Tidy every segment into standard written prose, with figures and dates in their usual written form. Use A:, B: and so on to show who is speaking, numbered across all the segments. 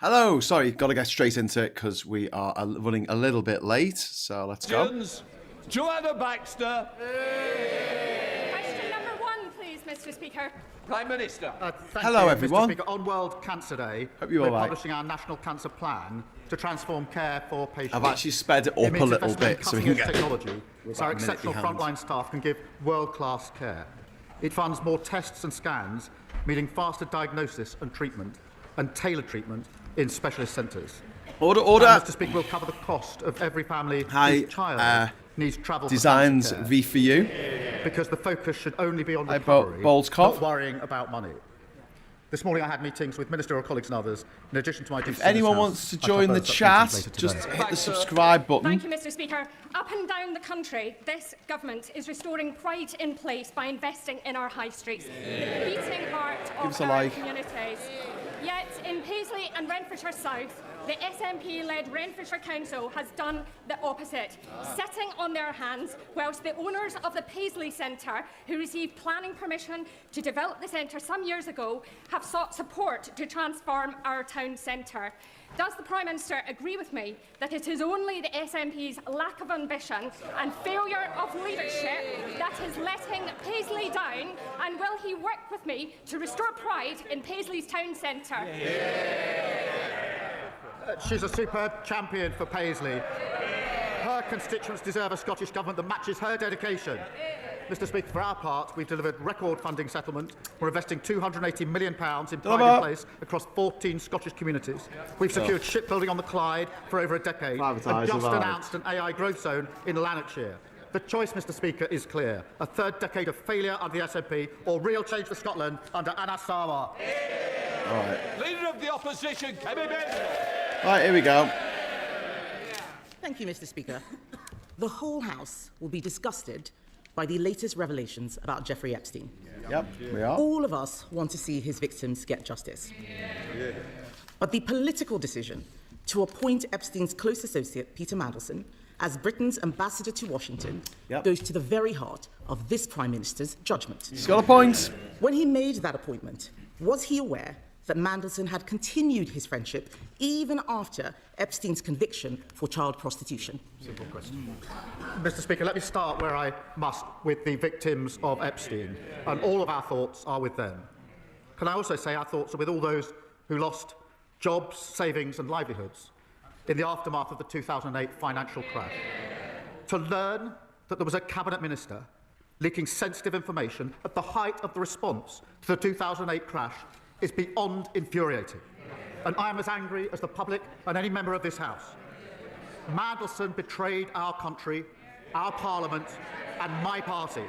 A: Hello, sorry, got to get straight into it because we are running a little bit late, so let's go.
B: Joanna Baxter.
C: Question number 1, please, Mr. Speaker.
B: Prime Minister.
A: Hello, everyone.
D: Mr. Speaker. On World Cancer Day,
A: Hope you're
D: we're
A: all right.
D: publishing our National Cancer Plan to transform care for patients.
A: I've actually sped it up
D: It
A: a
D: means
A: little
D: investment in
A: bit so we can
D: cutting-edge
A: get
D: technology, so our exceptional frontline staff can give world-class care. It funds more tests and scans, meaning faster diagnosis and treatment, and tailored treatment in specialist centres.
A: Order.
D: And Mr. Speaker, will cover the cost of every family whose child needs travel
A: Designs
D: for cancer
A: V for you.
D: care, because the focus should only be on
A: Hi,
D: recovery,
A: Bowles Cough.
D: not worrying about money. This morning I had meetings with ministerial colleagues and others, in addition to my duties.
A: If anyone wants to join the chat, just hit the subscribe button.
C: Thank you, Mr. Speaker. Up and down the country, this government is restoring pride in place by investing in our high streets, the beating heart of our communities. Yet, in Paisley and Renfrewshire South, the SNP-led Renfrewshire Council has done the opposite, sitting on their hands whilst the owners of the Paisley Centre, who received planning permission to develop the centre some years ago, have sought support to transform our town centre. Does the Prime Minister agree with me that it is only the SNP's lack of ambition and failure of leadership that is letting Paisley down, and will he work with me to restore pride in Paisley's town centre?
D: She's a superb champion for Paisley. Her constituents deserve a Scottish Government that matches her dedication. Mr. Speaker, for our part, we've delivered record funding settlement. We're investing £280 million in pride in place across 14 Scottish communities. We've secured shipbuilding on the Clyde for over a decade and just announced an AI growth zone in Lanarkshire. The choice, Mr. Speaker, is clear. A third decade of failure under the SNP or real change for Scotland under Anna Starmer.
A: All right.
B: Leader of the Opposition, Kemi Badenoch.
A: Right, here we go.
E: Thank you, Mr. Speaker. The whole House will be disgusted by the latest revelations about Jeffrey Epstein.
A: Yep, we are.
E: All of us want to see his victims get justice. But the political decision to appoint Epstein's close associate, Peter Mandelson, as Britain's ambassador to Washington goes to the very heart of this Prime Minister's judgement.
A: He's got a point.
E: When he made that appointment, was he aware that Mandelson had continued his friendship even after Epstein's conviction for child prostitution?
D: Simple question. Mr. Speaker, let me start where I must with the victims of Epstein, and all of our thoughts are with them. Can I also say our thoughts are with all those who lost jobs, savings and livelihoods in the aftermath of the 2008 financial crash. To learn that there was a cabinet minister leaking sensitive information at the height of the response to the 2008 crash is beyond infuriating. And I am as angry as the public and any member of this House. Mandelson betrayed our country, our Parliament and my party.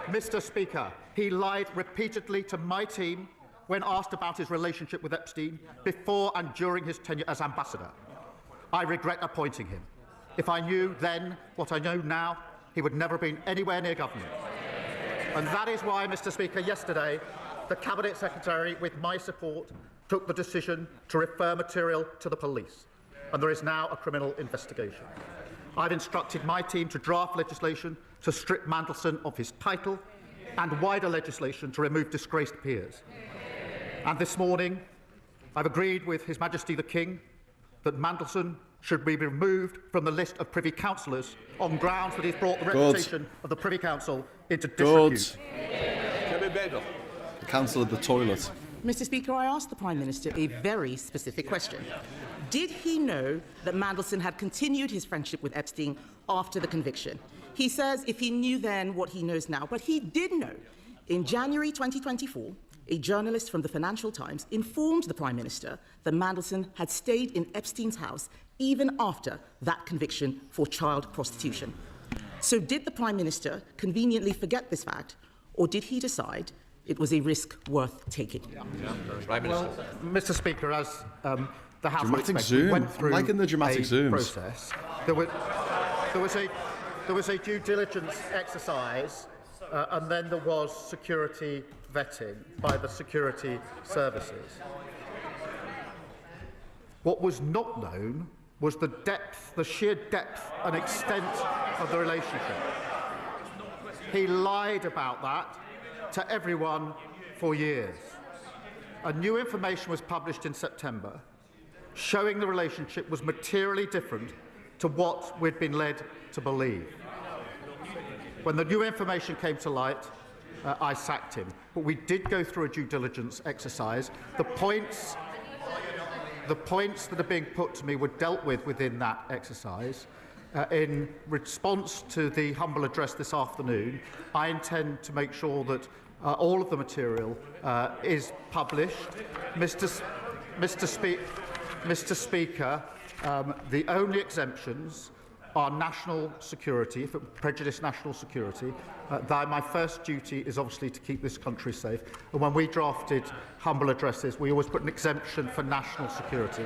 D: Mr. Speaker, he lied repeatedly to my team when asked about his relationship with Epstein before and during his tenure as ambassador. I regret appointing him. If I knew then what I know now, he would never have been anywhere near government. And that is why, Mr. Speaker, yesterday, the Cabinet Secretary, with my support, took the decision to refer material to the police, and there is now a criminal investigation. I've instructed my team to draft legislation to strip Mandelson of his title and wider legislation to remove disgraced peers. And this morning, I've agreed with His Majesty the King that Mandelson should be removed from the list of Privy Councillors on grounds that he's brought the reputation of the Privy Council into disrepute.
B: Kemi Badenoch.
A: The Council of the Toilet.
E: Mr. Speaker, I asked the Prime Minister a very specific question. Did he know that Mandelson had continued his friendship with Epstein after the conviction? He says if he knew then what he knows now, but he did know. In January 2024, a journalist from the Financial Times informed the Prime Minister that Mandelson had stayed in Epstein's house even after that conviction for child prostitution. So did the Prime Minister conveniently forget this fact, or did he decide it was a risk worth taking?
B: Prime Minister.
D: Well, Mr. Speaker, as the House
A: Dramatic
D: expected,
A: zoom.
D: went through
A: I'm liking the dramatic
D: a
A: zooms.
D: process. There was a due diligence exercise, and then there was security vetting by the security services. What was not known was the depth, the sheer depth and extent of the relationship. He lied about that to everyone for years. new information was published in September showing the relationship was materially different to what we'd been led to believe. When the new information came to light, I sacked him. But we did go through a due diligence exercise. The points that are being put to me were dealt with within that exercise. In response to the humble address this afternoon, I intend to make sure that all of the material is published. Mr. Speaker, the only exemptions are national security, if it prejudice national security. My first duty is obviously to keep this country safe. And when we drafted humble addresses, we always put an exemption for national security.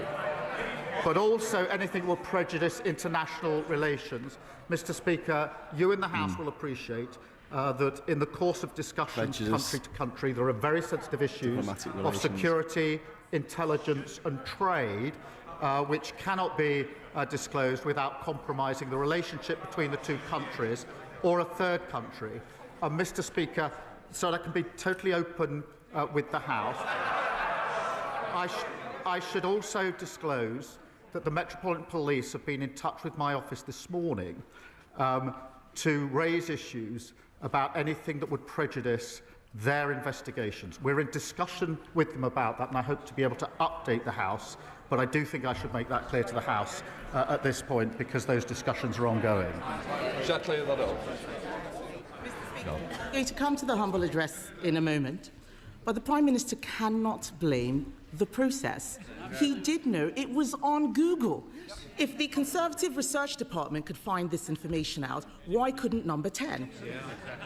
D: But also anything that will prejudice international relations. Mr. Speaker, you in the House will appreciate that in the course of discussions country to country, there are very sensitive issues of security, intelligence and trade which cannot be disclosed without compromising the relationship between the two countries or a third country. Mr. Speaker, so that I can be totally open with the House, I should also disclose that the Metropolitan Police have been in touch with my office this morning to raise issues about anything that would prejudice their investigations. We're in discussion with them about that, and I hope to be able to update the House, but I do think I should make that clear to the House at this point, because those discussions are ongoing.
B: Shall I clear that up?
E: I'm going to come to the humble address in a moment, but the Prime Minister cannot blame the process. He did know it was on Google. If the Conservative Research Department could find this information out, why couldn't Number 10?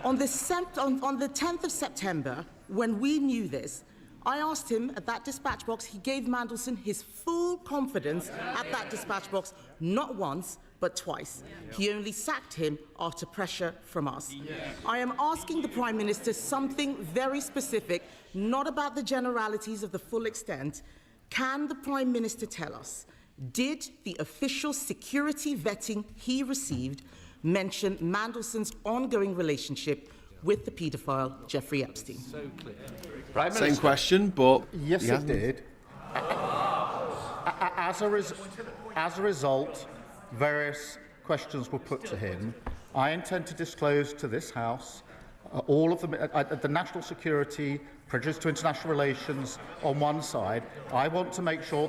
E: On the 10th of September, when we knew this, I asked him at that dispatch box, he gave Mandelson his full confidence at that dispatch box, not once, but twice. He only sacked him after pressure from us. I am asking the Prime Minister something very specific, not about the generalities of the full extent. Can the Prime Minister tell us, did the official security vetting he received mention Mandelson's ongoing relationship with the paedophile Jeffrey Epstein?
B: So clear. Prime Minister.
A: Same question, but
D: yes, it did. As a result, various questions were put to him. I intend to disclose to this House all of the national security, prejudice to international relations on one side. I want to make sure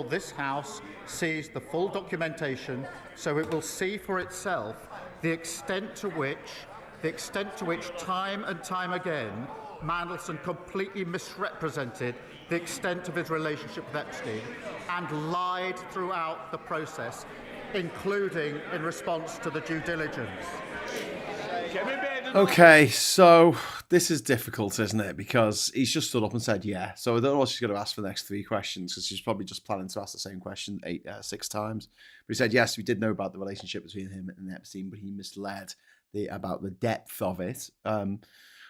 D: this House sees the full documentation, so it will see for itself the extent to which time and time again Mandelson completely misrepresented the extent of his relationship with Epstein and lied throughout the process, including in response to the due diligence.
A: Okay, so this is difficult, isn't it? Because he's just stood up and said, yeah. So I don't know what she's going to ask for the next 3 questions, because she's probably just planning to ask the same question 6 times. But he said, yes, we did know about the relationship between him and Epstein, but he misled about the depth of it.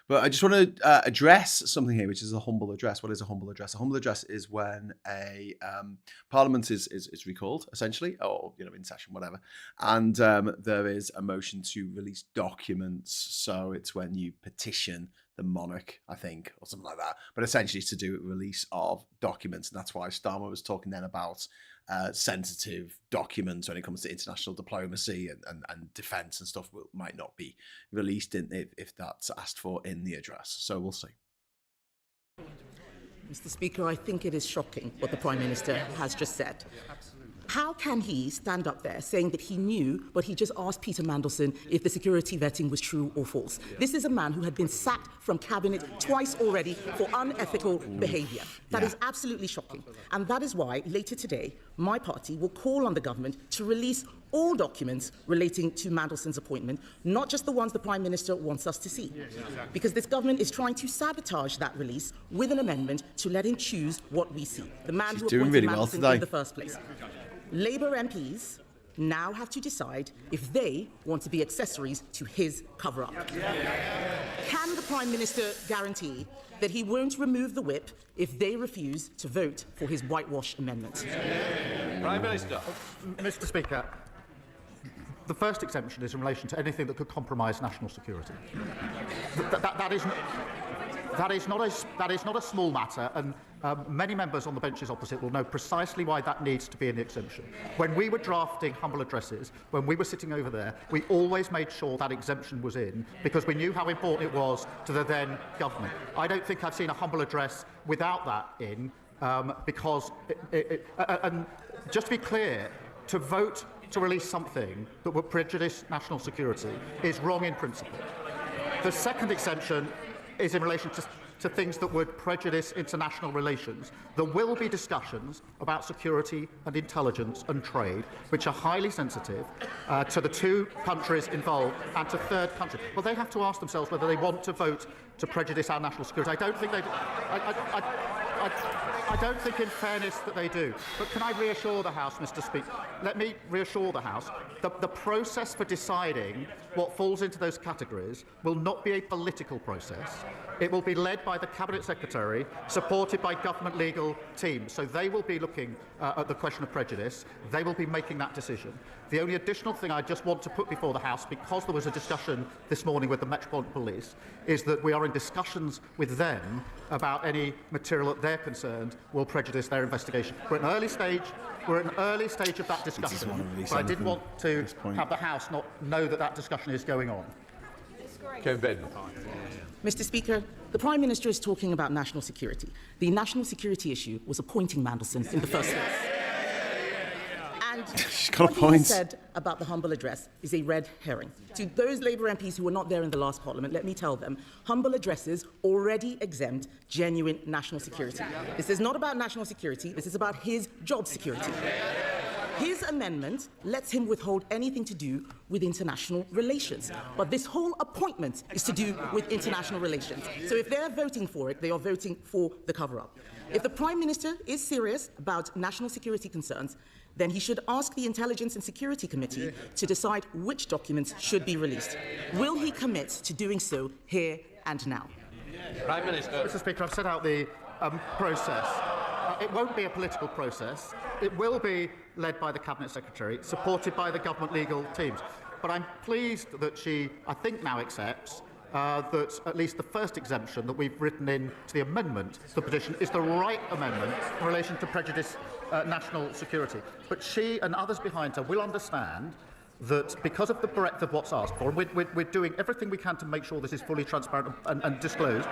A: But I just want to address something here, which is a humble address. What is a humble address? A humble address is when a parliament is recalled, essentially, or in session, whatever, and there is a motion to release documents. So it's when you petition the monarch, I think, or something like that. But essentially, it's to do with release of documents, and that's why Starmer was talking then about sensitive documents when it comes to international diplomacy and defence and stuff might not be released if that's asked for in the address. So we'll see.
E: Mr. Speaker, I think it is shocking what the Prime Minister has just said. How can he stand up there saying that he knew, but he just asked Peter Mandelson if the security vetting was true or false? This is a man who had been sacked from cabinet twice already for unethical behaviour. That is absolutely shocking. And that is why later today, my party will call on the government to release all documents relating to Mandelson's appointment, not just the ones the Prime Minister wants us to see. Because this government is trying to sabotage that release with an amendment to let him choose what we see. The man who appointed Mandelson in the first place. Labour MPs now have to decide if they want to be accessories to his cover-up. Can the Prime Minister guarantee that he won't remove the whip if they refuse to vote for his whitewash amendment?
B: Prime Minister.
D: Mr. Speaker, the first exemption is in relation to anything that could compromise national security. That is not a small matter, and many members on the benches opposite will know precisely why that needs to be in the exemption. When we were drafting humble addresses, when we were sitting over there, we always made sure that exemption was in because we knew how important it was to the then government. I don't think I've seen a humble address without that in, because, and just to be clear, to vote to release something that would prejudice national security is wrong in principle. The second exemption is in relation to things that would prejudice international relations. There will be discussions about security and intelligence and trade, which are highly sensitive to the two countries involved and to third countries. Well, they have to ask themselves whether they want to vote to prejudice our national security. I don't think they. I don't think, in fairness, that they do. But can I reassure the House, Mr. Speaker? Let me reassure the House that the process for deciding what falls into those categories will not be a political process. It will be led by the Cabinet Secretary, supported by government legal teams. So they will be looking at the question of prejudice. They will be making that decision. The only additional thing I just want to put before the House, because there was a discussion this morning with the Metropolitan Police, is that we are in discussions with them about any material that they're concerned will prejudice their investigation. We're at an early stage. We're at an early stage of that discussion, but I didn't want to have the House not know that that discussion is going on.
B: Kemi Badenoch.
E: Mr. Speaker, the Prime Minister is talking about national security. The national security issue was appointing Mandelson in the first place. And what he said about the humble address is a red herring. To those Labour MPs who were not there in the last Parliament, let me tell them, humble addresses already exempt genuine national security. This is not about national security, this is about his job security. His amendment lets him withhold anything to do with international relations. But this whole appointment is to do with international relations. So if they're voting for it, they are voting for the cover-up. If the Prime Minister is serious about national security concerns, then he should ask the Intelligence and Security Committee to decide which documents should be released. Will he commit to doing so here and now?
B: Prime Minister.
D: Mr. Speaker, I've set out the process. It won't be a political process. It will be led by the Cabinet Secretary, supported by the government legal teams. But I'm pleased that she, I think, now accepts that at least the first exemption that we've written into the amendment to the petition is the right amendment in relation to prejudice national security. But she and others behind her will understand that because of the breadth of what's asked for, and we're doing everything we can to make sure this is fully transparent and disclosed,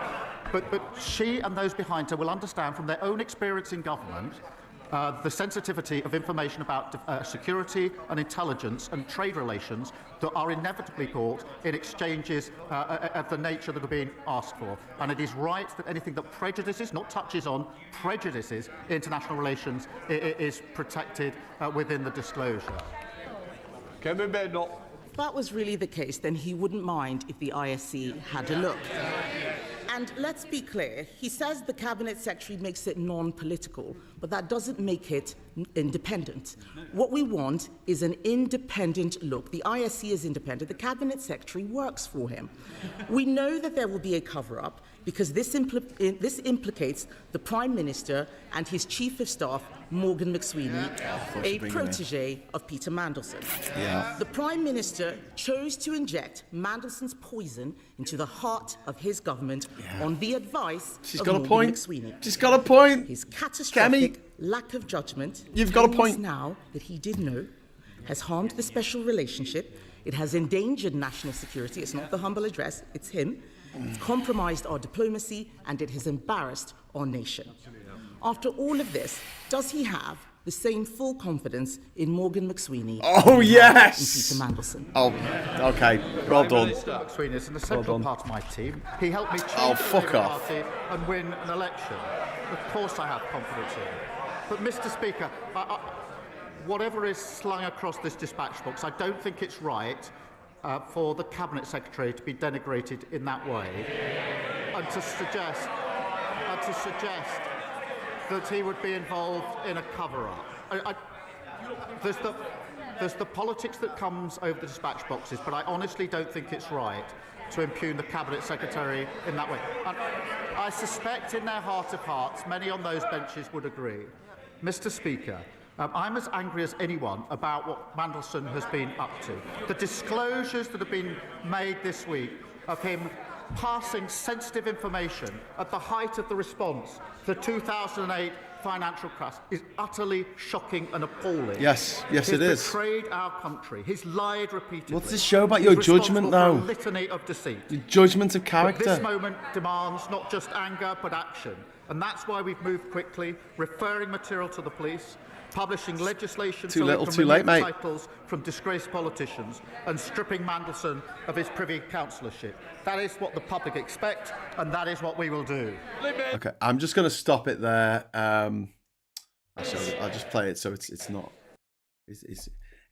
D: but she and those behind her will understand from their own experience in government the sensitivity of information about security and intelligence and trade relations that are inevitably caught in exchanges of the nature that are being asked for. And it is right that anything that prejudices, not touches on, prejudices international relations is protected within the disclosure.
B: Kemi Badenoch.
E: If that was really the case, then he wouldn't mind if the ISC had a look. And let's be clear, he says the Cabinet Secretary makes it non-political, but that doesn't make it independent. What we want is an independent look. The ISC is independent. The Cabinet Secretary works for him. We know that there will be a cover-up because this implicates the Prime Minister and his Chief of Staff, Morgan McSweeney, a protégé of Peter Mandelson.
A: Yeah.
E: The Prime Minister chose to inject Mandelson's poison into the heart of his government on the advice of Morgan McSweeney.
A: She's got a point.
E: His catastrophic
A: Kemi,
E: lack of judgment,
A: you've got a point
E: now that he did know, has harmed the special relationship. It has endangered national security. It's not the humble address, it's him. It's compromised our diplomacy and it has embarrassed our nation. After all of this, does he have the same full confidence in Morgan McSweeney?
A: Oh, yes!
E: And Peter Mandelson?
A: Oh, okay. Well done.
D: McSweeney is an essential part of my team. He helped me change the
A: fuck
D: Labour
A: off.
D: Party and win an election. Of course I have confidence in him. But, Mr. Speaker, whatever is slung across this dispatch box, I don't think it's right for the Cabinet Secretary to be denigrated in that way and to suggest that he would be involved in a cover-up. There's the politics that comes over the dispatch boxes, but I honestly don't think it's right to impugn the Cabinet Secretary in that way. And I suspect in their heart of hearts, many on those benches would agree. Mr. Speaker, I'm as angry as anyone about what Mandelson has been up to. The disclosures that have been made this week of him passing sensitive information at the height of the response to the 2008 financial crash is utterly shocking and appalling.
A: Yes, it is.
D: He's betrayed our country. He's lied repeatedly.
A: What's this show about your judgment now?
D: A litany of deceit.
A: The judgment of character.
D: But this moment demands not just anger but action, and that's why we've moved quickly, referring material to the police, publishing legislation
A: too little, too late, mate.
D: Titles from disgraced politicians, and stripping Mandelson of his Privy Councillorship. That is what the public expect, and that is what we will do.
A: Okay, I'm just going to stop it there. I'll just play it so it's not.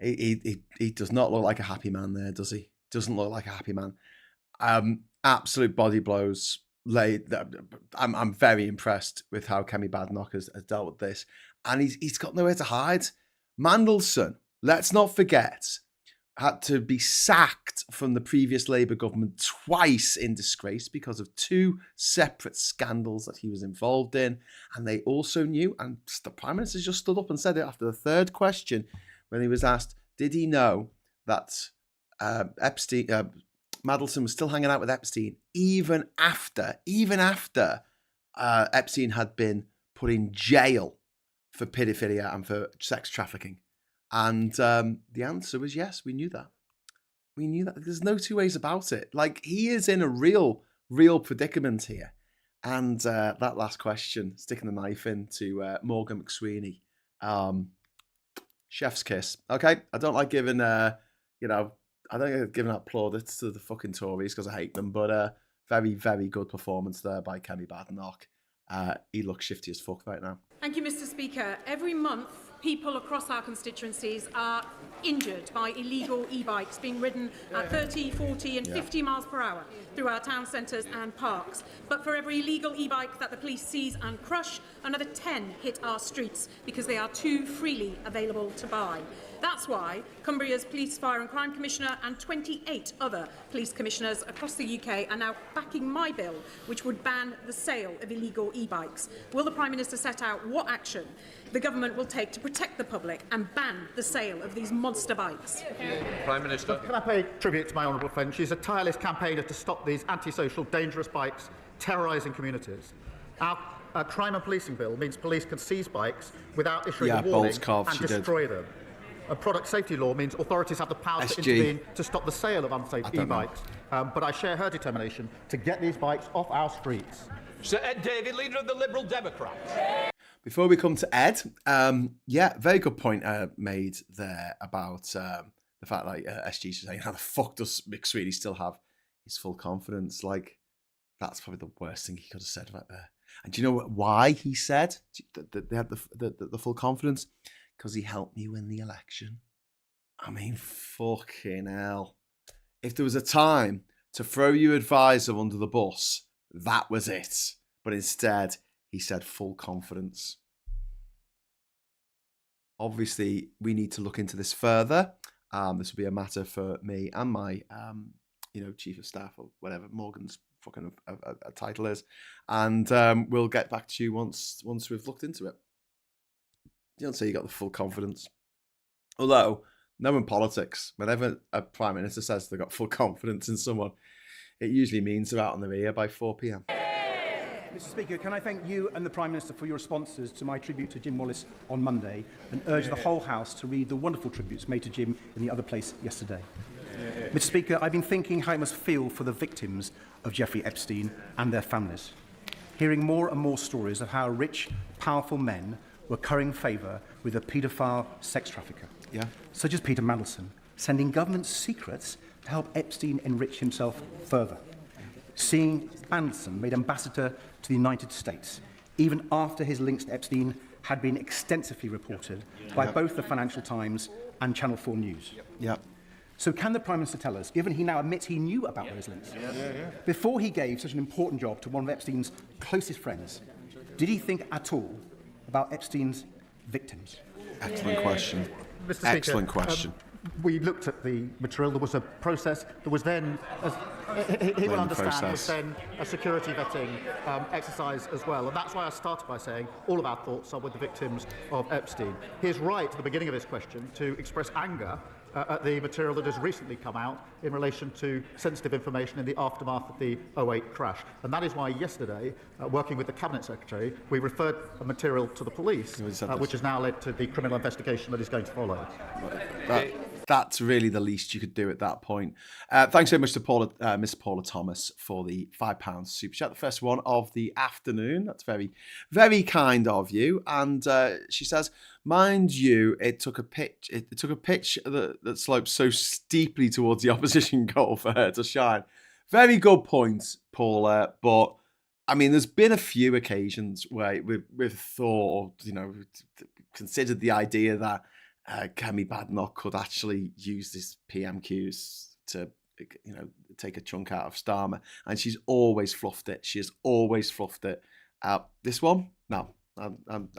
A: He does not look like a happy man there, does he? Doesn't look like a happy man. Absolute body blows. I'm very impressed with how Kemi Badenoch has dealt with this, and he's got nowhere to hide. Mandelson, let's not forget, had to be sacked from the previous Labour government twice in disgrace because of 2 separate scandals that he was involved in. And they also knew, and the Prime Minister just stood up and said it after the 3rd question when he was asked, did he know that Mandelson was still hanging out with Epstein even after Epstein had been put in jail for paedophilia and for sex trafficking. And the answer was yes, we knew that. We knew that. There's no 2 ways about it. Like, he is in a real predicament here. And that last question, sticking the knife into Morgan McSweeney, chef's kiss. Okay, I don't like giving, I don't like giving out plaudits to the fucking Tories because I hate them. But very, very good performance there by Kemi Badenoch. He looks shifty as fuck right now.
F: Thank you, Mr. Speaker. Every month, people across our constituencies are injured by illegal e-bikes being ridden at 30, 40 and 50 miles per hour through our town centres and parks. But for every illegal e-bike that the police seize and crush, another 10 hit our streets because they are too freely available to buy. That's why Cumbria's Police, Fire and Crime Commissioner and 28 other police commissioners across the UK are now backing my bill, which would ban the sale of illegal e-bikes. Will the Prime Minister set out what action the government will take to protect the public and ban the sale of these monster bikes?
B: Prime Minister.
D: Can I pay tribute to my honourable friend? She's a tireless campaigner to stop these antisocial, dangerous bikes terrorising communities. Our crime and policing bill means police can seize bikes without issuing a warning and destroy them. A product safety law means authorities have the power to intervene to stop the sale of unsafe e-bikes. But I share her determination to get these bikes off our streets.
B: Sir Ed Davey, leader of the Liberal Democrats.
A: Before we come to Ed, very good point made there about the fact that SG is saying, how the fuck does McSweeney still have his full confidence? Like, that's probably the worst thing he could have said right there. And do you know why he said that they had the full confidence? Because he helped me win the election. I mean, fucking hell. If there was a time to throw your advisor under the bus, that was it. But instead, he said full confidence. Obviously, we need to look into this further. This will be a matter for me and my, chief of staff or whatever Morgan's fucking a title is, and we'll get back to you once we've looked into it. You don't say you got the full confidence. Although, no in politics, whenever a Prime Minister says they've got full confidence in someone, it usually means they're out on their ear by 4 p.m.
G: Mr. Speaker, can I thank you and the Prime Minister for your responses to my tribute to Jim Wallace on Monday and urge the whole House to read the wonderful tributes made to Jim in the other place yesterday. Mr. Speaker, I've been thinking how it must feel for the victims of Jeffrey Epstein and their families, hearing more and more stories of how rich, powerful men were currying favour with a paedophile sex trafficker, such as Peter Mandelson, sending government secrets to help Epstein enrich himself further. Seeing Mandelson made ambassador to the United States, even after his links to Epstein had been extensively reported by both the Financial Times and Channel 4 News. So can the Prime Minister tell us, given he now admits he knew about those links, before he gave such an important job to one of Epstein's closest friends, did he think at all about Epstein's victims?
A: Excellent question.
D: Mr. Speaker,
A: excellent question.
D: We looked at the material. There was a process. There was then, as he will understand, was then a security vetting exercise as well. And that's why I started by saying all of our thoughts are with the victims of Epstein. He is right at the beginning of his question to express anger at the material that has recently come out in relation to sensitive information in the aftermath of the 2008 crash. And that is why yesterday, working with the Cabinet Secretary, we referred a material to the police, which has now led to the criminal investigation that is going to follow.
A: That's really the least you could do at that point. Thanks very much to Miss Paula Thomas for the £5 super chat, the first one of the afternoon. That's very, very kind of you. And she says, mind you, it took a pitch that sloped so steeply towards the opposition goal for her to shine. Very good point, Paula. But I mean, there's been a few occasions where we've thought, considered the idea that Kemi Badenoch could actually use this PMQs to, take a chunk out of Starmer, and she's always fluffed it. She has always fluffed it. This one, no.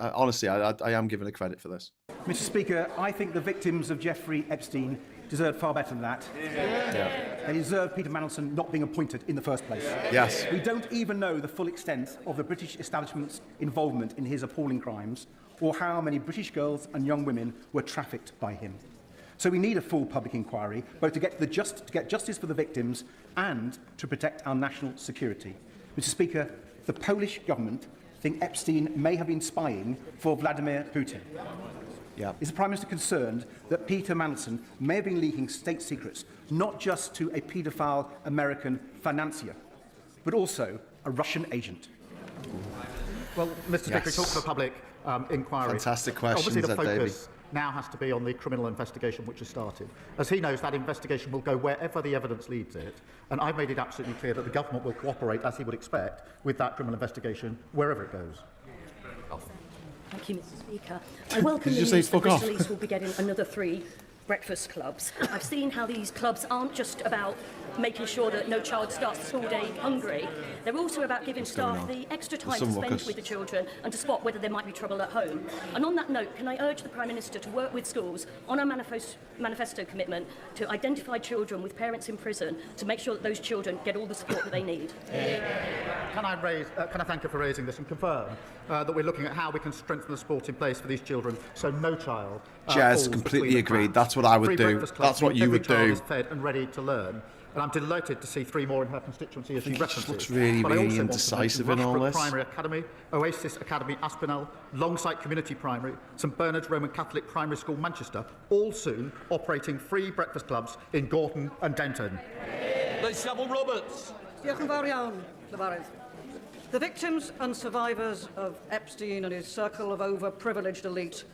A: Honestly, I am giving her credit for this.
G: Mr. Speaker, I think the victims of Jeffrey Epstein deserve far better than that. Yeah. They deserve Peter Mandelson not being appointed in the first place.
A: Yes.
G: We don't even know the full extent of the British establishment's involvement in his appalling crimes, or how many British girls and young women were trafficked by him. So we need a full public inquiry, both to get justice for the victims and to protect our national security. Mr. Speaker, the Polish government think Epstein may have been spying for Vladimir Putin.
A: Yeah.
G: Is the Prime Minister concerned that Peter Mandelson may have been leaking state secrets, not just to a paedophile American financier, but also a Russian agent?
D: Well, Mr. Speaker, we talked to the public inquiry.
A: Fantastic questions,
D: Obviously, the
A: Ed Davey.
D: focus now has to be on the criminal investigation which has started. As he knows, that investigation will go wherever the evidence leads it, and I've made it absolutely clear that the government will cooperate, as he would expect, with that criminal investigation wherever it goes.
H: Thank you, Mr. Speaker. I welcome the news that Bristol East will be getting another 3 breakfast clubs. I've seen how these clubs aren't just about making sure that no child starts the school day hungry. They're also about giving staff the extra time to spend with the children and to spot whether there might be trouble at home. And on that note, can I urge the Prime Minister to work with schools on our manifesto commitment to identify children with parents in prison to make sure that those children get all the support that they need?
D: Can I thank her for raising this and confirm that we're looking at how we can strengthen the support in place for these children so no child
A: Jez, completely agreed. That's what I would do. That's what you would do.
D: Every child is fed and ready to learn. And I'm delighted to see 3 more in her constituency as she references.
A: Looks really, really indecisive in all this.
D: Primary Academy, Oasis Academy Aspinall, Longside Community Primary, St Bernard's Roman Catholic Primary School Manchester, all soon operating free breakfast clubs in Gorton and Denton.
B: Let's Savile Roberts.
I: Diolch yn fawr iawn, Llefarydd. The victims and survivors of Epstein and his circle of overprivileged elite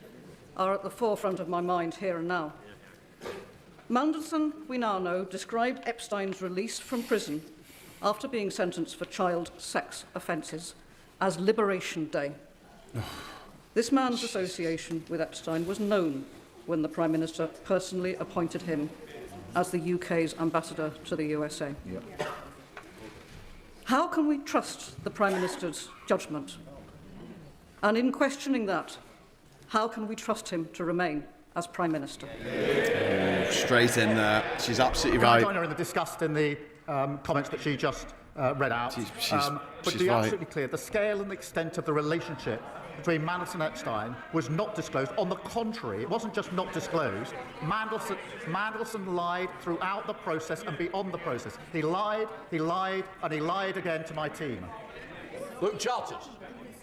I: are at the forefront of my mind here and now. Mandelson, we now know, described Epstein's release from prison after being sentenced for child sex offences as Liberation Day. This man's association with Epstein was known when the Prime Minister personally appointed him as the UK's ambassador to the USA. Yep. How can we trust the Prime Minister's judgement? And in questioning that, how can we trust him to remain as Prime Minister?
A: Straight in there. She's absolutely right.
D: I join her in the disgust in the comments that she just read out. But to be absolutely clear, the scale and the extent of the relationship between Mandelson and Epstein was not disclosed. On the contrary, it wasn't just not disclosed. Mandelson lied throughout the process and beyond the process. He lied, and he lied again to my team.
B: Luke Charters.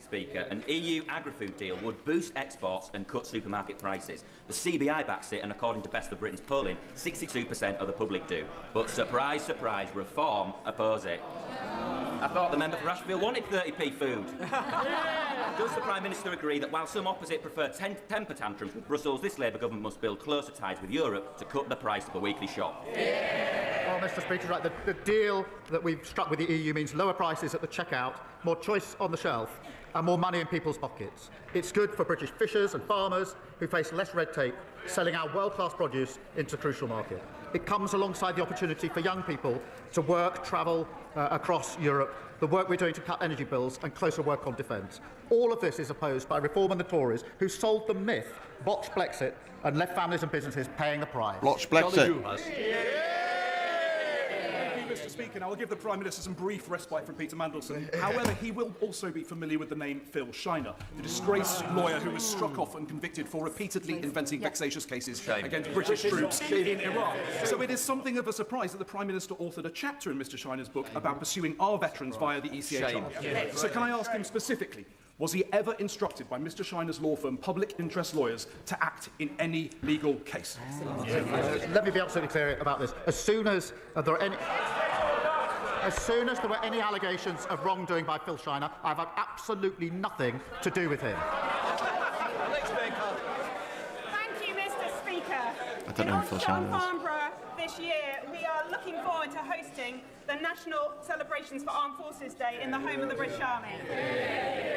J: Speaker, an EU agri-food deal would boost exports and cut supermarket prices. The CBI backs it, and according to Best of Britain's polling, 62% of the public do. But surprise, surprise, Reform oppose it. I thought the member for Ashfield wanted 30p food. Does the Prime Minister agree that while some opposite prefer temper tantrums with Brussels, this Labour government must build closer ties with Europe to cut the price of a weekly shop?
D: Well, Mr. Speaker, right. The deal that we've struck with the EU means lower prices at the checkout, more choice on the shelf, and more money in people's pockets. It's good for British fishers and farmers who face less red tape, selling our world-class produce into a crucial market. It comes alongside the opportunity for young people to work, travel across Europe, the work we're doing to cut energy bills and closer work on defence. All of this is opposed by Reform and the Tories, who sold the myth, botched Brexit, and left families and businesses paying the price.
A: Botched Brexit.
K: Mr. Speaker. Now, I'll give the Prime Minister some brief respite from Peter Mandelson. However, he will also be familiar with the name Phil Shiner, the disgraced lawyer who was struck off and convicted for repeatedly inventing vexatious cases against British troops in Iraq. So it is something of a surprise that the Prime Minister authored a chapter in Mr. Shiner's book about pursuing our veterans via the ECHR. So can I ask him specifically, was he ever instructed by Mr. Shiner's law firm, Public Interest Lawyers, to act in any legal case?
D: Let me be absolutely clear about this. As soon as there were any allegations of wrongdoing by Phil Shiner, I've had absolutely nothing to do with him.
L: Thank you, Mr. Speaker.
A: I don't know who Phil Shiner is.
L: Farnborough this year, we are looking forward to hosting the National Celebrations for Armed Forces Day in the home of the British Army.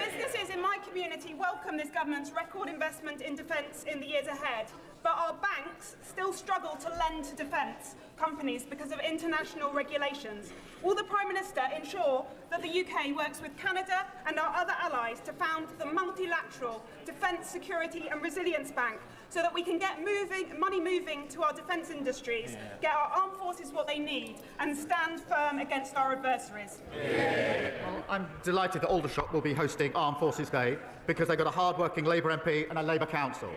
L: Businesses in my community welcome this government's record investment in defence in the years ahead, but our banks still struggle to lend to defence companies because of international regulations. Will the Prime Minister ensure that the UK works with Canada and our other allies to found the multilateral Defence, Security and Resilience Bank so that we can get money moving to our defence industries, get our armed forces what they need and stand firm against our adversaries?
D: Well, I'm delighted that Aldershot will be hosting Armed Forces Day because they've got a hard-working Labour MP and a Labour Council.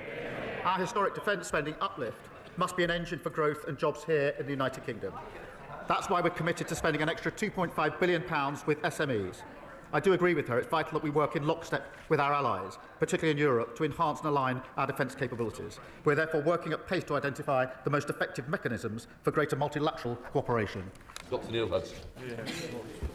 D: Our historic defence spending uplift must be an engine for growth and jobs here in the United Kingdom. That's why we're committed to spending an extra £2.5 billion with SMEs. I do agree with her. It's vital that we work in lockstep with our allies, particularly in Europe, to enhance and align our defence capabilities. We're therefore working at pace to identify the most effective mechanisms for greater multilateral cooperation.
B: Dr. Neil Hudson.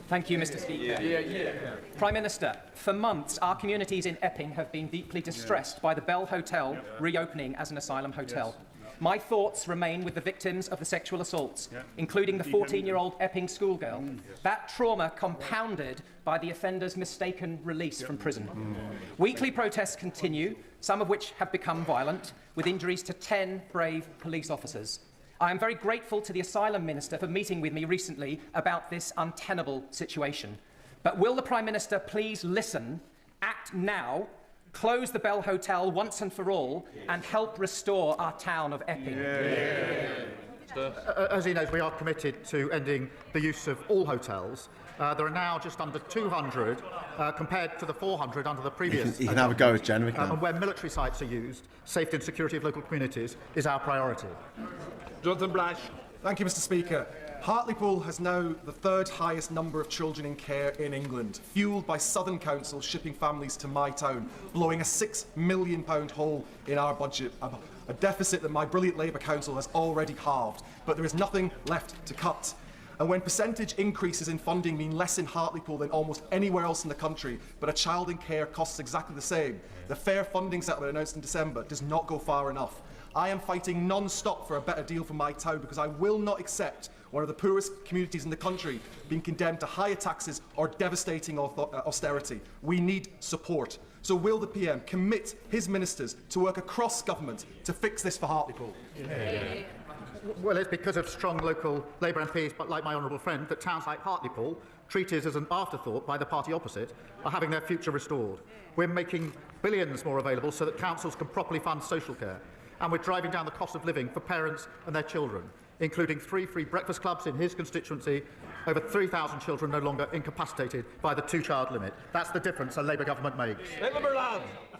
M: Thank you, Mr. Speaker. Prime Minister, for months our communities in Epping have been deeply distressed by the Bell Hotel reopening as an asylum hotel. My thoughts remain with the victims of the sexual assaults, including the 14-year-old Epping schoolgirl. That trauma compounded by the offender's mistaken release from prison. Weekly protests continue, some of which have become violent, with injuries to 10 brave police officers. I am very grateful to the Asylum Minister for meeting with me recently about this untenable situation. But will the Prime Minister please listen, act now, close the Bell Hotel once and for all, and help restore our town of Epping?
D: As he knows, we are committed to ending the use of all hotels. There are now just under 200 compared to the 400 under the previous.
A: You can have a go with Jenrick now.
D: And where military sites are used, safety and security of local communities is our priority.
N: Jonathan Blash. Thank you, Mr. Speaker. Hartlepool has now the third highest number of children in care in England, fuelled by Southern Council shipping families to my town, blowing a £6 million hole in our budget, a deficit that my brilliant Labour Council has already halved. But there is nothing left to cut. And when percentage increases in funding mean less in Hartlepool than almost anywhere else in the country, but a child in care costs exactly the same, the fair funding settlement announced in December does not go far enough. I am fighting non-stop for a better deal for my town because I will not accept one of the poorest communities in the country being condemned to higher taxes or devastating austerity. We need support. So will the PM commit his ministers to work across government to fix this for Hartlepool?
D: Well, it's because of strong local Labour MPs, but like my honourable friend, that towns like Hartlepool, treated as an afterthought by the party opposite, are having their future restored. We're making billions more available so that councils can properly fund social care. And we're driving down the cost of living for parents and their children, including 3 free breakfast clubs in his constituency, over 3,000 children no longer incapacitated by the 2-child limit. That's the difference a Labour government makes.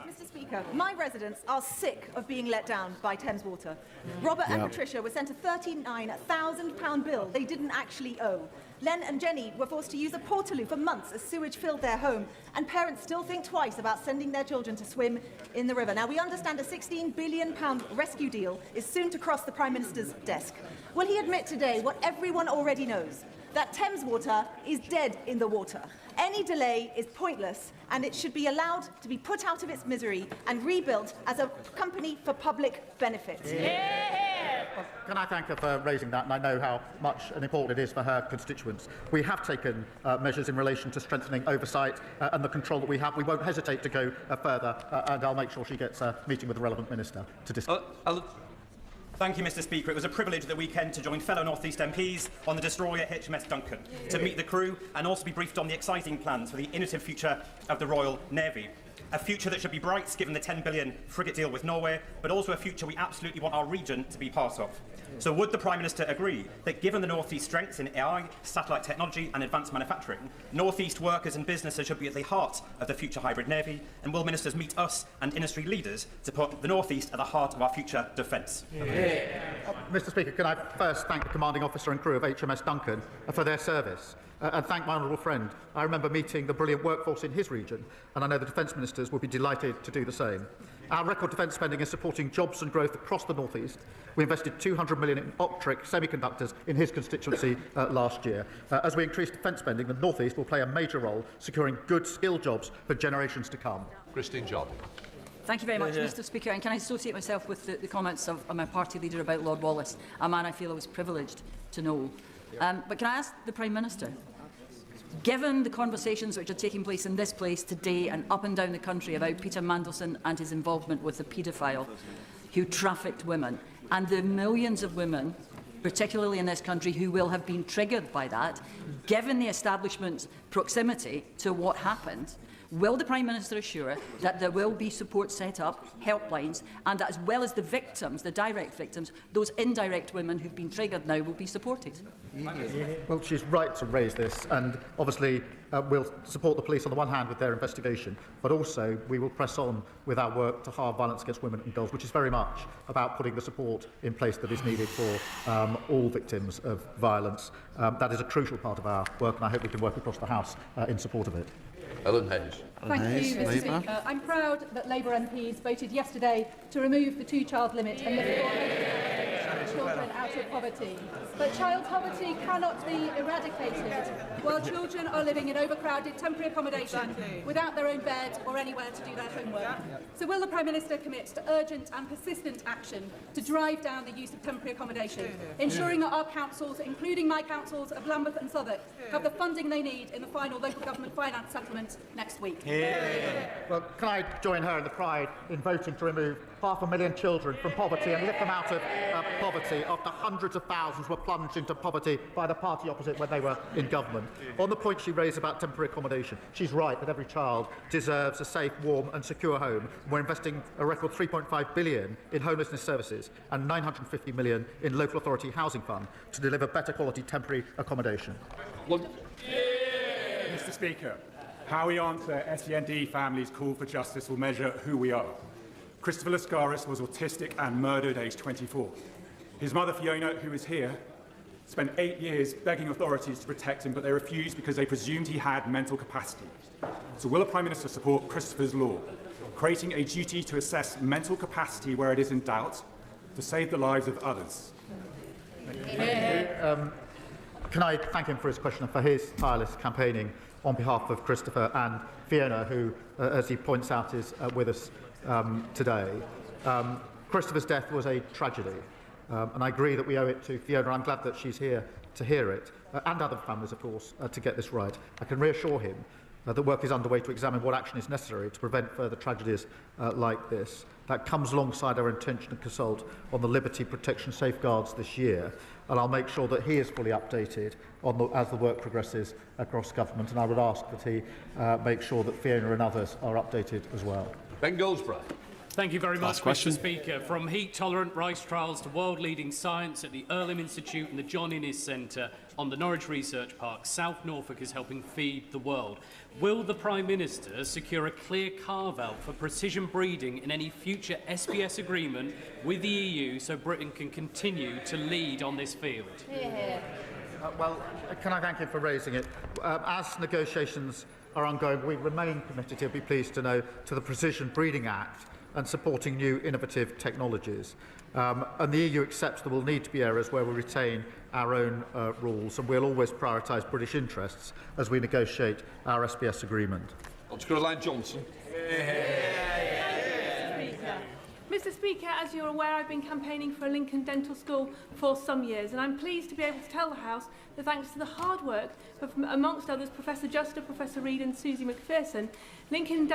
O: Mr. Speaker, my residents are sick of being let down by Thames Water. Robert and Patricia were sent a £39,000 bill they didn't actually owe. Len and Jenny were forced to use a portaloo for months as sewage filled their home, and parents still think twice about sending their children to swim in the river. Now, we understand a £16 billion rescue deal is soon to cross the Prime Minister's desk. Will he admit today what everyone already knows, that Thames Water is dead in the water? Any delay is pointless, and it should be allowed to be put out of its misery and rebuilt as a company for public benefit.
D: Well, can I thank her for raising that, and I know how much and important it is for her constituents. We have taken measures in relation to strengthening oversight and the control that we have. We won't hesitate to go further, and I'll make sure she gets a meeting with the relevant minister to discuss.
P: Thank you, Mr. Speaker. It was a privilege the weekend to join fellow North East MPs on the destroyer HMS Duncan, to meet the crew and also be briefed on the exciting plans for the innovative future of the Royal Navy. a future that should be bright given the £10 billion frigate deal with Norway, but also a future we absolutely want our region to be part of. So would the Prime Minister agree that given the North East strengths in AI, satellite technology and advanced manufacturing, North East workers and businesses should be at the heart of the future hybrid navy, and will ministers meet us and industry leaders to put the North East at the heart of our future defence?
D: Mr. Speaker, can I first thank the commanding officer and crew of HMS Duncan for their service, and thank my honourable friend. I remember meeting the brilliant workforce in his region, and I know the defence ministers will be delighted to do the same. Our record defence spending is supporting jobs and growth across the North East. We invested £200 million in optric semiconductors in his constituency last year. As we increase defence spending, the North East will play a major role securing good skilled jobs for generations to come.
Q: Christine Job.
R: Thank you very much, Mr. Speaker. And can I associate myself with the comments of my party leader about Lord Wallace, a man I feel I was privileged to know. But can I ask the Prime Minister, given the conversations which are taking place in this place today and up and down the country about Peter Mandelson and his involvement with the paedophile who trafficked women, and the millions of women, particularly in this country, who will have been triggered by that, given the establishment's proximity to what happened, will the Prime Minister assure that there will be support set up, helplines, and that as well as the victims, the direct victims, those indirect women who've been triggered now will be supported?
D: Well, she's right to raise this, and obviously we'll support the police on the one hand with their investigation, but also we will press on with our work to halve violence against women and girls, which is very much about putting the support in place that is needed for all victims of violence. That is a crucial part of our work, and I hope we can work across the House in support of it.
Q: Ellen Hayes.
S: Thank you, Mr. Speaker. I'm proud that Labour MPs voted yesterday to remove the two-child limit and lift 400 children out of poverty. But child poverty cannot be eradicated while children are living in overcrowded temporary accommodation without their own bed or anywhere to do their homework. So will the Prime Minister commit to urgent and persistent action to drive down the use of temporary accommodation, ensuring that our councils, including my councils of Lambeth and Southwark, have the funding they need in the final local government finance settlement next week?
D: Well, can I join her in the pride in voting to remove 500,000 children from poverty and lift them out of poverty after hundreds of thousands were plunged into poverty by the party opposite when they were in government? On the point she raised about temporary accommodation, she's right that every child deserves a safe, warm and secure home. We're investing a record £3.5 billion in homelessness services and £950 million in local authority housing fund to deliver better quality temporary accommodation.
T: Mr. Speaker, how we answer SEND families' call for justice will measure who we are. Christopher Lascaris was autistic and murdered aged 24. His mother, Fiona, who is here, spent 8 years begging authorities to protect him, but they refused because they presumed he had mental capacity. So will the Prime Minister support Christopher's law, creating a duty to assess mental capacity where it is in doubt, to save the lives of others?
D: Can I thank him for his question and for his tireless campaigning on behalf of Christopher and Fiona, who, as he points out, is with us today. Christopher's death was a tragedy, and I agree that we owe it to Fiona. I'm glad that she's here to hear it, and other families, of course, to get this right. I can reassure him that work is underway to examine what action is necessary to prevent further tragedies like this. That comes alongside our intention to consult on the liberty protection safeguards this year, and I'll make sure that he is fully updated on as the work progresses across government, and I would ask that he make sure that Fiona and others are updated as well.
Q: Ben Goldsborough.
U: Thank you very much, Mr. Speaker. From heat-tolerant rice trials to world-leading science at the Earlham Institute and the John Innes Centre on the Norwich Research Park, South Norfolk is helping feed the world. Will the Prime Minister secure a clear carve-out for precision breeding in any future SPS agreement with the EU so Britain can continue to lead on this field?
D: Well, can I thank him for raising it? As negotiations are ongoing, we remain committed, you'll be pleased to know, to the Precision Breeding Act and supporting new innovative technologies. And the EU accepts there will need to be areas where we retain our own rules, and we'll always prioritise British interests as we negotiate our SPS agreement.
Q: On to Caroline Johnson.
V: Mr. Speaker, as you're aware, I've been campaigning for a Lincoln Dental School for some years, and I'm pleased to be able to tell the House that thanks to the hard work of, amongst others, Professor Juster, Professor Reid and Susie McPherson, Lincoln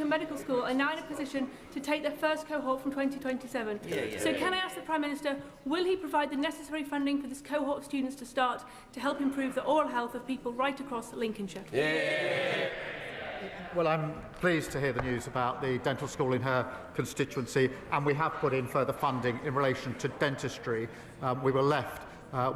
V: Medical School are now in a position to take their first cohort from 2027. So can I ask the Prime Minister, will he provide the necessary funding for this cohort of students to start to help improve the oral health of people right across Lincolnshire?
D: Well, I'm pleased to hear the news about the dental school in her constituency, and we have put in further funding in relation to dentistry. We were left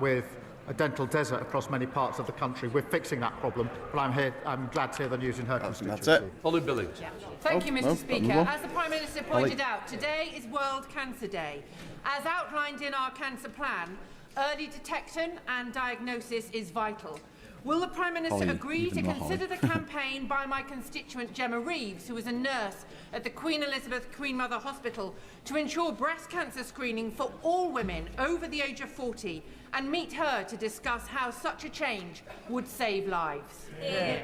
D: with a dental desert across many parts of the country. We're fixing that problem, but I'm glad to hear the news in her constituency.
A: That's it.
Q: Ollie Billings.
C: Thank you, Mr. Speaker. As the Prime Minister pointed out, today is World Cancer Day. As outlined in our cancer plan, early detection and diagnosis is vital. Will the Prime Minister agree to consider the campaign by my constituent Gemma Reeves, who is a nurse at the Queen Elizabeth Queen Mother Hospital, to ensure breast cancer screening for all women over the age of 40 and meet her to discuss how such a change would save lives?
D: Yeah.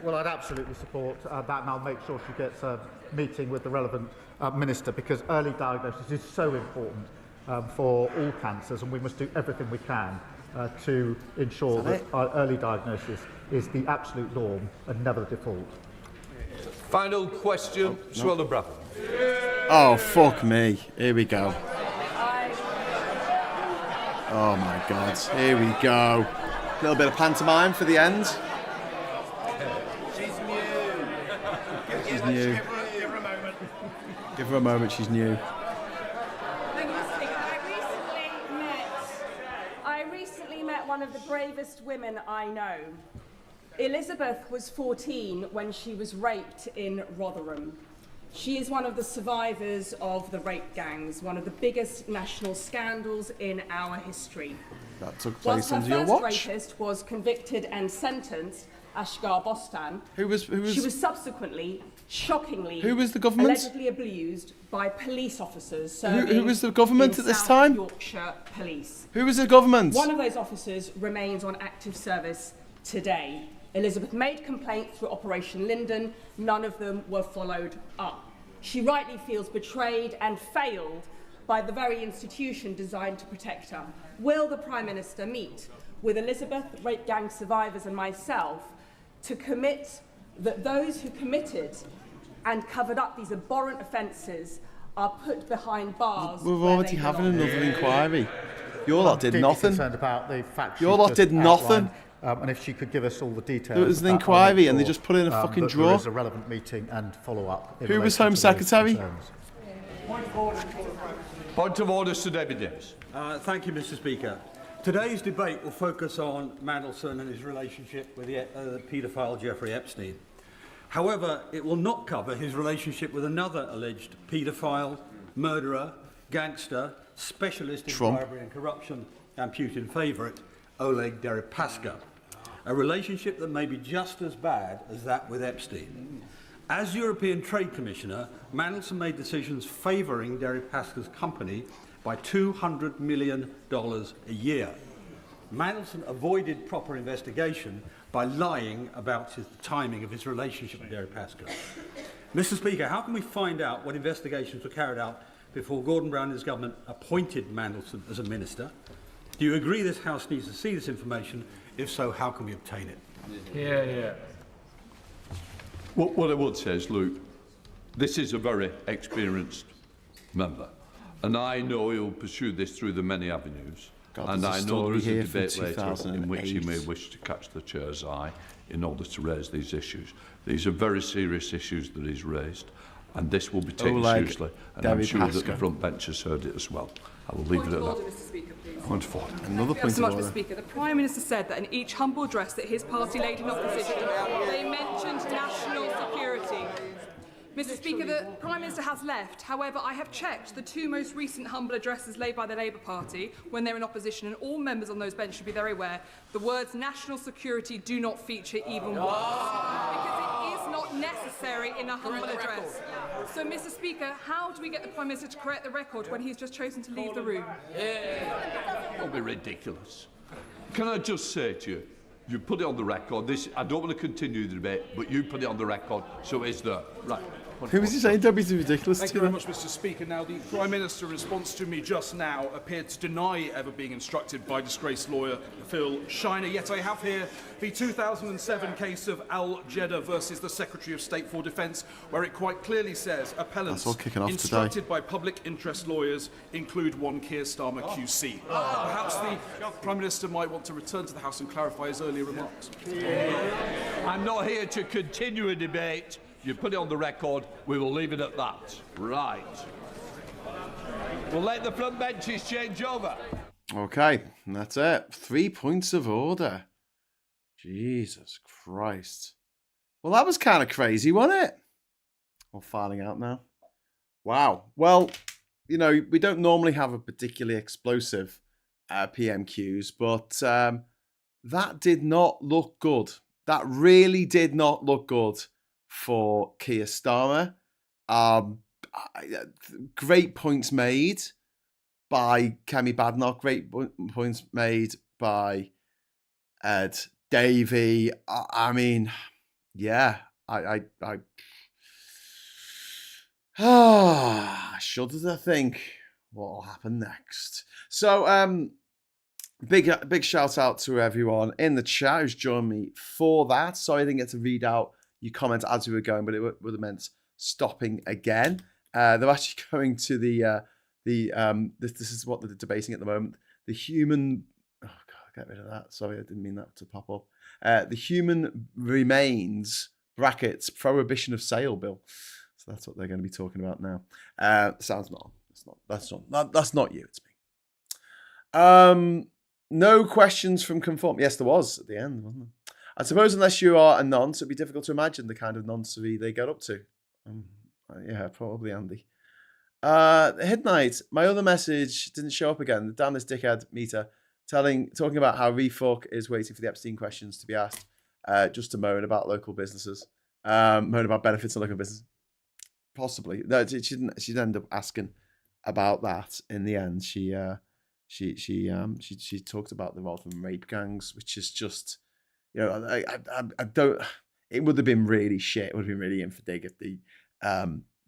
D: Well, I'd absolutely support that, and I'll make sure she gets a meeting with the relevant minister, because early diagnosis is so important for all cancers, and we must do everything we can to ensure that our early diagnosis is the absolute norm and never the default.
Q: Final question, Swallow Brabham.
A: Oh, fuck me. Here we go. Oh, my God. Here we go. A little bit of pantomime for the end.
B: She's new.
A: She's new.
B: Give her a moment.
A: Give her a moment, she's new.
E: Thank you, Mr. Speaker. I recently met one of the bravest women I know. Elizabeth was 14 when she was raped in Rotherham. She is one of the survivors of the rape gangs, one of the biggest national scandals in our history.
A: That took place under your watch.
E: Whilst her first rapist was convicted and sentenced, Ashgar Bostan, she was subsequently, shockingly,
A: who was the government?
E: Allegedly abused by police officers.
A: Who was the government at this time?
E: Yorkshire Police.
A: Who was the government?
E: One of those officers remains on active service today. Elizabeth made complaint through Operation Linden. None of them were followed up. She rightly feels betrayed and failed by the very institution designed to protect her. Will the Prime Minister meet with Elizabeth, rape gang survivors and myself to commit that those who committed and covered up these abhorrent offences are put behind bars?
A: We're already having another inquiry. Your lot did nothing.
D: Concerned about the facts
A: Your lot did nothing.
D: And if she could give us all the details.
A: There was an inquiry and they just put in a fucking drawer.
D: There is a relevant meeting and follow-up.
A: Who was Home Secretary?
Q: Point of order, Sir David Davis.
W: Thank you, Mr. Speaker. Today's debate will focus on Mandelson and his relationship with the paedophile Jeffrey Epstein. However, it will not cover his relationship with another alleged paedophile, murderer, gangster, specialist in bribery and corruption, and Putin favourite, Oleg Deripaska, a relationship that may be just as bad as that with Epstein. As European Trade Commissioner, Mandelson made decisions favouring Deripaska's company by $200 million a year. Mandelson avoided proper investigation by lying about the timing of his relationship with Deripaska. Mr. Speaker, how can we find out what investigations were carried out before Gordon Brown and his government appointed Mandelson as a minister? Do you agree this House needs to see this information? If so, how can we obtain it?
Q: Yeah. What I would say is, look, this is a very experienced member, and I know he'll pursue this through the many avenues. And I know there is a debate later in which he may wish to catch the chair's eye in order to raise these issues. These are very serious issues that he's raised, and this will be taken seriously, and I'm sure that the front bench has heard it as well. I will leave it at that.
X: Mr. Speaker, please.
Q: Point of order.
A: Another point
X: so
A: of
X: much,
A: order.
X: Mr. Speaker. The Prime Minister said that in each humble address that his party laid in opposition, they mentioned national security. Mr. Speaker, the Prime Minister has left. However, I have checked the two most recent humble addresses laid by the Labour Party when they're in opposition, and all members on those benches should be very aware the words national security do not feature even once. Because it is not necessary in a humble address. So, Mr. Speaker, how do we get the Prime Minister to correct the record when he's just chosen to leave the room?
Q: Don't be ridiculous. Can I just say to you, you put it on the record. I don't want to continue the debate, but you put it on the record, so it's there. Right.
A: Who was he saying? Don't be too ridiculous.
K: Thank you very much, Mr. Speaker. Now, the Prime Minister, in response to me just now, appeared to deny ever being instructed by disgraced lawyer Phil Shiner. Yet I have here the 2007 case of Al Jeddah versus the Secretary of State for Defence, where it quite clearly says appellants instructed by public interest lawyers include one Keir Starmer QC. Perhaps the Prime Minister might want to return to the House and clarify his earlier earlier remarks.
Q: I'm not here to continue a debate. You put it on the record. We will leave it at that. Right. We'll let the front benches change over.
A: Okay, and that's it. 3 points of order. Jesus Christ. Well, that was kind of crazy, wasn't it? All filing out now. Wow. Well, you know, we don't normally have a particularly explosive PMQs, but that did not look good. That really did not look good for Keir Starmer. Great points made by Kemi Badenoch. Great points made by Ed Davey. I mean, yeah, I shudder to think what will happen next. So, big shout out to everyone in the chat who's joined me for that. Sorry I didn't get to read out your comments as we were going, but it would have meant stopping again. They're actually going to this is what they're debating at the moment. The human, oh God, get rid of that. Sorry, I didn't mean that to pop up. The human remains brackets prohibition of sale bill. So that's what they're going to be talking about now. Sounds not. That's not you. It's me. No questions from Conform. Yes, there was at the end, wasn't there? I suppose unless you are a nonce, it'd be difficult to imagine the kind of noncery they get up to. Yeah, probably Andy. Midnight. My other message didn't show up again. Damn this dickhead meter. Talking about how Refuck is waiting for the Epstein questions to be asked, just to moan about local businesses, moan about benefits of local business. Possibly. No, she didn't end up asking about that in the end. She talked about the Rotherham rape gangs, which is just, you know, I don't. It would have been really shit. It would have been really infideg if the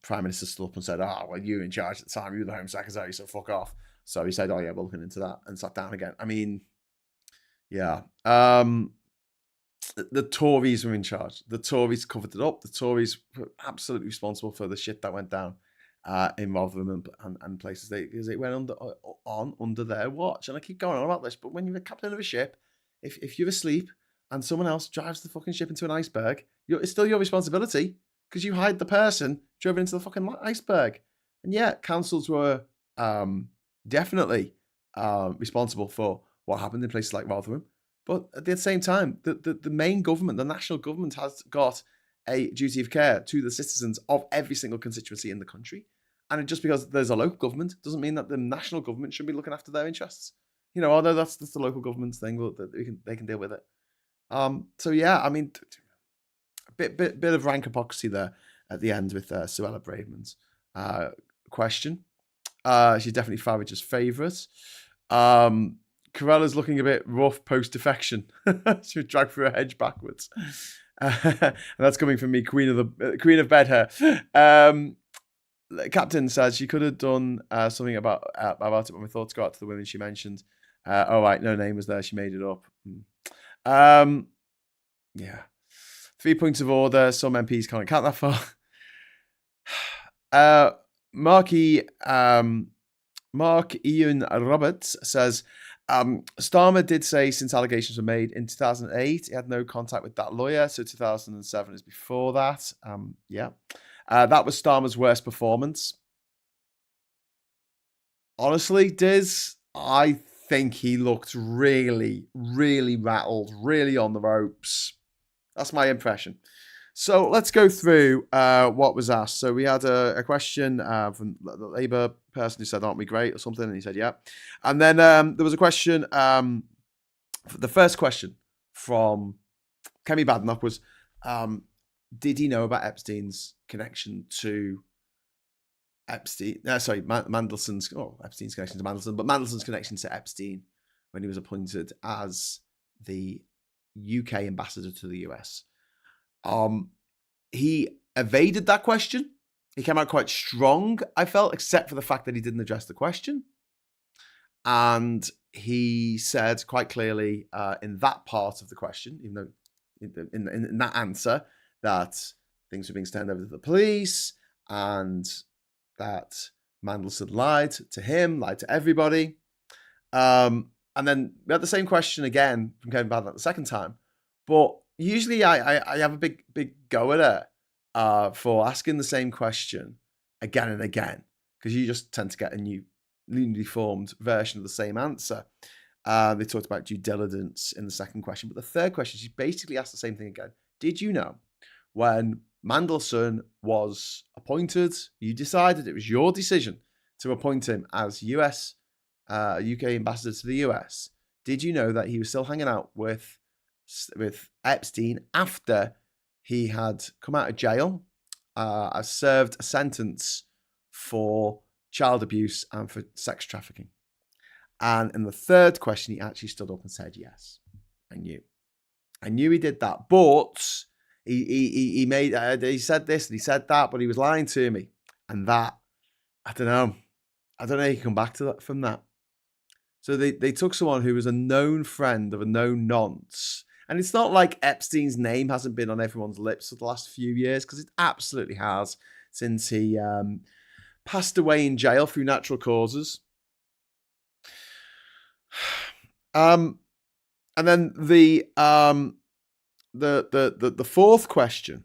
A: Prime Minister stood up and said, "Oh, well, you were in charge at the time. You were the Home Secretary, so fuck off." So he said, "Oh yeah, we're looking into that," and sat down again. I mean, yeah. The Tories were in charge. The Tories covered it up. The Tories were absolutely responsible for the shit that went down in Rotherham and places. Because it went under their watch. And I keep going on about this, but when you're a captain of a ship, if you're asleep and someone else drives the fucking ship into an iceberg, it's still your responsibility because you hired the person drove it into the fucking iceberg. And yeah, councils were definitely responsible for what happened in places like Rotherham. But at the same time, the main government, the national government, has got a duty of care to the citizens of every single constituency in the country. And just because there's a local government doesn't mean that the national government should be looking after their interests. You know, although that's the local government's thing, but they can deal with it. So yeah, I mean, a bit of rank hypocrisy there at the end with Suella Braverman's question. She's definitely Farage's favourite. Corella's looking a bit rough post-defection. She was dragged through a hedge backwards. And that's coming from me, Queen of Bed Hair. Captain says she could have done something about it, but my thoughts go out to the women she mentioned. Oh, right, no name was there. She made it up. Yeah. 3 points of order. Some MPs can't count that far. Mark Ian Roberts says, Starmer did say since allegations were made in 2008, he had no contact with that lawyer. So 2007 is before that. Yeah. That was Starmer's worst performance. Honestly, Diz, I think he looked really, really rattled, really on the ropes. That's my impression. So let's go through what was asked. So we had a question from the Labour person who said, aren't we great or something? And he said, yeah. And then there was a question. The first question from Kemi Badenoch was, did he know about Epstein's connection to Mandelson's, Epstein's connection to Mandelson, but Mandelson's connection to Epstein when he was appointed as the UK ambassador to the US. He evaded that question. He came out quite strong, I felt, except for the fact that he didn't address the question. And he said quite clearly in that part of the question, even though in that answer, that things were being turned over to the police and that Mandelson lied to him, lied to everybody. And then we had the same question again from Kevin Badenoch the second time, But usually I have a big go at her for asking the same question again and again, because you just tend to get a newly formed version of the same answer. They talked about due diligence in the second question, but the third question, she basically asked the same thing again. Did you know when Mandelson was appointed, you decided, it was your decision to appoint him as UK ambassador to the US? Did you know that he was still hanging out with Epstein after he had come out of jail, served a sentence for child abuse and for sex trafficking? And in the third question, he actually stood up and said, yes, I knew he did that. But he said this and he said that, but he was lying to me. And that, I don't know how you can come back to that from that. So they took someone who was a known friend of a known nonce. And it's not like Epstein's name hasn't been on everyone's lips for the last few years, because it absolutely has, since he passed away in jail through natural causes. And then the fourth question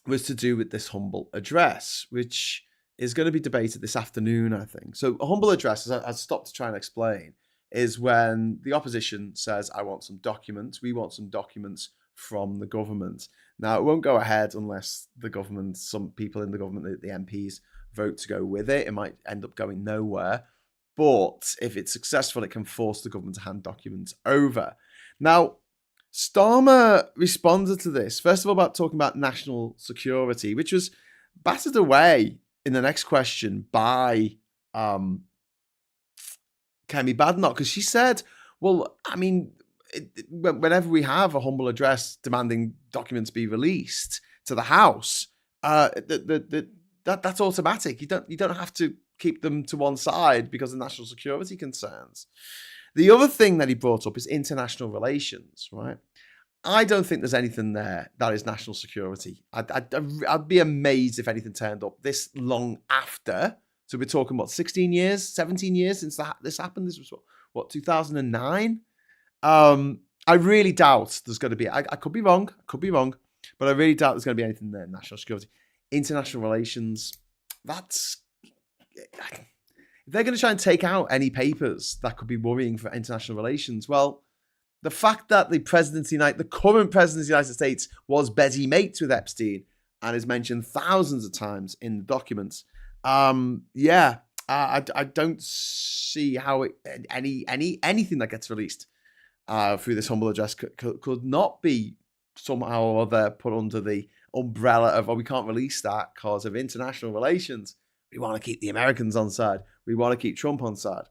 A: was to do with this humble address, which is going to be debated this afternoon, I think. So a humble address, as I stopped to try and explain, is when the opposition says, I want some documents. We want some documents from the government. Now, it won't go ahead unless the government, some people in the government, the MPs, vote to go with it. It might end up going nowhere. But if it's successful, it can force the government to hand documents over. Now, Starmer responded to this, first of all, about talking about national security, which was battered away in the next question by Kemi Badenoch, because she said, well, I mean, whenever we have a humble address demanding documents be released to the House, that's automatic. You don't have to keep them to one side because of national security concerns. The other thing that he brought up is international relations, right? I don't think there's anything there that is national security. I'd be amazed if anything turned up this long after. So we're talking, what, 16 years, 17 years since this happened? This was, what 2009? I really doubt there's going to be, I could be wrong, but I really doubt there's going to be anything there, national security. International relations, if they're going to try and take out any papers that could be worrying for international relations, well, the fact that the current president of the United States was buddy mates with Epstein and is mentioned thousands of times in the documents, I don't see how anything that gets released through this humble address could not be somehow or other put under the umbrella of, we can't release that because of international relations. We want to keep the Americans on side. We want to keep Trump on side,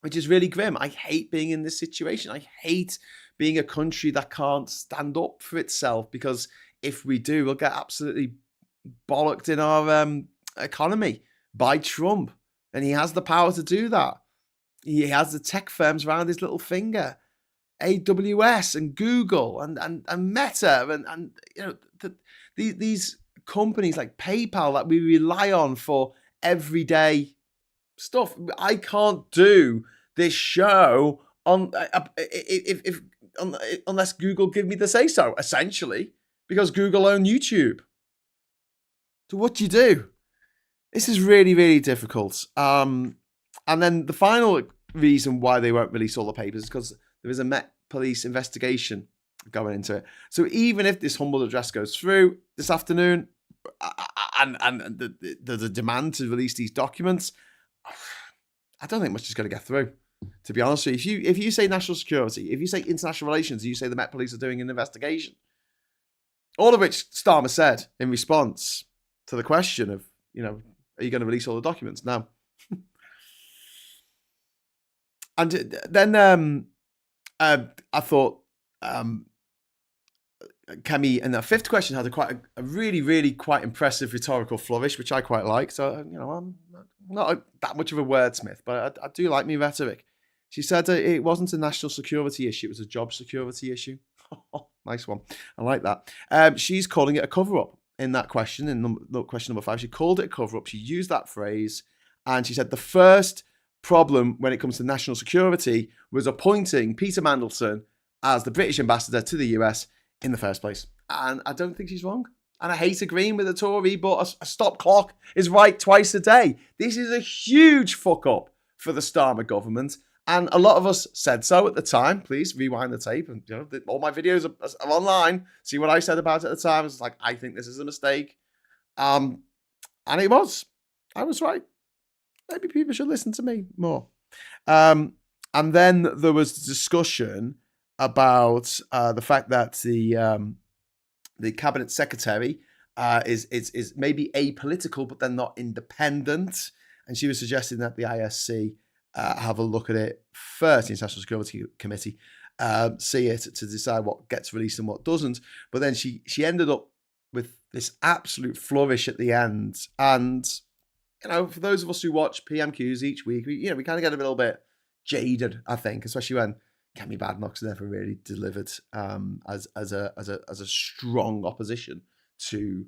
A: which is really grim. I hate being in this situation. I hate being a country that can't stand up for itself, because if we do, we'll get absolutely bollocked in our economy by Trump. And he has the power to do that. He has the tech firms around his little finger. AWS and Google and Meta and these companies like PayPal that we rely on for everyday stuff. I can't do this show unless Google give me the say so, essentially, because Google own YouTube. So what do you do? This is really, really difficult. And then the final reason why they won't release all the papers is because there is a Met Police investigation going into it. So even if this humble address goes through this afternoon, and there's a demand to release these documents, I don't think much is going to get through, to be honest with you. If you say national security, if you say international relations, you say the Met Police are doing an investigation, all of which Starmer said in response to the question of, are you going to release all the documents? No. And then I thought Kemi, in the fifth question, had a really, really quite impressive rhetorical flourish, which I quite like. So, I'm not that much of a wordsmith, but I do like me rhetoric. She said it wasn't a national security issue, it was a job security issue. Nice one. I like that. She's calling it a cover-up in that question, in question number 5. She called it a cover-up. She used that phrase, and she said the first problem when it comes to national security was appointing Peter Mandelson as the British ambassador to the US in the first place. And I don't think she's wrong. And I hate agreeing with a Tory, but a stop clock is right twice a day. This is a huge fuck up for the Starmer government. And a lot of us said so at the time. Please rewind the tape. And all my videos are online. See what I said about it at the time. It's like, I think this is a mistake. And it was. I was right. Maybe people should listen to me more. And then there was discussion about the fact that the cabinet secretary is maybe apolitical, but they're not independent. And she was suggesting that the ISC have a look at it first, the International Security Committee, see it to decide what gets released and what doesn't. But then she ended up with this absolute flourish at the end. And, for those of us who watch PMQs each week, we kind of get a little bit jaded, I think, especially when Kemi Badenoch's never really delivered as a strong opposition to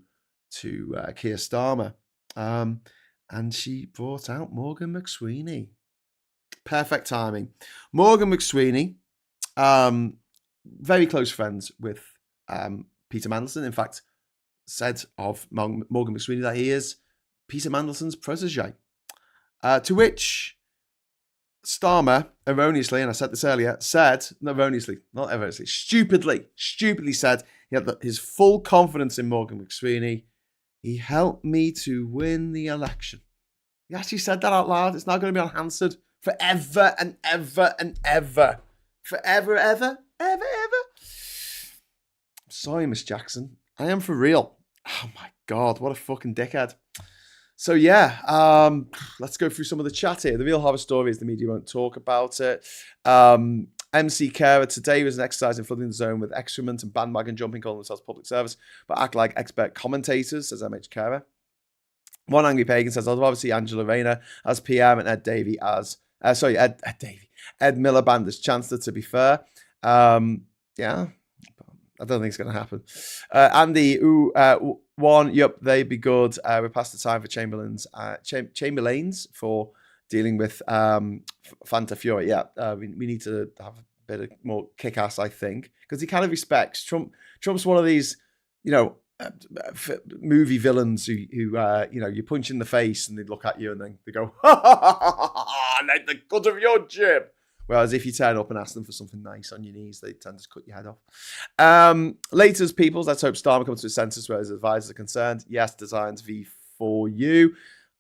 A: Keir Starmer. And she brought out Morgan McSweeney. Perfect timing. Morgan McSweeney, very close friends with Peter Mandelson. In fact, said of Morgan McSweeney that he is Peter Mandelson's protege. To which Starmer, erroneously, and I said this earlier, stupidly said he had his full confidence in Morgan McSweeney. He helped me to win the election. He actually said that out loud. It's now going to be unanswered forever and ever and ever. Forever, ever. Sorry, Miss Jackson. I am for real. Oh my God, what a fucking dickhead. So yeah, let's go through some of the chat here. The real horror story is the media won't talk about it. MC Carer today was an exercise in flooding the zone with excrement and bandwagon jumping, calling themselves public service, but act like expert commentators, says MH Carer. One Angry Pagan says, I'd rather see Angela Rayner as PM and Ed Davey as, Ed Miliband as Chancellor, to be fair. Yeah, I don't think it's going to happen. Andy, they'd be good. We're past the time for Chamberlains for dealing with Fanta Fury. Yeah, we need to have a bit more kick-ass, I think, because he kind of respects Trump. Trump's one of these, movie villains who you punch in the face and they look at you and then they go, ha ha ha ha ha, like the cut of your jib. Whereas if you turn up and ask them for something nice on your knees, they tend to cut your head off. Latest peoples, let's hope Starmer comes to his senses where his advisors are concerned. Yes, designs V4U.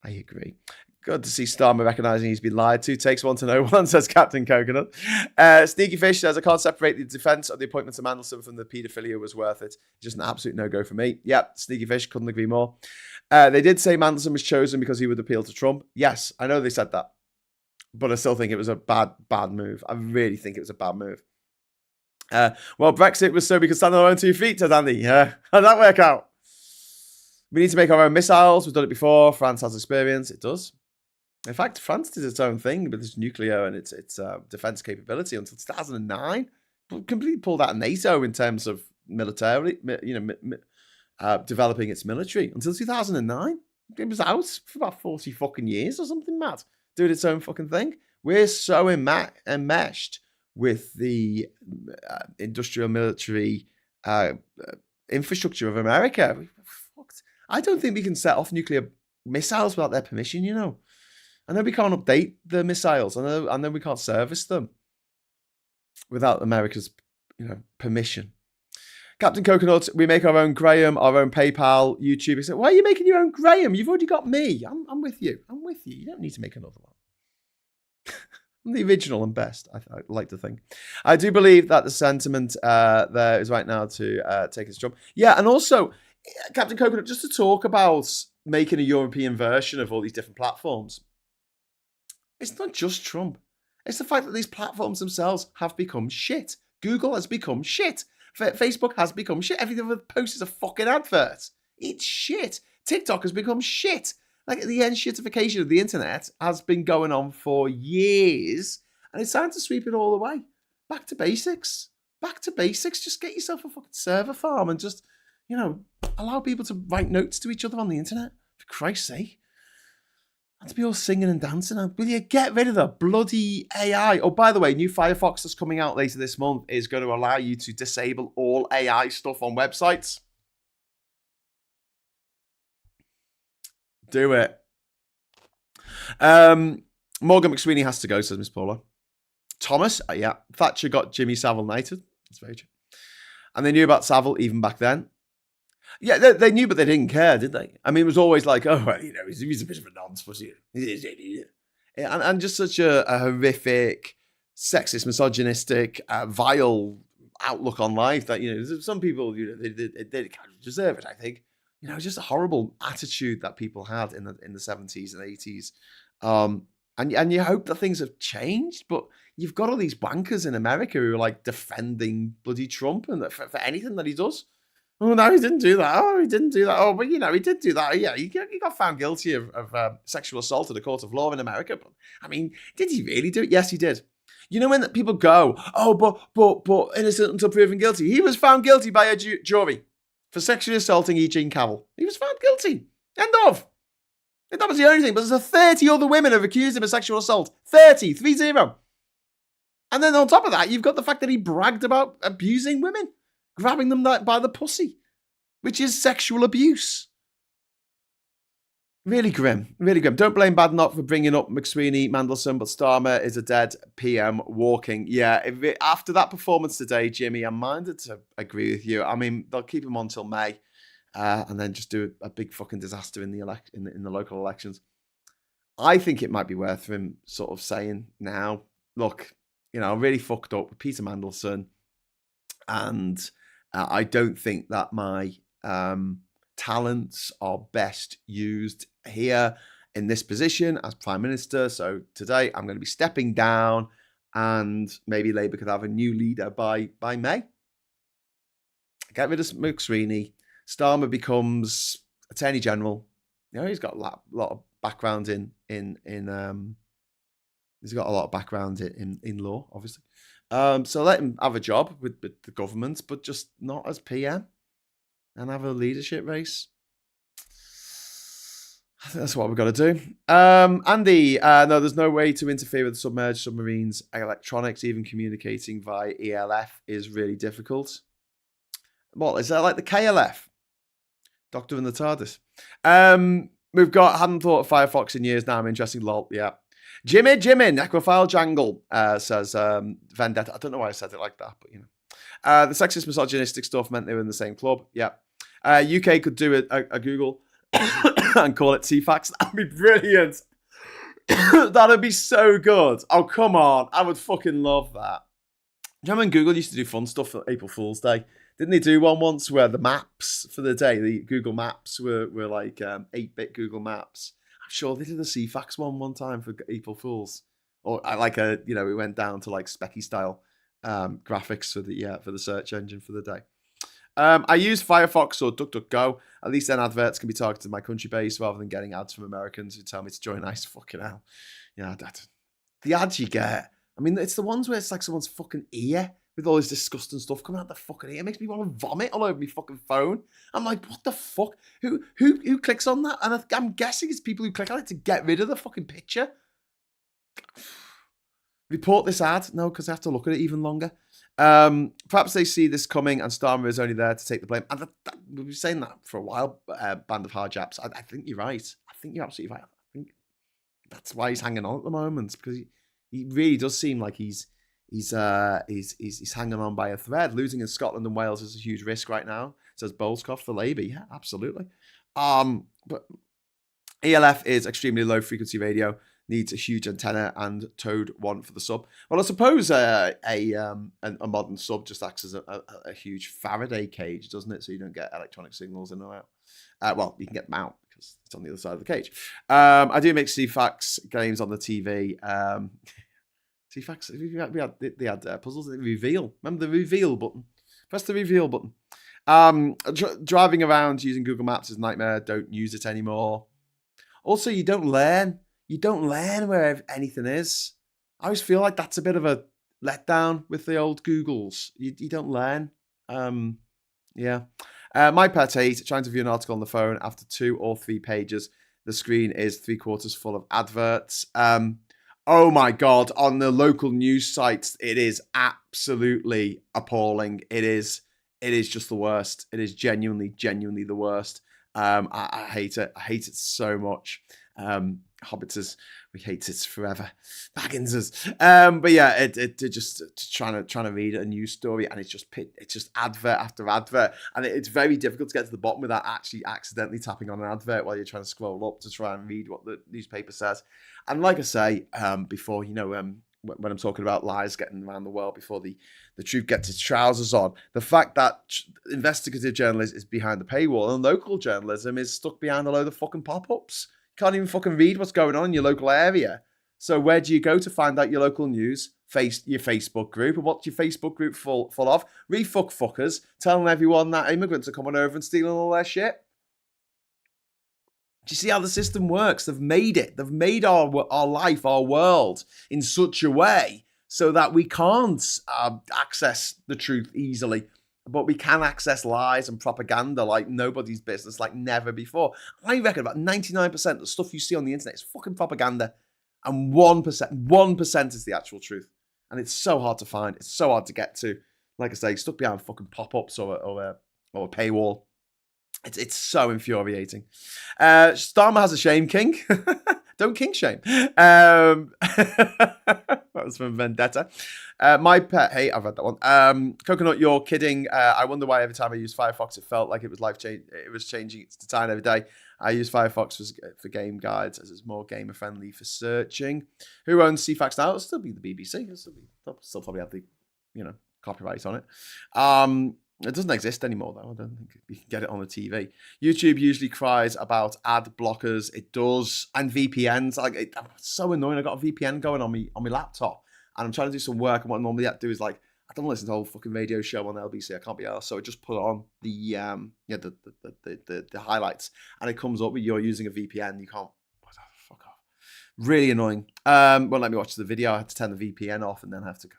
A: I agree. Good to see Starmer recognising he's been lied to. Takes one to know one, says Captain Coconut. Sneaky Fish says, I can't separate the defence of the appointment of Mandelson from the paedophilia was worth it. Just an absolute no-go for me. Yep, Sneaky Fish, couldn't agree more. They did say Mandelson was chosen because he would appeal to Trump. Yes, I know they said that. But I still think it was a bad move. I really think it was a bad move. Well, Brexit was so we could stand on our own 2 feet, said Andy. How'd that work out? We need to make our own missiles. We've done it before. France has experience. It does. In fact, France did its own thing with its nuclear and its defence capability until 2009. Completely pulled out of NATO in terms of military, developing its military until 2009. It was out for about 40 fucking years or something mad, doing its own fucking thing. We're so enmeshed with the industrial military infrastructure of America. I don't think we can set off nuclear missiles without their permission, I know we can't update the missiles. I know we can't service them without America's, permission. Captain Coconut, we make our own Graham, our own PayPal, YouTube. He said, why are you making your own Graham? You've already got me. I'm with you. You don't need to make another one. I'm the original and best, I like to think. I do believe that the sentiment there is right now to take his job. Yeah, and also, Captain Coconut, just to talk about making a European version of all these different platforms. It's not just Trump. It's the fact that these platforms themselves have become shit. Google has become shit. Facebook has become shit. Everything that posts is a fucking advert. It's shit. TikTok has become shit. Like, the end-shitification of the internet has been going on for years, and it's time to sweep it all away. Back to basics. Just get yourself a fucking server farm and just, allow people to write notes to each other on the internet. For Christ's sake. And to be all singing and dancing. Will you get rid of the bloody AI? Oh, by the way, new Firefox that's coming out later this month is going to allow you to disable all AI stuff on websites. Do it. Morgan McSweeney has to go, says Miss Paula. Thomas, yeah. Thatcher got Jimmy Savile knighted. That's very true. And they knew about Savile even back then. Yeah, they knew, but they didn't care, did they? I mean, it was always like, oh, well, you know, he's a bit of a nonce, but and just such a horrific, sexist, misogynistic, vile outlook on life that, you know, some people, you know, they kind of deserve it, I think. You know, just a horrible attitude that people had in the 70s and 80s. And you hope that things have changed, but you've got all these wankers in America who are like defending bloody Trump and for anything that he does. Oh, no, he didn't do that. Oh, he didn't do that. Oh, but, you know, he did do that. Yeah, he got found guilty of sexual assault in a court of law in America. But, I mean, did he really do it? Yes, he did. You know when people go, oh, but innocent until proven guilty. He was found guilty by a jury for sexually assaulting Eugene Cavill. He was found guilty. End of. And that was the only thing. But there's 30 other women who have accused him of sexual assault. 30. And then on top of that, you've got the fact that he bragged about abusing women. Grabbing them by the pussy, which is sexual abuse. Really grim, really grim. Don't blame Badenoch for bringing up McSweeney, Mandelson, but Starmer is a dead PM walking. Yeah, after that performance today, Jimmy, I'm minded to agree with you. I mean, they'll keep him on till May, and then just do a big fucking disaster in the local elections. I think it might be worth him sort of saying now, look, you know, I really fucked up with Peter Mandelson, and I don't think that my talents are best used here in this position as Prime Minister. So today I'm going to be stepping down, and maybe Labour could have a new leader by May. Get rid of McSweeney. Starmer becomes Attorney General. You know, he's got a lot of background in he's got a lot of background in law, obviously. So let him have a job with the government, but just not as PM, and have a leadership race. I think that's what we've got to do. Andy, no, there's no way to interfere with submerged submarines' electronics. Even communicating via ELF is really difficult. What, is that like the KLF? Doctor in the TARDIS. We've got, hadn't thought of Firefox in years now. I'm interested. Lol, yeah. Jimmy, Necrophile Jangle, says Vendetta. I don't know why I said it like that, but you know. The sexist, misogynistic stuff meant they were in the same club. Yeah. UK could do a Google and call it CFAX. That'd be brilliant. That'd be so good. Oh, come on. I would fucking love that. Do you remember when Google used to do fun stuff for April Fool's Day? Didn't they do one once where the maps for the day, the Google Maps were like 8-bit Google Maps? I'm sure they did a CFAX one time for April Fools, or like we went down to like Specky style graphics for the search engine for the day. I use Firefox or DuckDuckGo. At least then adverts can be targeted to my country base rather than getting ads from Americans who tell me to join ICE. Fucking hell. Yeah, the ads you get. I mean, it's the ones where it's like someone's fucking ear with all this disgusting stuff coming out the fucking ear. It makes me want to vomit all over my fucking phone. I'm like, what the fuck? Who clicks on that? And I'm guessing it's people who click on it to get rid of the fucking picture. Report this ad? No, because I have to look at it even longer. Perhaps they see this coming and Starmer is only there to take the blame. And we've been saying that for a while, Band of Hard Japs. I think you're right. I think you're absolutely right. I think that's why he's hanging on at the moment, because he really does seem like he's hanging on by a thread. Losing in Scotland and Wales is a huge risk right now, says Bolescoff for Labour. Yeah, absolutely. But ELF is extremely low frequency radio, needs a huge antenna and towed one for the sub. Well, I suppose a modern sub just acts as a huge Faraday cage, doesn't it? So you don't get electronic signals in or out. Well, you can get them out because it's on the other side of the cage. I do make CFAX games on the TV. CFAX, they had puzzles that reveal. Remember the reveal button? Press the reveal button. Driving around using Google Maps is a nightmare. Don't use it anymore. Also, you don't learn. You don't learn where anything is. I always feel like that's a bit of a letdown with the old Googles. You don't learn. Yeah. My pet hate, trying to view an article on the phone after 2 or 3 pages. The screen is 3/4 full of adverts. Oh my God, on the local news sites, it is absolutely appalling. It is just the worst. It is genuinely the worst. I hate it. I hate it so much. Hobbiters, we hate it forever. Bagginsers. But yeah, it just trying to read a news story, and it's just advert after advert, and it's very difficult to get to the bottom without actually accidentally tapping on an advert while you're trying to scroll up to try and read what the newspaper says. And like I say, before, when I'm talking about lies getting around the world before the truth gets its trousers on, the fact that investigative journalism is behind the paywall and local journalism is stuck behind a load of fucking pop-ups. You can't even fucking read what's going on in your local area. So where do you go to find out your local news? Your Facebook group. And what's your Facebook group full of? Fuckers telling everyone that immigrants are coming over and stealing all their shit. Do you see how the system works? They've made it. They've made our life, our world in such a way so that we can't access the truth easily, but we can access lies and propaganda like nobody's business, like never before. I reckon about 99% of the stuff you see on the internet is fucking propaganda, and 1% is the actual truth. And it's so hard to find. It's so hard to get to. Like I say, stuck behind fucking pop-ups or a paywall. It's so infuriating. Starmer has a shame, King. Don't king shame. That was from Vendetta. My pet hate, I've read that one. Coconut, you're kidding. I wonder why every time I used Firefox, it felt like it was it was changing its design every day. I use Firefox for game guides as it's more gamer friendly for searching. Who owns CFAX now? It'll still be the BBC. It'll still probably have the copyright on it. It doesn't exist anymore, though. I don't think you can get it on the TV. YouTube usually cries about ad blockers. It does. And VPNs. It's so annoying. I got a VPN going on my laptop, and I'm trying to do some work, and what I normally have to do is I don't listen to the whole fucking radio show on LBC. I can't be arsed. So I just put on the highlights, and it comes up with you're using a VPN. You can't. Fuck off. Really annoying. Won't let me watch the video. I had to turn the VPN off and then have to go.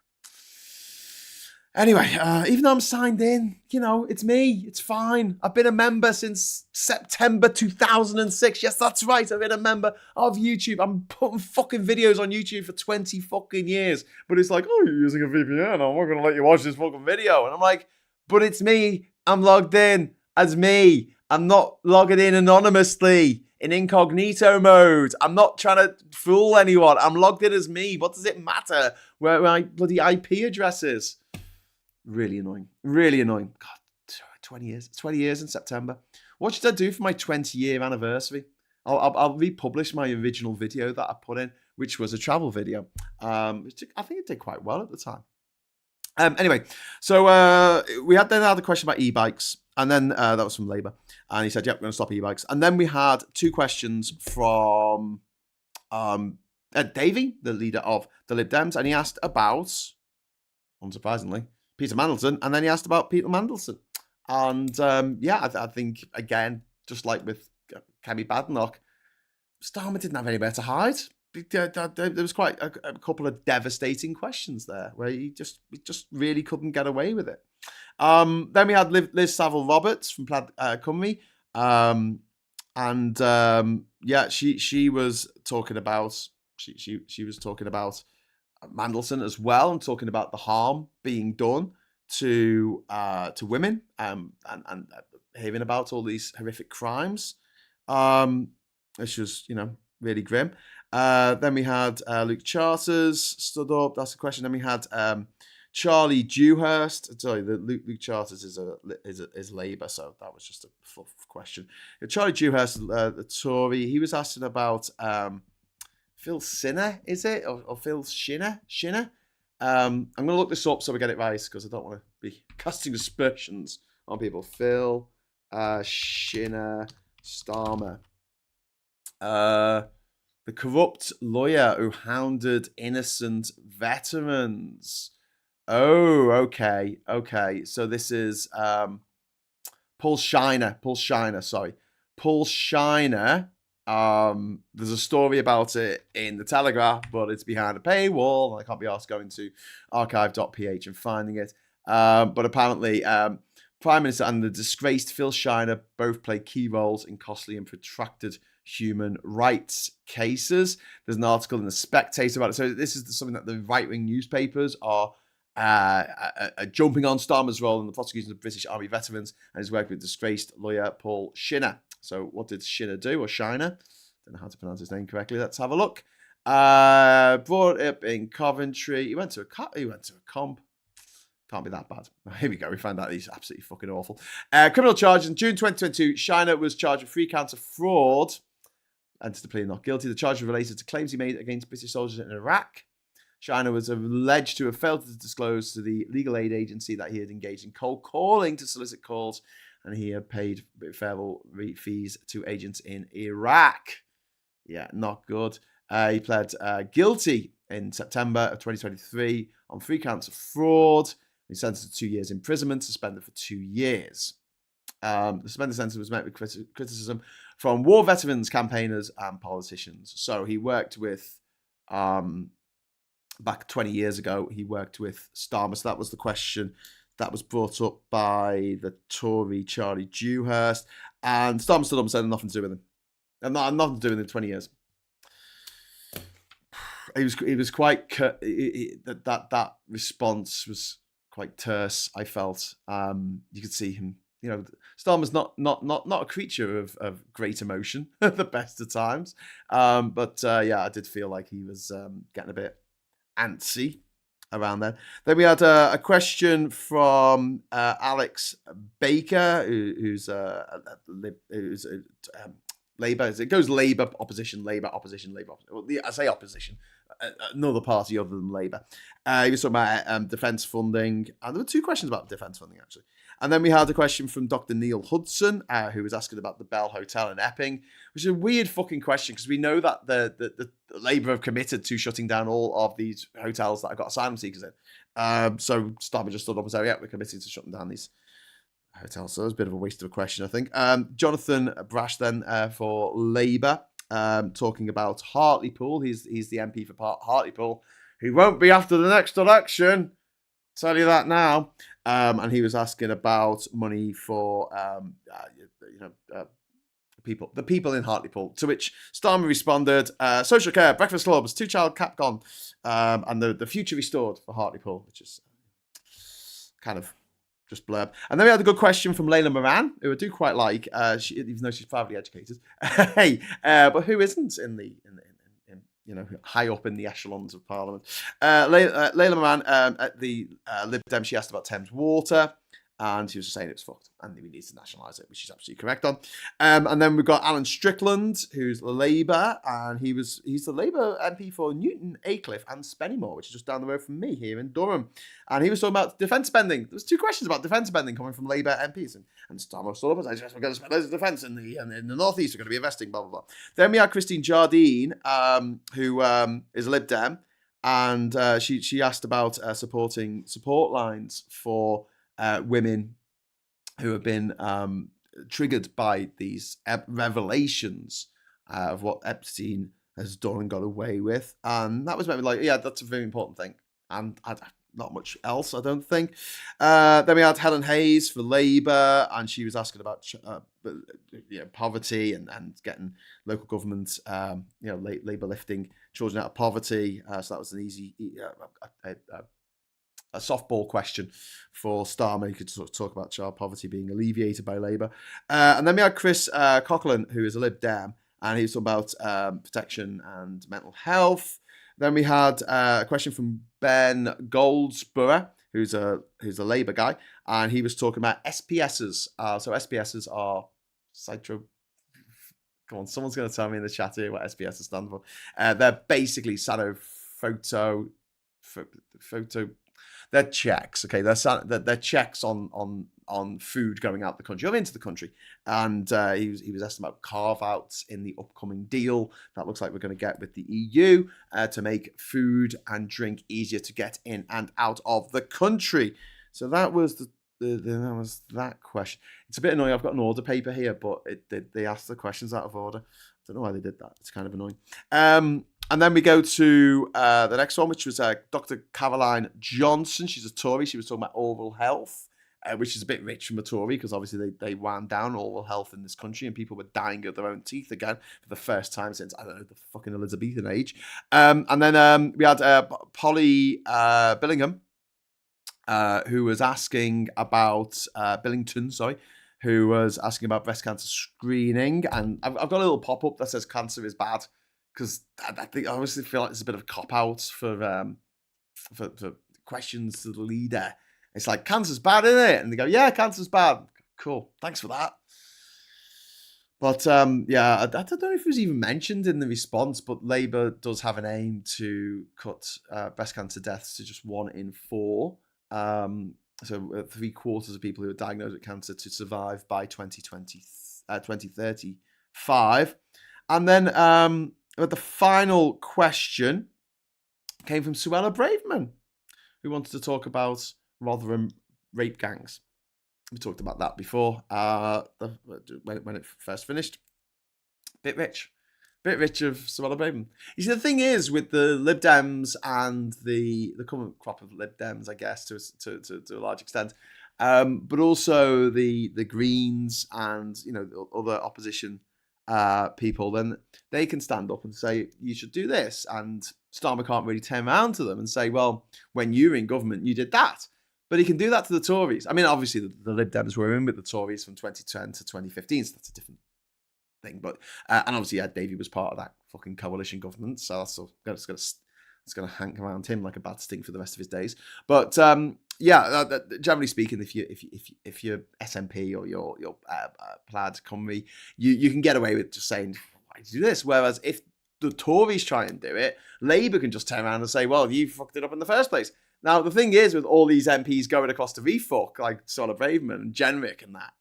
A: Anyway, even though I'm signed in, it's me. It's fine. I've been a member since September 2006. Yes, that's right. I've been a member of YouTube. I'm putting fucking videos on YouTube for 20 fucking years. But it's like, oh, you're using a VPN. I'm not going to let you watch this fucking video. And I'm like, but it's me. I'm logged in as me. I'm not logging in anonymously in incognito mode. I'm not trying to fool anyone. I'm logged in as me. What does it matter where my bloody IP address is? Really annoying. Really annoying. God, 20 years. 20 years in September. What should I do for my 20-year anniversary? I'll republish my original video that I put in, which was a travel video. I think it did quite well at the time. Anyway, so we had a question about e-bikes, and then that was from Labour, and he said, "Yep, we're going to stop e-bikes." And then we had two questions from Ed Davey, the leader of the Lib Dems, and he asked about, unsurprisingly, Peter Mandelson, and then he asked about Peter Mandelson. And I think, again, just like with Kemi Badenoch, Starmer didn't have anywhere to hide. There was quite a couple of devastating questions there where he just really couldn't get away with it. Then we had Liz Saville-Roberts from Plaid Cymru. She was talking about she was talking about Mandelson as well, and talking about the harm being done to women, and hearing about all these horrific crimes, which was really grim. Then we had Luke Charters stood up. That's a question. Then we had Charlie Dewhurst. Sorry, Luke Charters is Labour, so that was just a fluff question. Charlie Dewhurst, the Tory, he was asking about Phil Sinner, is it? Or Phil Shinner? I'm going to look this up so we get it right, because I don't want to be casting aspersions on people. Phil Shinner Starmer. The corrupt lawyer who hounded innocent veterans. Oh, okay. So this is Paul Shiner. Paul Shiner. There's a story about it in the Telegraph, but it's behind a paywall, and I can't be asked going to archive.ph and finding it. But apparently, Prime Minister and the disgraced Phil Shiner both played key roles in costly and protracted human rights cases. There's an article in The Spectator about it. So this is something that the right-wing newspapers are jumping on Starmer's role in the prosecution of British Army veterans, and he's working with disgraced lawyer Paul Shinner. So what did Shinner do, or Shiner? Don't know how to pronounce his name correctly. Let's have a look. Brought up in Coventry. He went to a comp. Can't be that bad. Here we go. We found out he's absolutely fucking awful. Criminal charges. In June 2022, Shiner was charged with 3 counts of fraud. Entered the plea not guilty. The charges related to claims he made against British soldiers in Iraq. Shiner was alleged to have failed to disclose to the legal aid agency that he had engaged in cold calling to solicit calls, and he had paid federal fees to agents in Iraq. Yeah, not good. He pled guilty in September of 2023 on 3 counts of fraud. He sentenced to 2 years imprisonment, suspended for 2 years. The suspended sentence was met with criticism from war veterans, campaigners, and politicians. So he worked with, back 20 years ago, he worked with Starmer. So that was the question that was brought up by the Tory Charlie Dewhurst. And Starmer stood up and said nothing to do with him. And nothing to do with him 20 years. He was quite that response was quite terse. I felt you could see him. You know, Starmer's not a creature of great emotion at the best of times. But I did feel like he was getting a bit antsy around then. Then we had a question from Alex Baker, who's Labour. It goes Labour, opposition, Labour, opposition, Labour. Well, I say opposition. Another party other than Labour. He was talking about defence funding. And there were 2 questions about defence funding, actually. And then we had a question from Dr. Neil Hudson, who was asking about the Bell Hotel in Epping, which is a weird fucking question because we know that the Labour have committed to shutting down all of these hotels that have got asylum seekers in. So Starmer just stood up and said, yeah, we're committed to shutting down these hotels. So it was a bit of a waste of a question, I think. Jonathan Brash then for Labour, talking about Hartlepool. He's the MP for Hartlepool. He won't be after the next election. Tell you that now. And he was asking about money for the people in Hartlepool. To which Starmer responded, social care, breakfast clubs, 2-child cap gone, and the future restored for Hartlepool, which is kind of just blurb. And then we had a good question from Layla Moran, who I do quite like, even though she's privately educated. But who isn't in high up in the echelons of Parliament? Layla Moran at the Lib Dem, she asked about Thames Water, and she was just saying it's fucked, and we need to nationalise it, which she's absolutely correct on. And then we've got Alan Strickland, who's Labour, and he's the Labour MP for Newton Aycliffe and Spennymoor, which is just down the road from me here in Durham. And he was talking about defence spending. There was 2 questions about defence spending coming from Labour MPs, and Starmer stood up and said, we're going to spend loads of defence in the North East, we're going to be investing, blah, blah, blah. Then we had Christine Jardine, who is a Lib Dem, and she asked about supporting support lines for women who have been triggered by these revelations of what Epstein has done and got away with. And that was maybe like, yeah, that's a very important thing. And not much else, I don't think. Then we had Helen Hayes for Labour, and she was asking about poverty and getting local governments, Labour lifting children out of poverty. So that was an easy, a softball question for Starmer. He could sort of talk about child poverty being alleviated by Labour. And then we had Chris Coughlin, who is a Lib Dem, and he was talking about protection and mental health. Then we had a question from Ben Goldsborough, who's a Labour guy, and he was talking about SPSs. So SPSs are Come on, someone's going to tell me in the chat here what SPSs stand for. They're basically photo. They're checks, okay? They're checks on food going out the country or into the country. And he was asking about carve-outs in the upcoming deal that looks like we're going to get with the EU to make food and drink easier to get in and out of the country. So that was that question. It's a bit annoying. I've got an order paper here, but they asked the questions out of order. I don't know why they did that. It's kind of annoying. And then we go to the next one, which was Dr. Caroline Johnson. She's a Tory. She was talking about oral health. which is a bit rich from a Tory because obviously they wound down oral health in this country and people were dying of their own teeth again for the first time since, I don't know, the fucking Elizabethan age. And then we had Polly Billingham, who was asking about Billington, sorry, who was asking about breast cancer screening. And I've got a little pop-up that says cancer is bad because I honestly feel like it's a bit of a cop-out for questions to the leader. It's like, cancer's bad, isn't it? And they go, yeah, cancer's bad. Cool. Thanks for that. But yeah, I don't know if it was even mentioned in the response, but Labour does have an aim to cut breast cancer deaths to just 1 in 4. So 3/4 of people who are diagnosed with cancer to survive by 2035. And then the final question came from Suella Braverman, who wanted to talk about Rotherham rape gangs. We talked about that before when it first finished. Bit rich of Suella Braverman. You see, the thing is with the Lib Dems and the current crop of Lib Dems, I guess, to a large extent, but also the Greens and other opposition people, then they can stand up and say you should do this, and Starmer can't really turn around to them and say, well, when you were in government, you did that. But he can do that to the Tories. I mean, obviously, the Lib Dems were in with the Tories from 2010 to 2015, so that's a different thing. But and obviously, Ed Davey was part of that fucking coalition government, so that's going to hang around him like a bad stink for the rest of his days. But yeah, generally speaking, if you're SNP or you're Plaid Cymru, you can get away with just saying, why did you do this? Whereas if the Tories try and do it, Labour can just turn around and say, well, you fucked it up in the first place. Now, the thing is, with all these MPs going across to refuck, like Suella Braverman and Jenrick and that,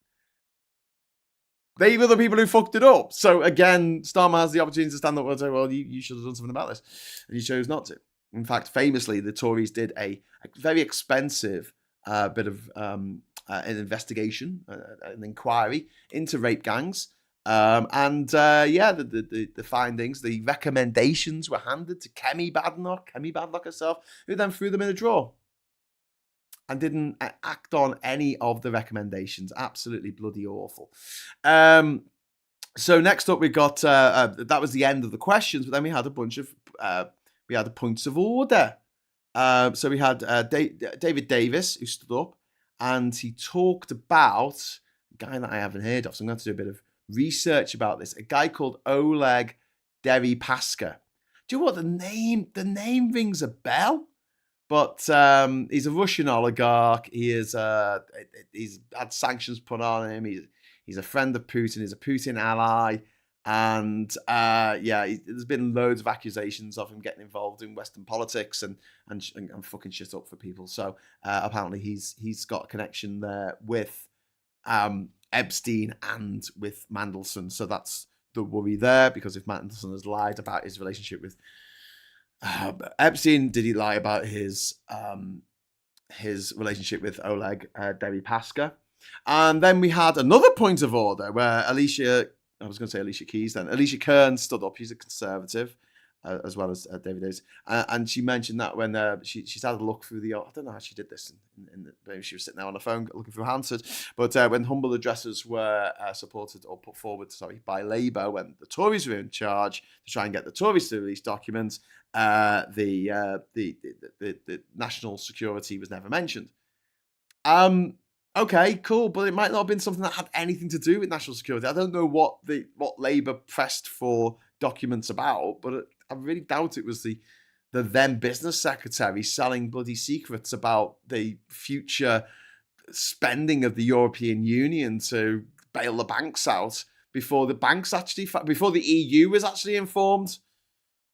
A: they were the people who fucked it up. So, again, Starmer has the opportunity to stand up and say, well, you should have done something about this. And he chose not to. In fact, famously, the Tories did a very expensive bit of an investigation, an inquiry into rape gangs. Yeah, the findings, the recommendations were handed to Kemi Badenoch herself, who then threw them in a drawer and didn't act on any of the recommendations. Absolutely bloody awful. So next up, we got that was the end of the questions, but then we had a bunch of the points of order. So we had David Davis, who stood up, and he talked about a guy that I haven't heard of. So I'm going to do a bit of research about this. A guy called Oleg Deripaska. Do you know what the name rings a bell? But he's a Russian oligarch. He's had sanctions put on him. He's a friend of Putin. He's a Putin ally. And there's been loads of accusations of him getting involved in Western politics and fucking shit up for people. So apparently he's got a connection there with Epstein and with Mandelson. So that's the worry there, because if Mandelson has lied about his relationship with Epstein, did he lie about his relationship with Oleg Deripaska? And then we had another point of order where Alicia Kearns stood up. She's a Conservative, as well as David Davis. And she mentioned that when she's had a look through I don't know how she did this. Maybe she was sitting there on the phone looking through Hansard. But when humble addresses were supported or put forward, by Labour, when the Tories were in charge to try and get the Tories to release documents, the national security was never mentioned. Okay, cool, but it might not have been something that had anything to do with national security. I don't know what Labour pressed for documents about, but I really doubt it was the then business secretary selling bloody secrets about the future spending of the European Union to bail the banks out before the EU was actually informed.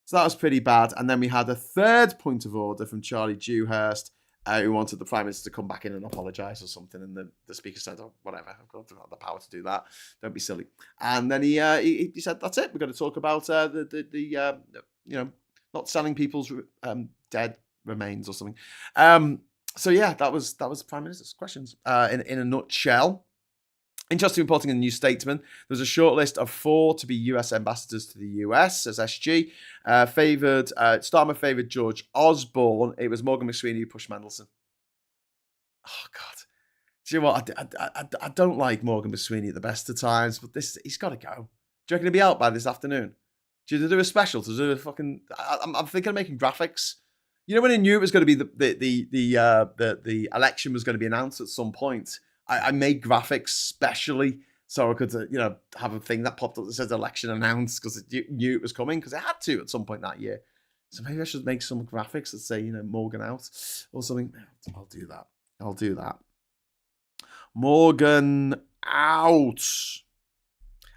A: So that was pretty bad. And then we had a third point of order from Charlie Dewhurst, who wanted the Prime Minister to come back in and apologise or something. And the Speaker said, oh, whatever, I've got the power to do that. Don't be silly. And then he said, that's it. We're going to talk about not selling people's dead remains or something. So yeah, that was Prime Minister's questions in a nutshell. Interesting reporting in the New Statesman. There's a short list of 4 to be US ambassadors to the US, says SG. Starmer favoured George Osborne. It was Morgan McSweeney who pushed Mandelson. Oh, God. Do you know what? I don't like Morgan McSweeney at the best of times, but he's got to go. Do you reckon he'll be out by this afternoon? Do you do a special to do a fucking? I'm thinking of making graphics. You know when I knew it was going to be the election was going to be announced at some point. I made graphics specially so I could have a thing that popped up that says election announced because it knew it was coming because it had to at some point that year. So maybe I should make some graphics that say Morgan out or something. I'll do that. Morgan out.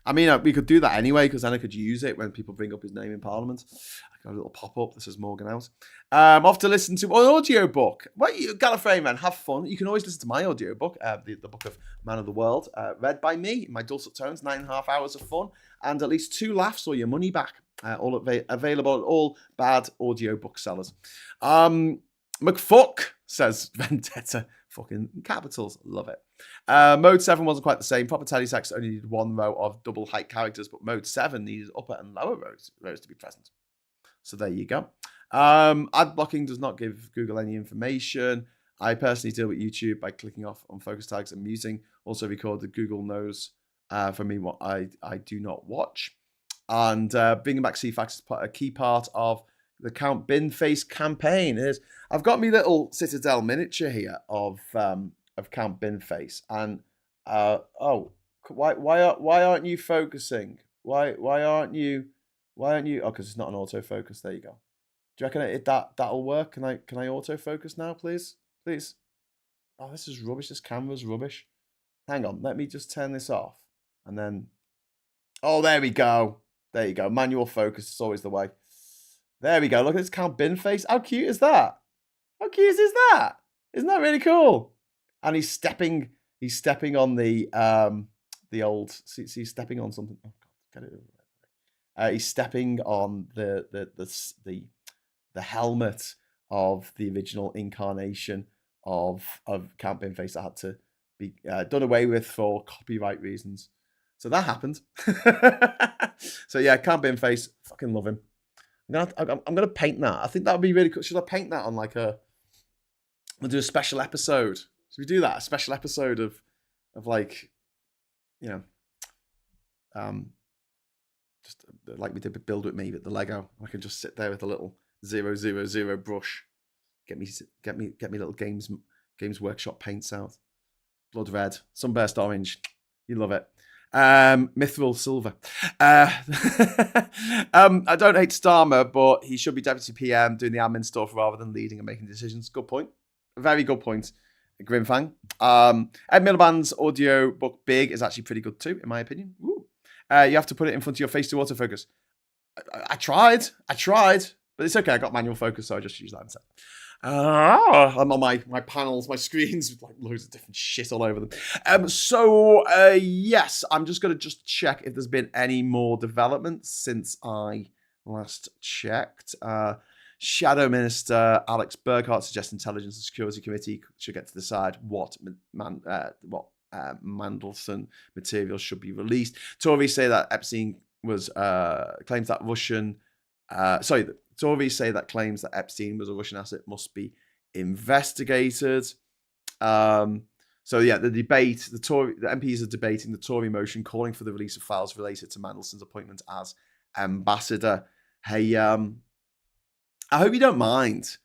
A: I mean, we could do that anyway because then I could use it when people bring up his name in Parliament. I got a little pop-up that says Morgan out. Off to listen to an audiobook. Well, Gallifrey, man, have fun. You can always listen to my audiobook, the Book of Man of the World, read by me in my dulcet tones, 9.5 hours of fun, and at least 2 laughs or your money back. All available at all bad audio booksellers. McFuck says Vendetta. Fucking capitals. Love it. Mode 7 wasn't quite the same. Proper teletext only needed 1 row of double height characters, but Mode 7 needed upper and lower rows to be present. So there you go. Ad blocking does not give Google any information. I personally deal with YouTube by clicking off on focus tags and muting. Also record that Google knows for me what I do not watch. And bringing back CFAX is a key part of the Count Binface campaign. I've got me little Citadel miniature here of Count Binface, and why aren't you focusing? Why aren't you? Oh, because it's not an autofocus. There you go. Do you reckon that'll work? Can I autofocus now, please? Please. Oh, this is rubbish. This camera's rubbish. Hang on. Let me just turn this off, and then. Oh, there we go. There you go. Manual focus is always the way. There we go. Look at this Count Binface. How cute is that? How cute is that? Isn't that really cool? And he's stepping on the old. See, he's stepping on something. Oh God, get it. He's stepping on the helmet of the original incarnation of Count Binface that had to be done away with for copyright reasons. So that happened. So yeah, Count Binface, fucking love him. I'm gonna paint that. I think that would be really cool. Should I paint that on we'll do a special episode? Should we do that? A special episode of like, just like we did with Build With Me, but the Lego. I can just sit there with a little 000 brush. Get me little Games Workshop paints out. Blood red, sunburst orange. You love it. Mithril silver. I don't hate Starmer, but he should be deputy PM doing the admin stuff rather than leading and making decisions. Good point. Very good point. Grimfang. Ed Miliband's audio book Big is actually pretty good too, in my opinion. Ooh. You have to put it in front of your face to autofocus. I tried, but it's okay. I got manual focus, so I just use that instead. I'm on my panels, my screens with like loads of different shit all over them. Yes, I'm just going to check if there's been any more developments since I last checked. Shadow Minister Alex Burghardt suggests Intelligence and Security Committee should get to decide what Mandelson material should be released. Tories say that Epstein was claims that Russian. Tories say that claims that Epstein was a Russian asset must be investigated. The debate, the MPs are debating the Tory motion calling for the release of files related to Mandelson's appointment as ambassador. Hey, I hope you don't mind,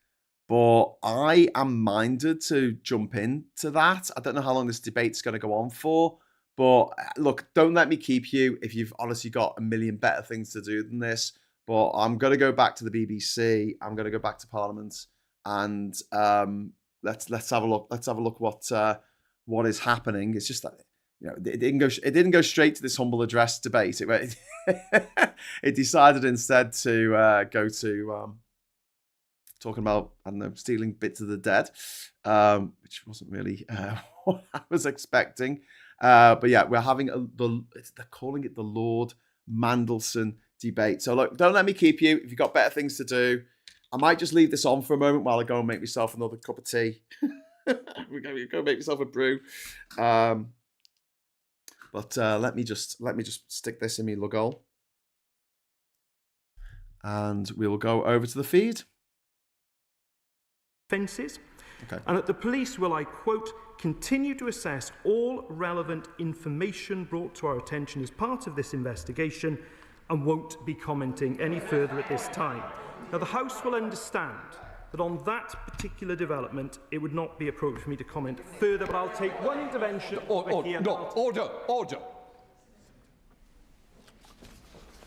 A: but I am minded to jump into that. I don't know how long this debate's going to go on for, but look, don't let me keep you if you've honestly got a million better things to do than this. But I'm going to go back to the BBC. I'm going to go back to Parliament, and let's have a look. Let's have a look what is happening. It's just that it didn't go straight to this humble address debate. It decided instead to go to talking about stealing bits of the dead, which wasn't really what I was expecting. But yeah, we're having they're calling it the Lord Mandelson debate. So look, don't let me keep you. If you've got better things to do, I might just leave this on for a moment while I go and make myself another cup of tea. We're going to go make myself a brew. But let me just stick this in my lugol, and we will go over to the feed.
D: Fences.
F: and that the police will, I quote, continue to assess all relevant information brought to our attention as part of this investigation and won't be commenting any further at this time. Now, the House will understand that on that particular development, it would not be appropriate for me to comment further, but I'll take one intervention.
Q: Order.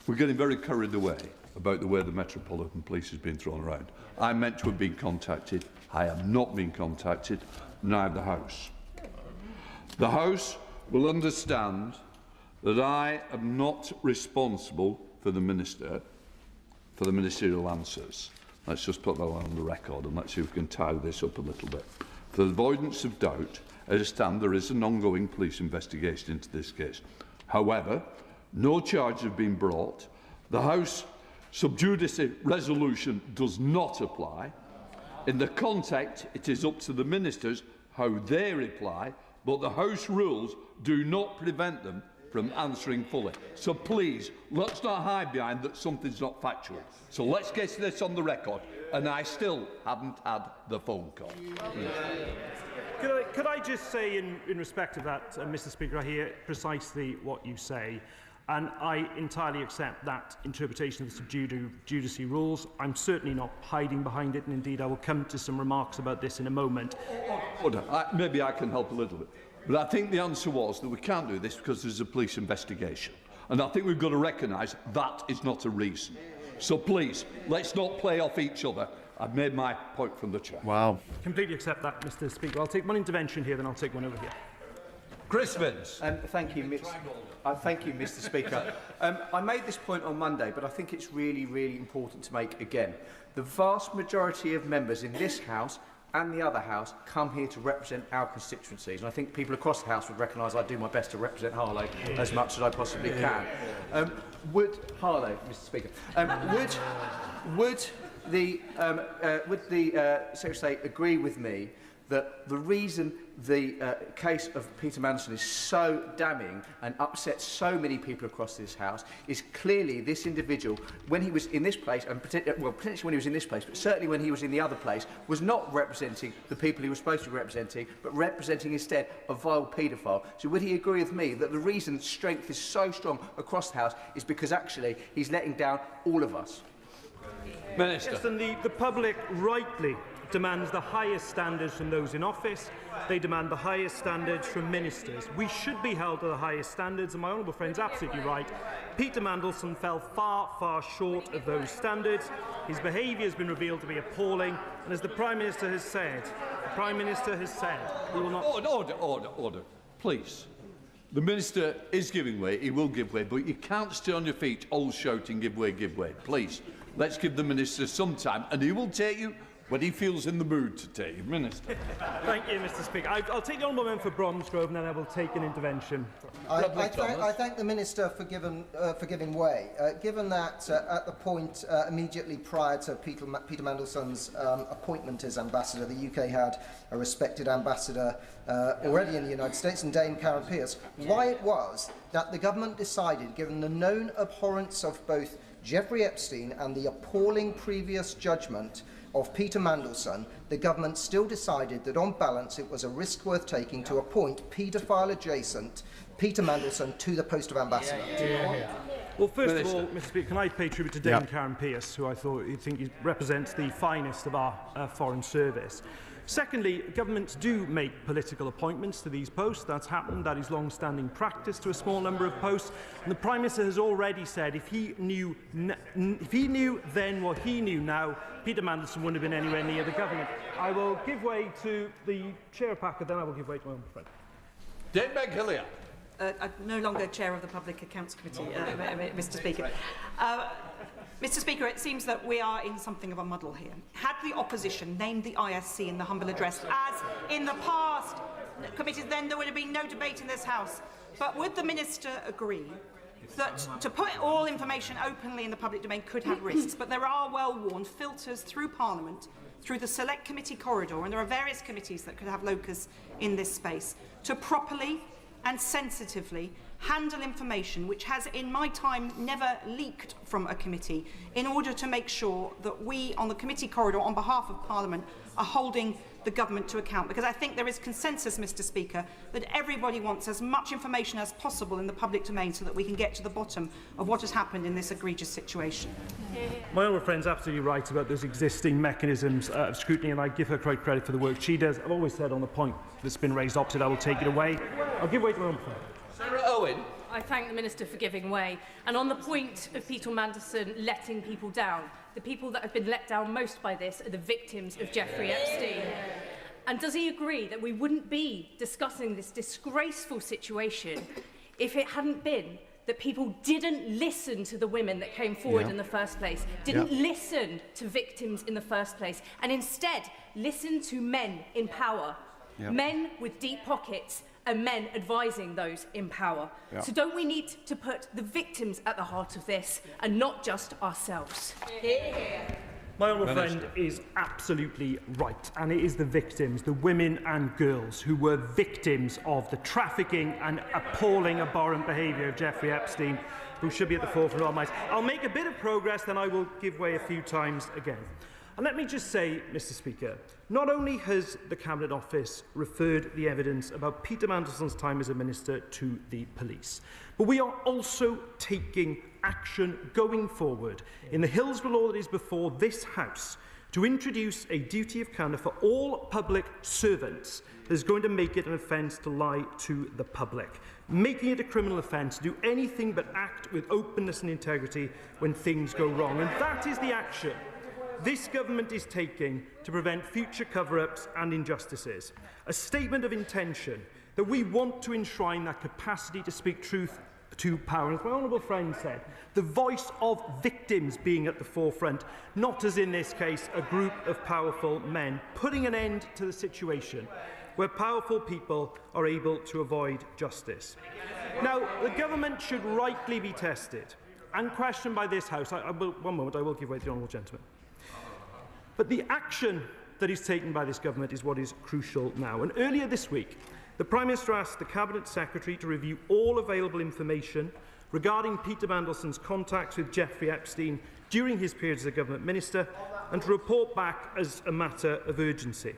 Q: We're getting very carried away about the way the Metropolitan Police has been thrown around. I'm meant to have been contacted. I have not been contacted, neither the House. The House will understand that I am not responsible for the Minister, for the ministerial answers. Let's just put that on the record and let's see if we can tie this up a little bit. For the avoidance of doubt, I understand there is an ongoing police investigation into this case. However, no charges have been brought. The House sub judice resolution does not apply. In the context, it is up to the ministers how they reply, but the House rules do not prevent them from answering fully. So please, let's not hide behind that something's not factual. So let's get this on the record. And I still haven't had the phone call.
F: Could I just say, in respect of that, Mr. Speaker, I hear precisely what you say. And I entirely accept that interpretation of the sub judice rules. I'm certainly not hiding behind it, and indeed I will come to some remarks about this in a moment.
Q: Order. Maybe I can help a little bit. But I think the answer was that we can't do this because there's a police investigation. And I think we've got to recognise that is not a reason. So please, let's not play off each other. I've made my point from the chair.
A: Wow.
F: Completely accept that, Mr. Speaker. I'll take one intervention here, then I'll take one over here.
Q: Chris Vince.
G: Thank you, Mr. Speaker. I made this point on Monday, but I think it's really, really important to make again. The vast majority of members in this House and the other House come here to represent our constituencies. And I think people across the House would recognise I do my best to represent Harlow as much as I possibly can. Would Harlow, Mr. Speaker, would the Secretary of State agree with me that the reason the case of Peter Mandelson is so damning and upsets so many people across this House is clearly this individual, when he was in this place, and potentially when he was in this place, but certainly when he was in the other place, was not representing the people he was supposed to be representing, but representing instead a vile paedophile. So would he agree with me that the reason strength is so strong across the House is because actually he's letting down all of us?
Q: Minister.
F: Yes, and the public rightly demands the highest standards from those in office. They demand the highest standards from ministers. We should be held to the highest standards, and my honourable friend's absolutely right. Peter Mandelson fell far, far short of those standards. His behaviour has been revealed to be appalling, and as the Prime Minister has said, we will not...
Q: Order. Please. The Minister is giving way, he will give way, but you can't stay on your feet all shouting, give way, give way. Please, let's give the Minister some time, and he will take you when he feels in the mood to take you. Minister.
F: Thank you, Mr. Speaker. I'll take the honourable member for Bromsgrove, and then I will take an intervention.
H: I thank the Minister for giving way. Given that at the point immediately prior to Peter Mandelson's appointment as ambassador, the UK had a respected ambassador already in the United States, and Dame Karen Pierce, why it was that the government decided, given the known abhorrence of both Jeffrey Epstein and the appalling previous judgment of Peter Mandelson, the government still decided that on balance it was a risk worth taking to appoint paedophile adjacent Peter Mandelson to the post of ambassador.
F: Well, first of all, Mr. Speaker, can I pay tribute to Dame Karen Pierce, who I think represents the finest of our foreign service. Secondly, governments do make political appointments to these posts. That's happened. That is long-standing practice to a small number of posts. And the Prime Minister has already said if he knew then what he knew now, Peter Mandelson wouldn't have been anywhere near the government. I will give way to the Chair of Packer, then I will give way to my own friend.
Q: Dame Hillier.
I: I'm no longer Chair of the Public Accounts Committee, Mr. Speaker. Mr. Speaker, it seems that we are in something of a muddle here. Had the opposition named the ISC in the humble address, as in the past committees, then there would have been no debate in this House. But would the Minister agree that to put all information openly in the public domain could have risks, but there are well-worn filters through Parliament, through the Select Committee corridor, and there are various committees that could have locus in this space, to properly and sensitively handle information which has, in my time, never leaked from a committee, in order to make sure that we, on the committee corridor, on behalf of Parliament, are holding the government to account, because I think there is consensus, Mr Speaker, that everybody wants as much information as possible in the public domain so that we can get to the bottom of what has happened in this egregious situation.
F: My honourable friend's absolutely right about those existing mechanisms of scrutiny, and I give her great credit for the work she does. I've always said on the point that's been raised opposite, I will take it away. I'll give way to my own friend.
B: Sarah Owen.
J: I thank the Minister for giving way. And on the point of Peter Mandelson letting people down, the people that have been let down most by this are the victims of Jeffrey Epstein. And does he agree that we wouldn't be discussing this disgraceful situation if it hadn't been that people didn't listen to the women that came forward in the first place, didn't listen to victims in the first place, and instead listened to men in power, men with deep pockets, and men advising those in power. So don't we need to put the victims at the heart of this and not just ourselves?
F: My honourable friend is absolutely right, and it is the victims, the women and girls who were victims of the trafficking and appalling, abhorrent behaviour of Jeffrey Epstein, who should be at the forefront of our minds. I'll make a bit of progress, then I will give way a few times again. And let me just say, Mr Speaker, not only has the Cabinet Office referred the evidence about Peter Mandelson's time as a minister to the police, but we are also taking action going forward in the Hillsborough law that is before this House to introduce a duty of candour for all public servants that is going to make it an offence to lie to the public, making it a criminal offence to do anything but act with openness and integrity when things go wrong. And that is the action this government is taking to prevent future cover-ups and injustices. A statement of intention that we want to enshrine that capacity to speak truth to power. And as my honourable friend said, the voice of victims being at the forefront, not as in this case a group of powerful men, putting an end to the situation where powerful people are able to avoid justice. Now, the government should rightly be tested and questioned by this House. One moment, I will give way to the honourable gentleman. But the action that is taken by this government is what is crucial now. And earlier this week, the Prime Minister asked the Cabinet Secretary to review all available information regarding Peter Mandelson's contacts with Jeffrey Epstein during his period as a Government Minister and to report back as a matter of urgency.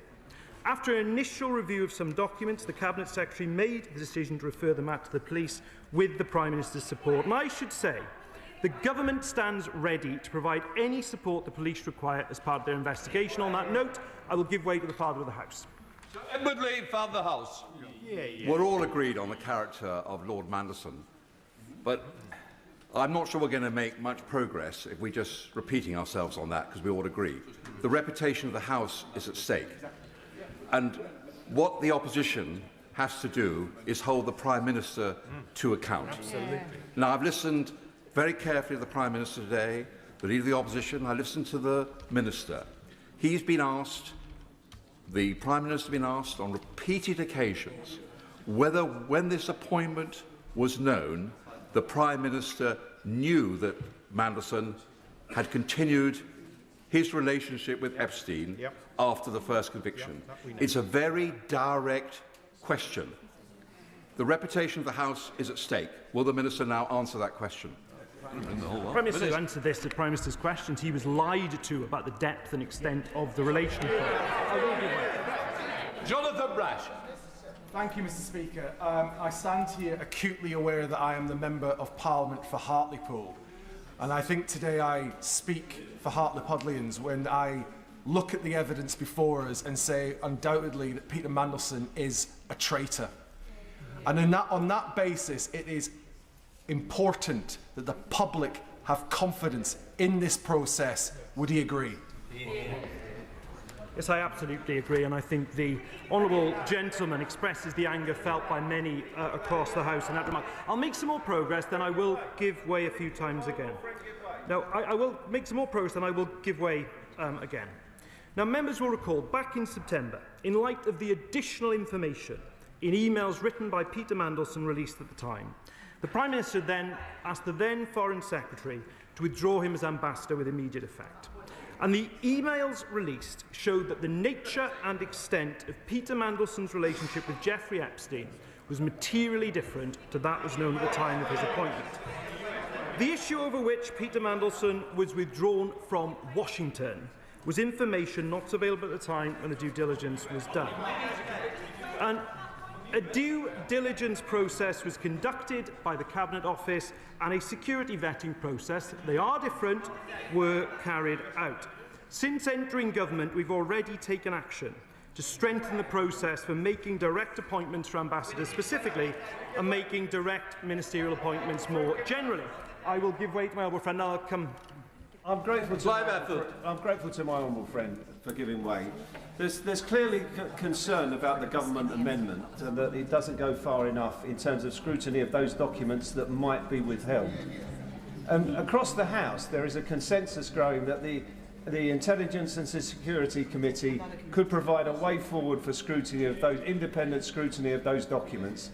F: After an initial review of some documents, the Cabinet Secretary made the decision to refer the matter to the police with the Prime Minister's support. And I should say, the government stands ready to provide any support the police require as part of their investigation. On that note, I will give way to the Father of the House.
B: Edward Lee, Father of the House.
L: We're all agreed on the character of Lord Mandelson, but I'm not sure we're going to make much progress if we're just repeating ourselves on that, because we all agree. The reputation of the House is at stake. And what the opposition has to do is hold the Prime Minister to account.
B: Absolutely.
L: Now, I've listened very carefully to the Prime Minister today, the Leader of the Opposition. I listened to the Minister. He's been asked, the Prime Minister has been asked on repeated occasions whether, when this appointment was known, the Prime Minister knew that Mandelson had continued his relationship with Epstein after the first conviction. It's a very direct question. The reputation of the House is at stake. Will the Minister now answer that question?
F: The Prime Minister answered this to Prime Minister's questions. He was lied to about the depth and extent of the relationship.
B: Jonathan Brash.
M: Thank you, Mr Speaker. I stand here acutely aware that I am the Member of Parliament for Hartlepool. And I think today I speak for Hartlepodlians when I look at the evidence before us and say undoubtedly that Peter Mandelson is a traitor. And on that basis, it is important that the public have confidence in this process. Would he agree?
F: Yes, I absolutely agree, and I think the honourable gentleman expresses the anger felt by many across the House in that remark. I'll make some more progress, then I will give way a few times again. Now, I will make some more progress, then I will give way again. Now, members will recall, back in September, in light of the additional information in emails written by Peter Mandelson released at the time, the Prime Minister then asked the then Foreign Secretary to withdraw him as ambassador with immediate effect. And the emails released showed that the nature and extent of Peter Mandelson's relationship with Jeffrey Epstein was materially different to that was known at the time of his appointment. The issue over which Peter Mandelson was withdrawn from Washington was information not available at the time when the due diligence was done. And a due diligence process was conducted by the Cabinet Office and a security vetting process, they are different, were carried out. Since entering government, we've already taken action to strengthen the process for making direct appointments for ambassadors specifically and making direct ministerial appointments more generally. I will give way to my honourable friend. I'll come.
N: I'm grateful to my honourable friend for giving way. There's clearly concern about the government amendment and that it doesn't go far enough in terms of scrutiny of those documents that might be withheld. Across the House, there is a consensus growing that the Intelligence and Security Committee could provide a way forward for scrutiny of those independent scrutiny of those documents.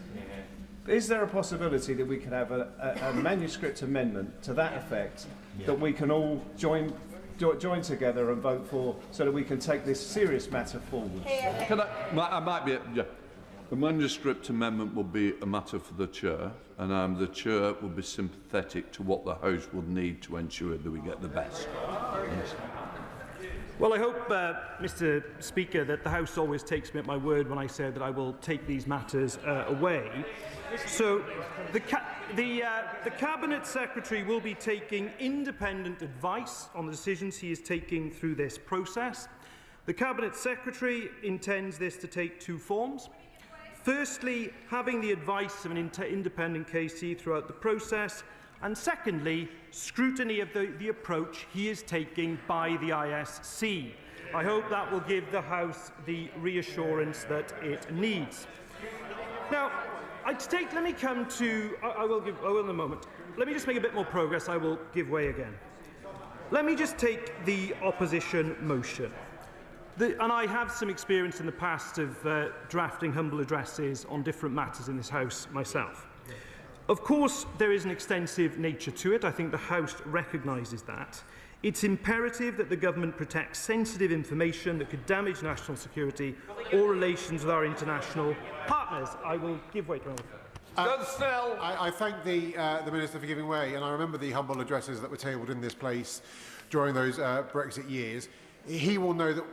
N: Is there a possibility that we could have a manuscript amendment to that effect that we can all join together and vote for, so that we can take this serious matter forward?
Q: I might be. Yeah. The manuscript amendment will be a matter for the Chair, and the Chair will be sympathetic to what the House will need to ensure that we get the best. Yes.
F: Well, I hope, Mr. Speaker, that the House always takes me at my word when I say that I will take these matters away. So, the Cabinet Secretary will be taking independent advice on the decisions he is taking through this process. The Cabinet Secretary intends this to take two forms. Firstly, having the advice of an independent KC throughout the process, and secondly, scrutiny of the approach he is taking by the ISC. I hope that will give the House the reassurance that it needs. Now, let me come to. I will in a moment. Let me just make a bit more progress. I will give way again. Let me just take the opposition motion. And I have some experience in the past of drafting humble addresses on different matters in this House myself. Of course, there is an extensive nature to it. I think the House recognises that. It's imperative that the government protects sensitive information that could damage national security or relations with our international partners. I will give way to
O: I thank the Minister for giving way, and I remember the humble addresses that were tabled in this place during those Brexit years. He will know that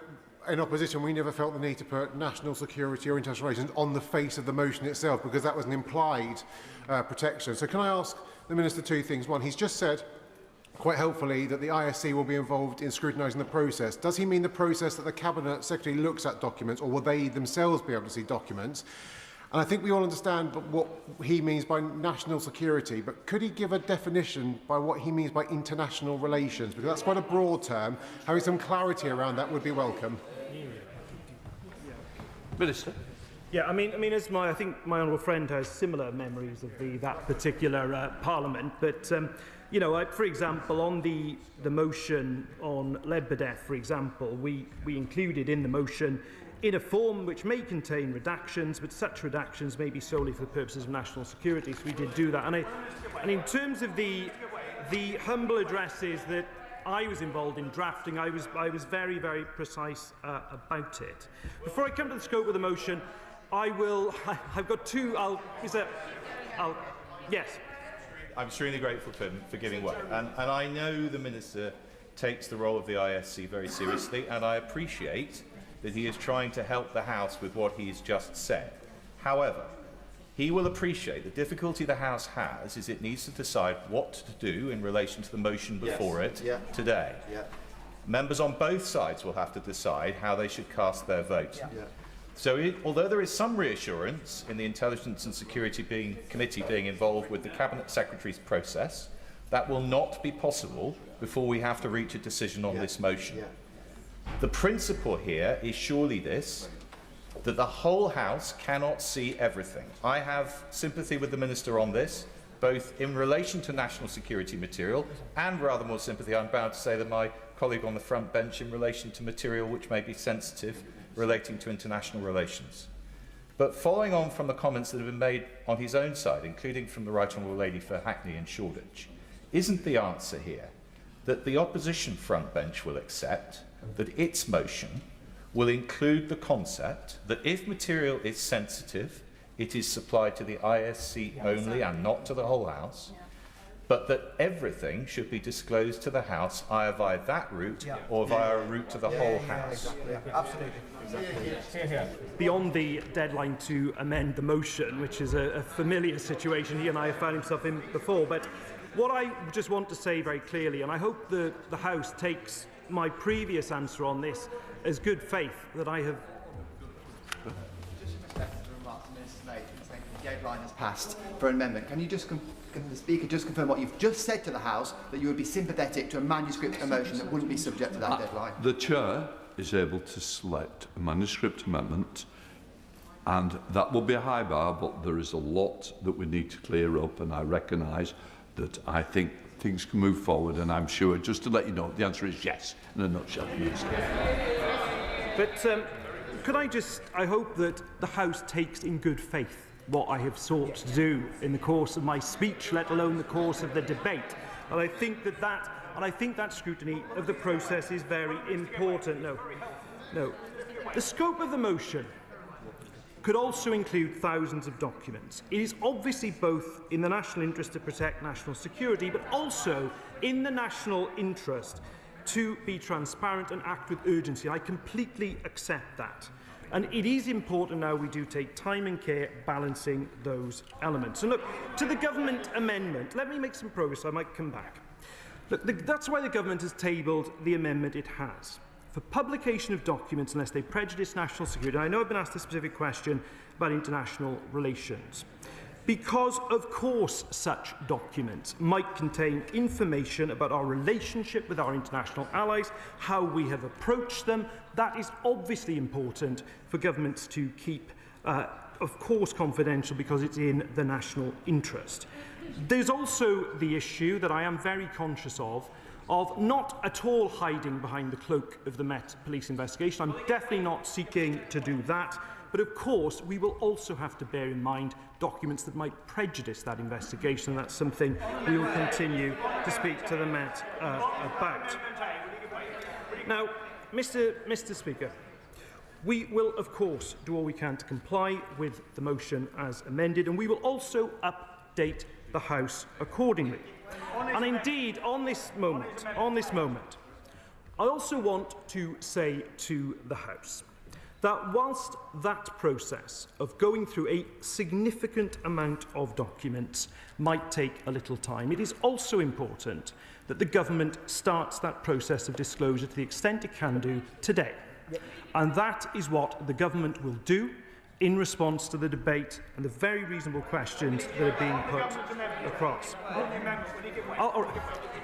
O: in opposition, we never felt the need to put national security or international relations on the face of the motion itself, because that was an implied protection. So can I ask the Minister two things? One, he's just said, quite helpfully, that the ISC will be involved in scrutinising the process. Does he mean the process that the Cabinet Secretary looks at documents, or will they themselves be able to see documents? And I think we all understand what he means by national security, but could he give a definition by what he means by international relations? Because that's quite a broad term. Having some clarity around that would be welcome.
Q: Minister.
F: Yeah, I think my honourable friend has similar memories of that particular Parliament. But for example, on the motion on Lib Dem, for example, we included in the motion in a form which may contain redactions, but such redactions may be solely for the purposes of national security. So we did do that. And in terms of the humble addresses that I was involved in drafting, I was very, very precise about it. Before I come to the scope of the motion, I've got two. Yes.
P: I'm extremely grateful to him for giving way, and I know the Minister takes the role of the ISC very seriously, and I appreciate that he is trying to help the House with what he's just said. However, he will appreciate the difficulty the House has is it needs to decide what to do in relation to the motion before it today. Yeah. Members on both sides will have to decide how they should cast their vote. Yeah. So although there is some reassurance in the Intelligence and Security Committee being involved with the Cabinet Secretary's process, that will not be possible before we have to reach a decision on this motion. Yeah. The principle here is surely this, that the whole House cannot see everything. I have sympathy with the Minister on this, both in relation to national security material and, rather more sympathy, I'm bound to say, than my colleague on the front bench in relation to material which may be sensitive relating to international relations. But following on from the comments that have been made on his own side, including from the Right Honourable Lady for Hackney and Shoreditch, isn't the answer here that the opposition front bench will accept that its motion will include the concept that if material is sensitive, it is supplied to the ISC only and not to the whole House, but that everything should be disclosed to the House either via that route or via a route to the whole House.
H: Absolutely.
F: Beyond the deadline to amend the motion, which is a familiar situation he and I have found himself in before, but what I just want to say very clearly, and I hope the House takes my previous answer on this as good faith, that I have...
R: The deadline has passed for an amendment. Can you just can the Speaker just confirm what you've just said to the House, that you would be sympathetic to a manuscript motion that wouldn't be subject to that deadline?
Q: The Chair is able to select a manuscript amendment, and that will be a high bar, but there is a lot that we need to clear up, and I recognise that I think things can move forward, and I'm sure, just to let you know, the answer is yes, in a nutshell.
F: But could I hope that the House takes in good faith what I have sought to do in the course of my speech, let alone the course of the debate. And I think that scrutiny of the process is very important. No. The scope of the motion could also include thousands of documents. It is obviously both in the national interest to protect national security, but also in the national interest to be transparent and act with urgency. I completely accept that. And it is important now we do take time and care balancing those elements. And look, to the government amendment, let me make some progress, I might come back. Look, that's why the government has tabled the amendment it has. For publication of documents unless they prejudice national security. And I know I've been asked a specific question about international relations. Because, of course, such documents might contain information about our relationship with our international allies, how we have approached them. That is obviously important for governments to keep, of course, confidential because it's in the national interest. There's also the issue that I am very conscious of not at all hiding behind the cloak of the Met Police investigation. I'm definitely not seeking to do that. But of course, we will also have to bear in mind documents that might prejudice that investigation, and that's something we will continue to speak to the Met about. Now, Mr. Speaker, we will, of course, do all we can to comply with the motion as amended, and we will also update the House accordingly. And indeed, on this moment, I also want to say to the House that whilst that process of going through a significant amount of documents might take a little time, it is also important that the government starts that process of disclosure to the extent it can do today. And that is what the government will do in response to the debate and the very reasonable questions that are being put across.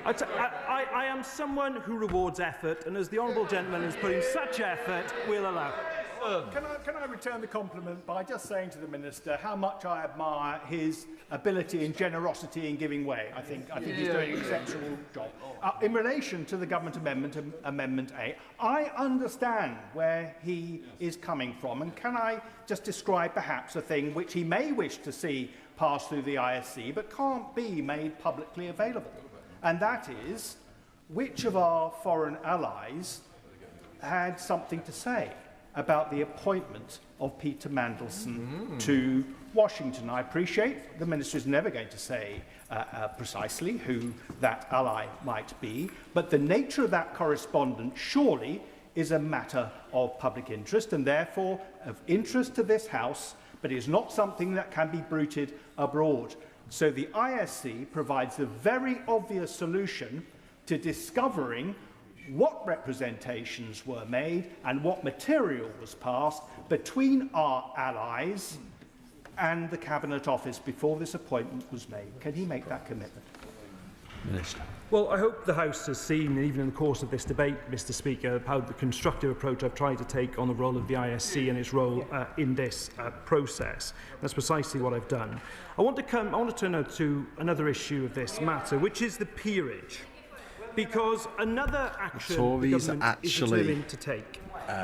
F: I am someone who rewards effort, and as the honourable gentleman has put in such effort, we'll allow.
S: Can I return the compliment by just saying to the Minister how much I admire his ability and generosity in giving way. I think he's doing an exceptional job. In relation to the government amendment, Amendment A, I understand where he is coming from, and can I just describe perhaps a thing which he may wish to see pass through the ISC but can't be made publicly available, and that is which of our foreign allies had something to say about the appointment of Peter Mandelson to Washington. I appreciate the Minister is never going to say precisely who that ally might be, but the nature of that correspondence surely is a matter of public interest and therefore of interest to this House, but is not something that can be bruited abroad. So the ISC provides a very obvious solution to discovering what representations were made and what material was passed between our allies and the Cabinet Office before this appointment was made. Can he make that commitment?
F: Minister. Well, I hope the House has seen, even in the course of this debate, Mr. Speaker, how the constructive approach I've tried to take on the role of the ISC and its role in this process. That's precisely what I've done. I want to turn now to another issue of this matter, which is the peerage. Because another action the government is determined to take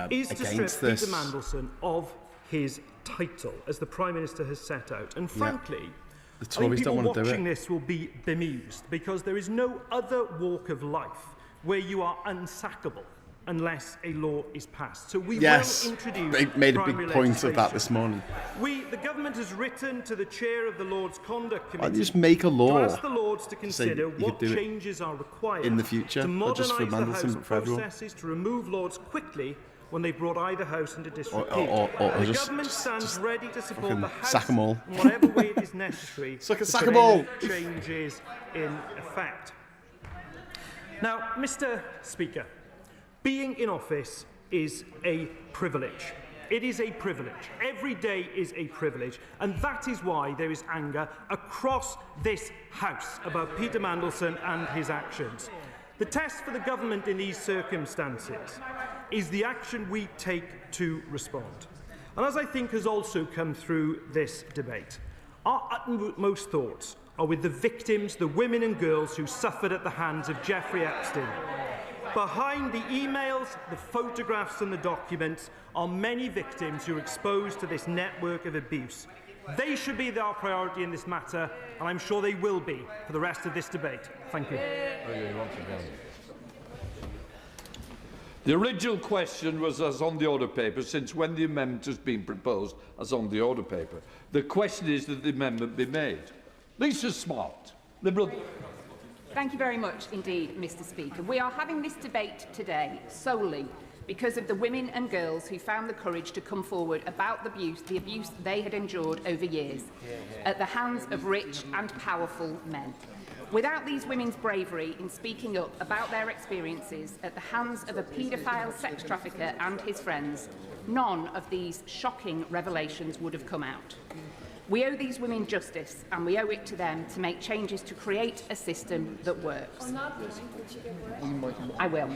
F: is to strip Peter Mandelson of his title, as the Prime Minister has set out. And frankly,
A: the Tories don't want to do it.
F: People watching this will be bemused, because there is no other walk of life where you are unsackable unless a law is passed. So we
A: Yes,
F: will introduce
A: they made a
F: primary
A: big point of that
F: legislation.
A: this morning.
F: The government has written to the chair of the Lords Conduct
A: Why don't
F: Committee
A: you just make a law
F: to ask the Lords to
A: say
F: consider
A: you could
F: what
A: do it
F: changes are required
A: in the future,
F: to
A: not just for
F: modernise the
A: Mandelson,
F: House
A: but for everyone.
F: processes to remove Lords quickly when they brought either House into disrepute.
A: Or
F: The
A: just-
F: government stands ready to support
A: fucking
F: the House
A: sack 'em all.
F: in whatever way it is necessary
A: Sack
F: to
A: 'em all.
F: put any changes in effect. Now, Mr. Speaker, being in office is a privilege. It is a privilege. Every day is a privilege. And that is why there is anger across this House about Peter Mandelson and his actions. The test for the government in these circumstances is the action we take to respond. And as I think has also come through this debate, our utmost thoughts are with the victims, the women and girls who suffered at the hands of Jeffrey Epstein. Behind the emails, the photographs and the documents are many victims who are exposed to this network of abuse. They should be our priority in this matter, and I'm sure they will be for the rest of this debate. Thank you.
Q: The original question was as on the order paper, since when the amendment has been proposed as on the order paper. The question is that the amendment be made. Lisa Smart, Liberal.
C: Thank you very much indeed, Mr. Speaker. We are having this debate today solely because of the women and girls who found the courage to come forward about the abuse they had endured over years at the hands of rich and powerful men. Without these women's bravery in speaking up about their experiences at the hands of a paedophile sex trafficker and his friends, none of these shocking revelations would have come out. We owe these women justice, and we owe it to them to make changes to create a system that works. I will.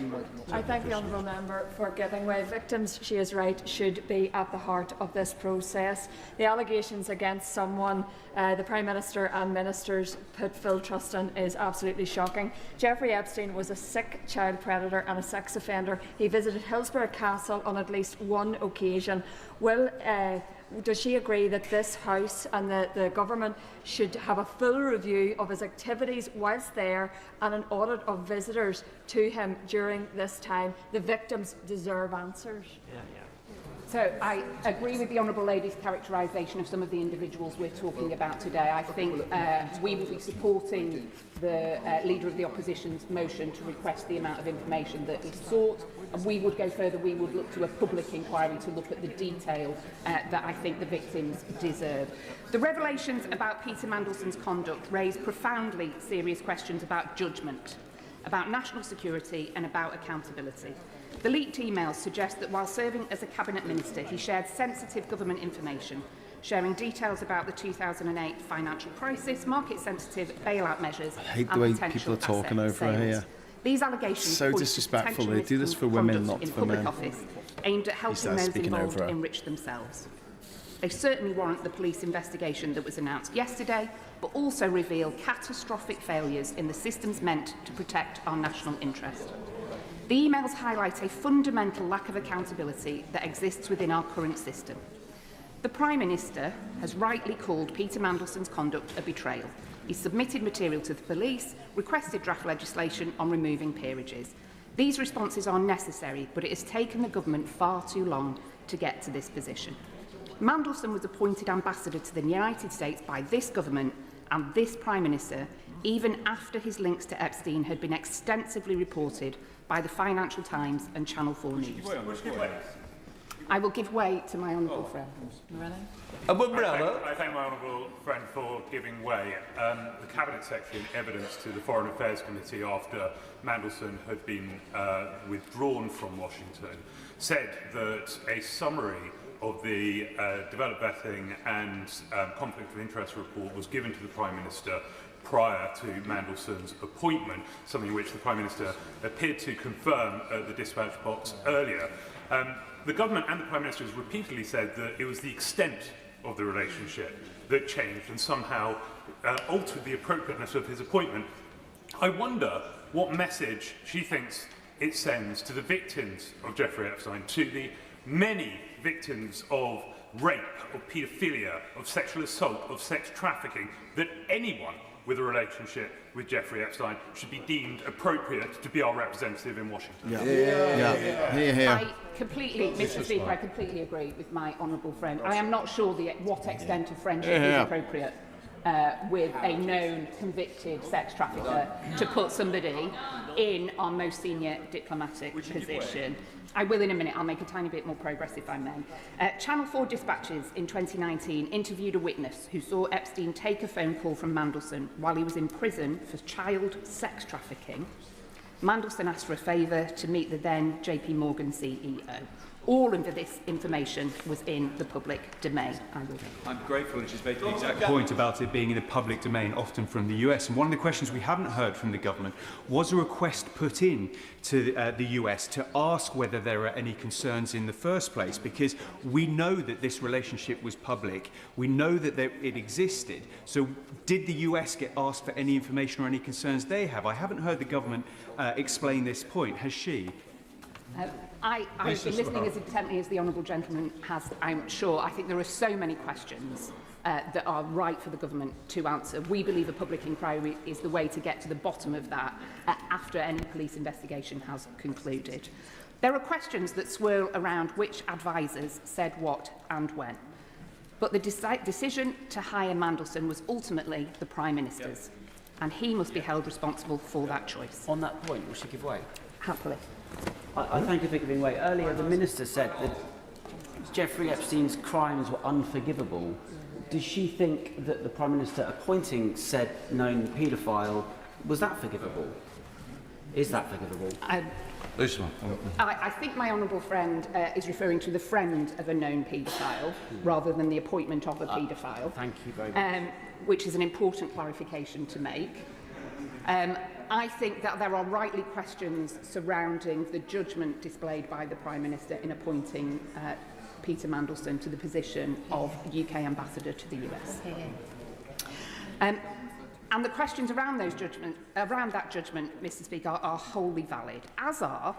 T: I thank the honourable member for giving way. Victims, she is right, should be at the heart of this process. The allegations against someone the Prime Minister and Ministers put full trust in is absolutely shocking. Jeffrey Epstein was a sick child predator and a sex offender. He visited Hillsborough Castle on at least one occasion. Does she agree that this House and the Government should have a full review of his activities whilst there and an audit of visitors to him during this time? The victims deserve answers.
C: So I agree with the Honourable Lady's characterisation of some of the individuals we're talking about today. I think we will be supporting the Leader of the Opposition's motion to request the amount of information that is sought. And we would go further. We would look to a public inquiry to look at the detail that I think the victims deserve. The revelations about Peter Mandelson's conduct raise profoundly serious questions about judgement, about national security and about accountability. The leaked emails suggest that while serving as a Cabinet Minister, he shared sensitive government information, sharing details about the 2008 financial crisis, market-sensitive bailout measures,
A: I hate the
C: and
A: way
C: potential
A: people are talking
C: asset
A: over her
C: sales.
A: here.
C: These allegations
A: So
C: point to
A: disrespectful.
C: potential
A: They do this for women,
C: misconduct
A: not
C: in
A: for
C: public
A: men.
C: office, aimed at helping
A: starts
C: those
A: speaking
C: involved
A: over her.
C: enrich themselves. They certainly warrant the police investigation that was announced yesterday, but also reveal catastrophic failures in the systems meant to protect our national interest. The emails highlight a fundamental lack of accountability that exists within our current system. The Prime Minister has rightly called Peter Mandelson's conduct a betrayal. He submitted material to the police, requested draft legislation on removing peerages. These responses are necessary, but it has taken the government far too long to get to this position. Mandelson was appointed ambassador to the United States by this government and this Prime Minister, even after his links to Epstein had been extensively reported by the Financial Times and Channel 4 News. I will give way to my honourable friend.
U: I thank my honourable friend for giving way. The Cabinet Secretary in evidence to the Foreign Affairs Committee after Mandelson had been withdrawn from Washington said that a summary of the developed vetting and conflict of interest report was given to the Prime Minister prior to Mandelson's appointment, something which the Prime Minister appeared to confirm at the dispatch box earlier. The government and the Prime Minister has repeatedly said that it was the extent of the relationship that changed and somehow altered the appropriateness of his appointment. I wonder what message she thinks it sends to the victims of Jeffrey Epstein, to the many victims of rape, of paedophilia, of sexual assault, of sex trafficking, that anyone with a relationship with Jeffrey Epstein should be deemed appropriate to be our representative in Washington.
C: I completely, Mr. Speaker, I completely agree with my honourable friend. I am not sure what extent of friendship is appropriate with a known convicted sex trafficker to put somebody in our most senior diplomatic position. I will in a minute. I'll make a tiny bit more progress if I may. Channel 4 Dispatches in 2019 interviewed a witness who saw Epstein take a phone call from Mandelson while he was in prison for child sex trafficking. Mandelson asked for a favour to meet the then JP Morgan CEO. All of this information was in the public domain.
E: I'm grateful that she's made the exact point about it being in the public domain, often from the US. And one of the questions we haven't heard from the government was a request put in to the US to ask whether there are any concerns in the first place, because we know that this relationship was public. We know that it existed. So did the US get asked for any information or any concerns they have? I haven't heard the government explain this point. Has she?
C: I've been listening as intently as the honourable gentleman has, I'm sure. I think there are so many questions that are right for the government to answer. We believe a public inquiry is the way to get to the bottom of that after any police investigation has concluded. There are questions that swirl around which advisers said what and when. But the decision to hire Mandelson was ultimately the Prime Minister's, and he must be held responsible for that choice.
V: On that point, will she give way?
C: Happily.
V: I thank you for giving way. Earlier, the Minister said that Jeffrey Epstein's crimes were unforgivable. Does she think that the Prime Minister appointing said known paedophile, was that forgivable? Is that forgivable?
C: I think my honourable friend is referring to the friend of a known paedophile rather than the appointment of a paedophile.
V: Thank you very much.
C: Which is an important clarification to make. I think that there are rightly questions surrounding the judgment displayed by the Prime Minister in appointing Peter Mandelson to the position of UK Ambassador to the US. And the questions around that judgment, Mr. Speaker, are wholly valid, as are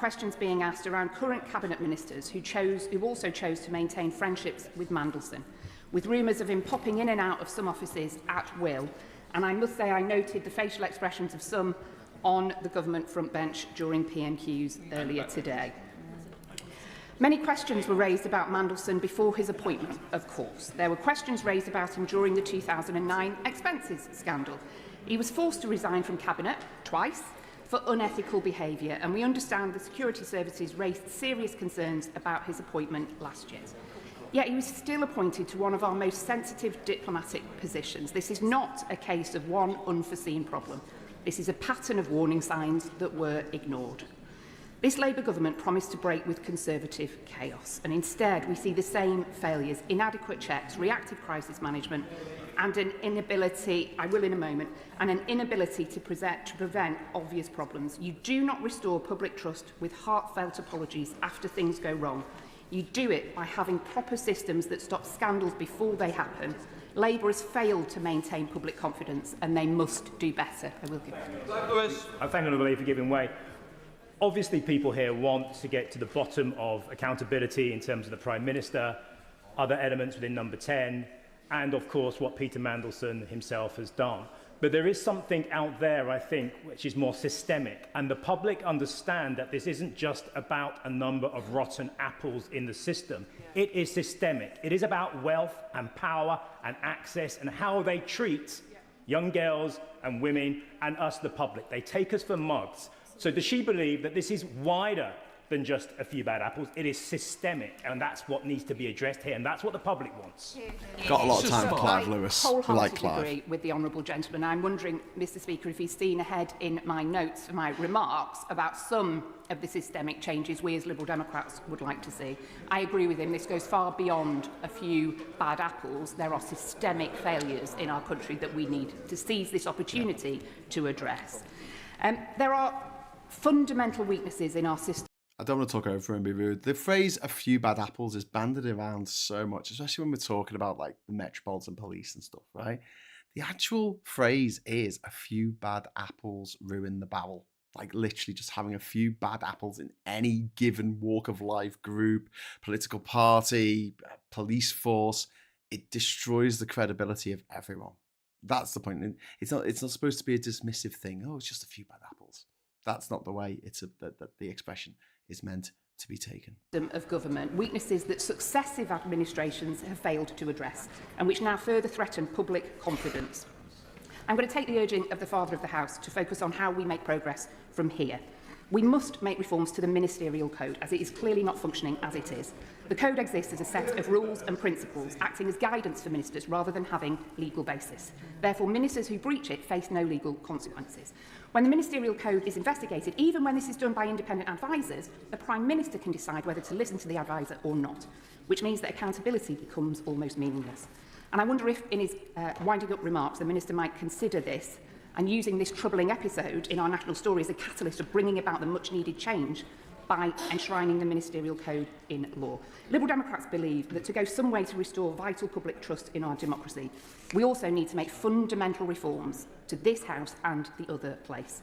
C: questions being asked around current Cabinet Ministers who also chose to maintain friendships with Mandelson, with rumours of him popping in and out of some offices at will. And I must say I noted the facial expressions of some on the government front bench during PMQs earlier today. Many questions were raised about Mandelson before his appointment, of course. There were questions raised about him during the 2009 expenses scandal. He was forced to resign from Cabinet twice for unethical behaviour, and we understand the security services raised serious concerns about his appointment last year. Yet he was still appointed to one of our most sensitive diplomatic positions. This is not a case of one unforeseen problem. This is a pattern of warning signs that were ignored. This Labour government promised to break with Conservative chaos, and instead we see the same failures, inadequate checks, reactive crisis management, and an inability, I will in a moment, and an inability to prevent obvious problems. You do not restore public trust with heartfelt apologies after things go wrong. You do it by having proper systems that stop scandals before they happen. Labour has failed to maintain public confidence, and they must do better. I will give it.
W: I thank Honourable Lady for giving way. Obviously, people here want to get to the bottom of accountability in terms of the Prime Minister, other elements within Number 10, and, of course, what Peter Mandelson himself has done. But there is something out there, I think, which is more systemic, and the public understand that this isn't just about a number of rotten apples in the system. It is systemic. It is about wealth and power and access and how they treat young girls and women and us, the public. They take us for mugs. So does she believe that this is wider than just a few bad apples? It is systemic, and that's what needs to be addressed here, and that's what the public wants.
A: Got a lot of time for Clive Lewis.
C: I wholeheartedly
A: like Clive.
C: agree with the honourable gentleman. I'm wondering, Mr. Speaker, if he's seen ahead in my notes for my remarks about some of the systemic changes we as Liberal Democrats would like to see. I agree with him. This goes far beyond a few bad apples. There are systemic failures in our country that we need to seize this opportunity to address. There are fundamental weaknesses in our system.
A: I don't want to talk over and be rude. The phrase "a few bad apples" is bandied around so much, especially when we're talking about like the Metropolitan Police and stuff, right? The actual phrase is "a few bad apples ruin the barrel." Like literally just having a few bad apples in any given walk of life, group, political party, police force, it destroys the credibility of everyone. That's the point. It's not supposed to be a dismissive thing. Oh, it's just a few bad apples. That's not the way the expression is meant to be taken.
C: Of government, weaknesses that successive administrations have failed to address and which now further threaten public confidence. I'm going to take the urging of the Father of the House to focus on how we make progress from here. We must make reforms to the ministerial code, as it is clearly not functioning as it is. The code exists as a set of rules and principles, acting as guidance for ministers rather than having legal basis. Therefore, ministers who breach it face no legal consequences. When the ministerial code is investigated, even when this is done by independent advisers, the Prime Minister can decide whether to listen to the adviser or not, which means that accountability becomes almost meaningless. And I wonder if, in his winding up remarks, the Minister might consider this and using this troubling episode in our national story as a catalyst of bringing about the much-needed change by enshrining the ministerial code in law. Liberal Democrats believe that to go some way to restore vital public trust in our democracy, we also need to make fundamental reforms to this House and the other place.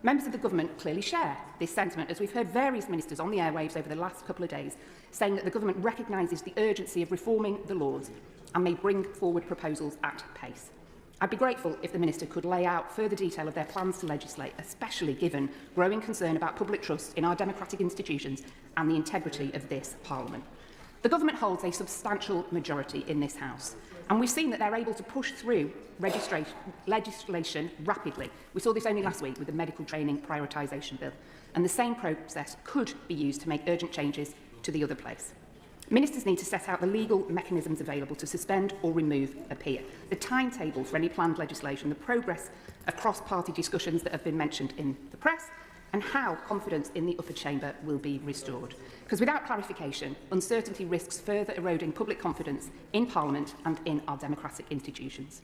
C: Members of the government clearly share this sentiment, as we've heard various ministers on the airwaves over the last couple of days saying that the government recognises the urgency of reforming the laws and may bring forward proposals at pace. I'd be grateful if the Minister could lay out further detail of their plans to legislate, especially given growing concern about public trust in our democratic institutions and the integrity of this Parliament. The government holds a substantial majority in this House, and we've seen that they're able to push through legislation rapidly. We saw this only last week with the medical training prioritisation bill, and the same process could be used to make urgent changes to the other place. Ministers need to set out the legal mechanisms available to suspend or remove a peer, the timetable for any planned legislation, the progress of cross-party discussions that have been mentioned in the press, and how confidence in the upper chamber will be restored. Because without clarification, uncertainty risks further eroding public confidence in Parliament and in our democratic institutions.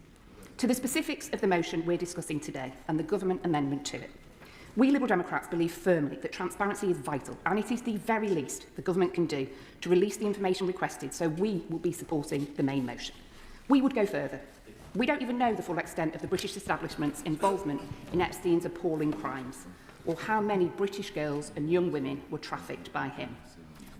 C: To the specifics of the motion we're discussing today and the government amendment to it. We Liberal Democrats believe firmly that transparency is vital, and it is the very least the government can do to release the information requested, so we will be supporting the main motion. We would go further. We don't even know the full extent of the British establishment's involvement in Epstein's appalling crimes, or how many British girls and young women were trafficked by him.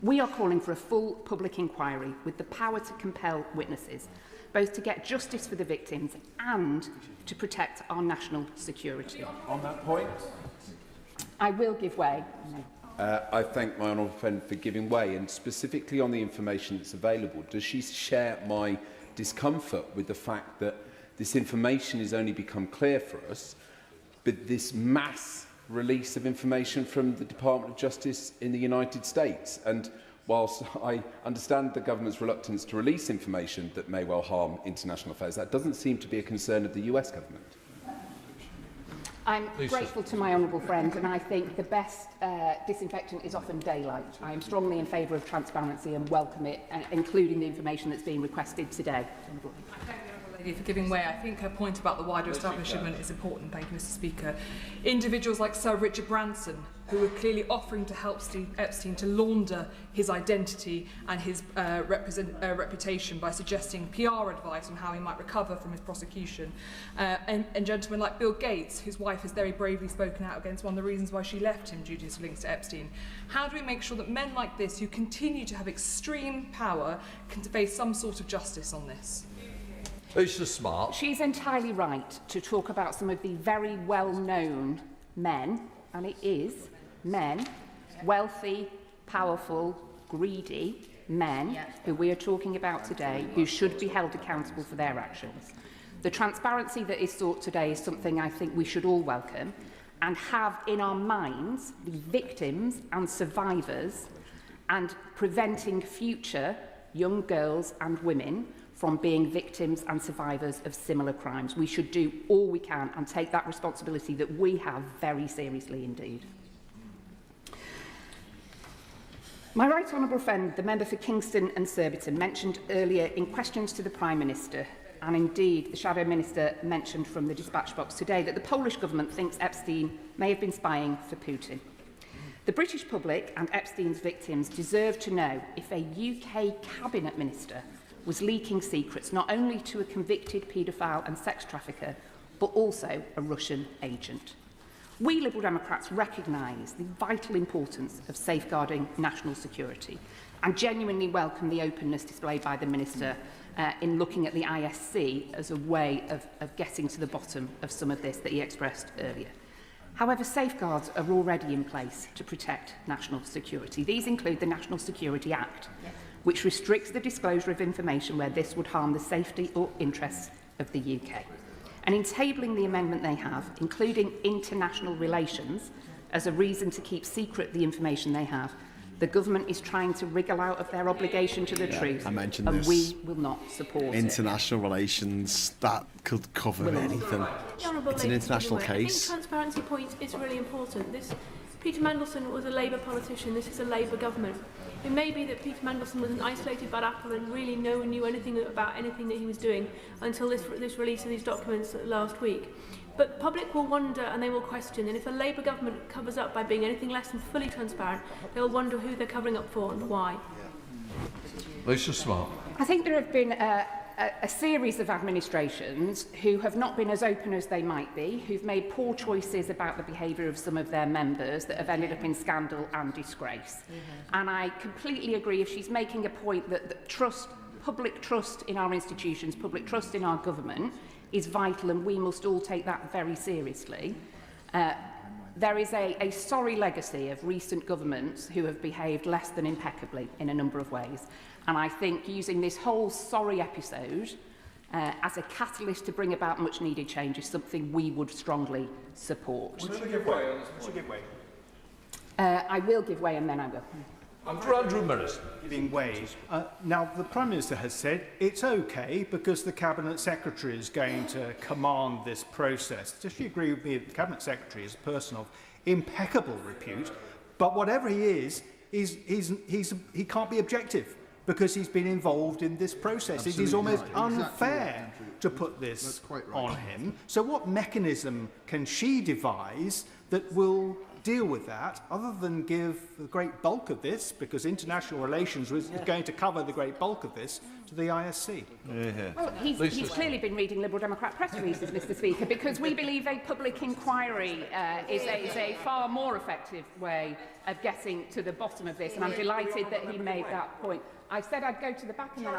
C: We are calling for a full public inquiry with the power to compel witnesses, both to get justice for the victims and to protect our national security.
D: On that point,
C: I will give way.
D: I thank my honourable friend for giving way, and specifically on the information that's available. Does she share my discomfort with the fact that this information has only become clear for us, but this mass release of information from the Department of Justice in the United States? And whilst I understand the government's reluctance to release information that may well harm international affairs, that doesn't seem to be a concern of the US government.
C: I'm grateful to my honourable friend, and I think the best disinfectant is often daylight. I am strongly in favour of transparency and welcome it, including the information that's being requested today.
G: For giving way. I think her point about the wider establishment is important. Thank you, Mr. Speaker. Individuals like Sir Richard Branson, who were clearly offering to help Steve Epstein to launder his identity and his reputation by suggesting PR advice on how he might recover from his prosecution, and gentlemen like Bill Gates, whose wife has very bravely spoken out against one of the reasons why she left him due to his links to Epstein. How do we make sure that men like this, who continue to have extreme power, can face some sort of justice on this?
D: Lisa Smart.
C: She's entirely right to talk about some of the very well-known men, and it is men, wealthy, powerful, greedy men who we are talking about today, who should be held accountable for their actions. The transparency that is sought today is something I think we should all welcome and have in our minds the victims and survivors, and preventing future young girls and women from being victims and survivors of similar crimes. We should do all we can and take that responsibility that we have very seriously indeed. My right honourable friend, the member for Kingston and Surbiton, mentioned earlier in questions to the Prime Minister, and indeed the Shadow Minister mentioned from the dispatch box today, that the Polish government thinks Epstein may have been spying for Putin. The British public and Epstein's victims deserve to know if a UK Cabinet Minister was leaking secrets not only to a convicted paedophile and sex trafficker, but also a Russian agent. We Liberal Democrats recognise the vital importance of safeguarding national security and genuinely welcome the openness displayed by the Minister in looking at the ISC as a way of getting to the bottom of some of this that he expressed earlier. However, safeguards are already in place to protect national security. These include the National Security Act, which restricts the disclosure of information where this would harm the safety or interests of the UK. And in tabling the amendment they have, including international relations, as a reason to keep secret the information they have, the government is trying to wriggle out of their obligation to the truth.
A: I mentioned
C: and
A: this.
C: We will not support
A: international relations, that could cover anything. It's an international case.
I: I think transparency point is really important. Peter Mandelson was a Labour politician. This is a Labour government. It may be that Peter Mandelson was an isolated bad apple and really no one knew anything about anything that he was doing until this release of these documents last week. But the public will wonder and they will question, and if a Labour government covers up by being anything less than fully transparent, they'll wonder who they're covering up for and why.
Q: Lisa Smart.
C: I think there have been a series of administrations who have not been as open as they might be, who've made poor choices about the behaviour of some of their members that have ended up in scandal and disgrace. And I completely agree if she's making a point that public trust in our institutions, public trust in our government is vital, and we must all take that very seriously. There is a sorry legacy of recent governments who have behaved less than impeccably in a number of ways. And I think using this whole sorry episode as a catalyst to bring about much needed change is something we would strongly support.
N: Would you give way on this point? Would you give way?
C: I will give way and then I will.
Q: Under Andrew Millis.
S: Giving way. Now, the Prime Minister has said it's okay because the Cabinet Secretary is going to command this process. Does she agree with me that the Cabinet Secretary is a person of impeccable repute, but whatever he is, he can't be objective because he's been involved in this process. It is almost unfair to put this on him. So what mechanism can she devise that will deal with that, other than give the great bulk of this, because international relations is going to cover the great bulk of this, to the ISC?
C: Well, he's clearly been reading Liberal Democrat press releases, Mr Speaker, because we believe a public inquiry is a far more effective way of getting to the bottom of this, and I'm delighted that he made that point. I said I'd go to the back and then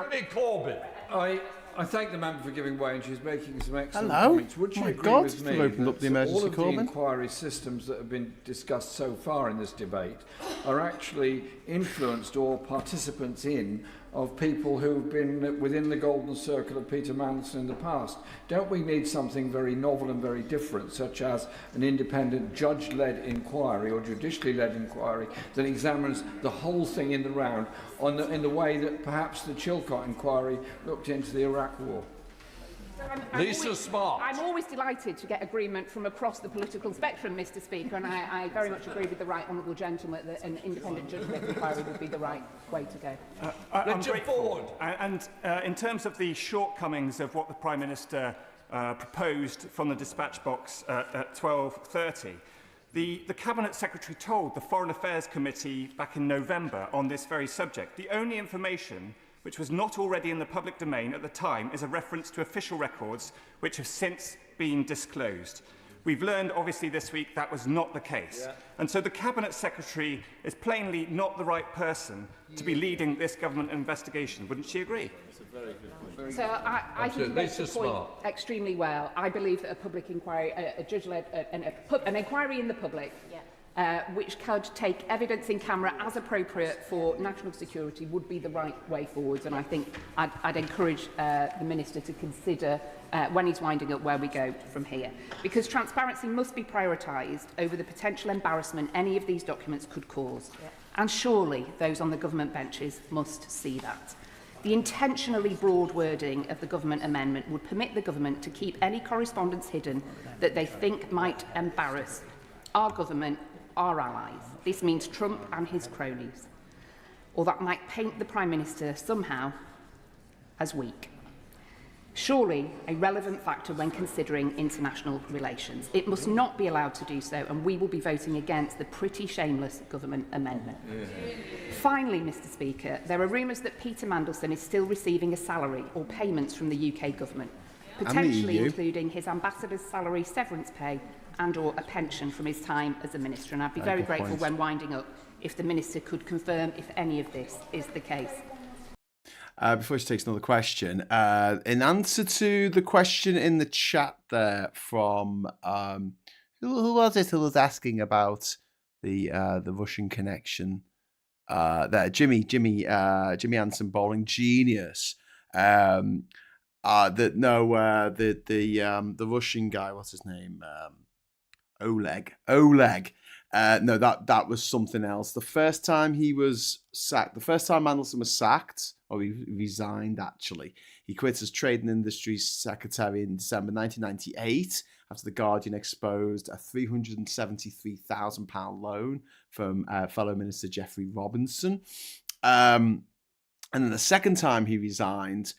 Q: I thank the member for giving way, and she's making some excellent
A: Hello.
Q: comments. Would she agree with me
A: opened up the
Q: that all
A: emergency
Q: of the inquiry systems that have been discussed so far in this debate are actually influenced or participants in of people who've been within the golden circle of Peter Mandelson in the past? Don't we need something very novel and very different, such as an independent judge-led inquiry or judicially-led inquiry that examines the whole thing in the round in the way that perhaps the Chilcot inquiry looked into the Iraq War?
C: Lisa Smart. I'm always delighted to get agreement from across the political spectrum, Mr Speaker, and I very much agree with the right honourable gentleman that an independent judge-led inquiry would be the right way to go.
F: I'm grateful. And in terms of the shortcomings of what the Prime Minister proposed from the dispatch box at 12:30, the Cabinet Secretary told the Foreign Affairs Committee back in November on this very subject. The only information which was not already in the public domain at the time is a reference to official records which have since been disclosed. We've learned, obviously, this week that was not the case. And so the Cabinet Secretary is plainly not the right person to be leading this government investigation. Wouldn't she agree?
C: So I think you makes the point extremely well. I believe that a public inquiry, a judge-led, an inquiry in the public, which could take evidence in camera as appropriate for national security would be the right way forwards, and I think I'd encourage the Minister to consider when he's winding up where we go from here, because transparency must be prioritised over the potential embarrassment any of these documents could cause, and surely those on the government benches must see that. The intentionally broad wording of the government amendment would permit the government to keep any correspondence hidden that they think might embarrass our government, our allies. This means Trump and his cronies. Or that might paint the Prime Minister somehow as weak. Surely a relevant factor when considering international relations. It must not be allowed to do so, and we will be voting against the pretty shameless government amendment. Finally, Mr Speaker, there are rumours that Peter Mandelson is still receiving a salary or payments from the UK government, potentially including his ambassador's salary, severance pay and/or a pension from his time as a minister. And I'd be very grateful when winding up if the Minister could confirm if any of this is the case.
A: Before she takes another question, in answer to the question in the chat there from who was it who was asking about the Russian connection? There, Jimmy Anson, bowling genius. The Russian guy, what's his name? Oleg. No, that was something else. The first time he was sacked, the first time Mandelson was sacked, or he resigned actually, he quit as Trade and Industries Secretary in December 1998 after The Guardian exposed a £373,000 loan from fellow Minister Jeffrey Robinson. And then the second time he resigned,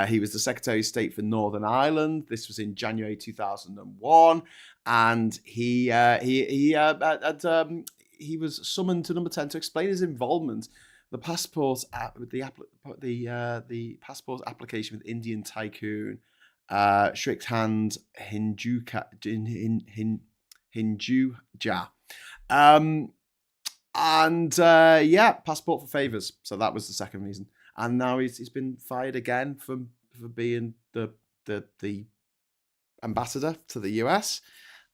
A: he was the Secretary of State for Northern Ireland. This was in January 2001, and he was summoned to Number 10 to explain his involvement the passport application with Indian tycoon Shrikant Hinduja. Passport for favours. So that was the second reason. And now he's been fired again for being the ambassador to the US.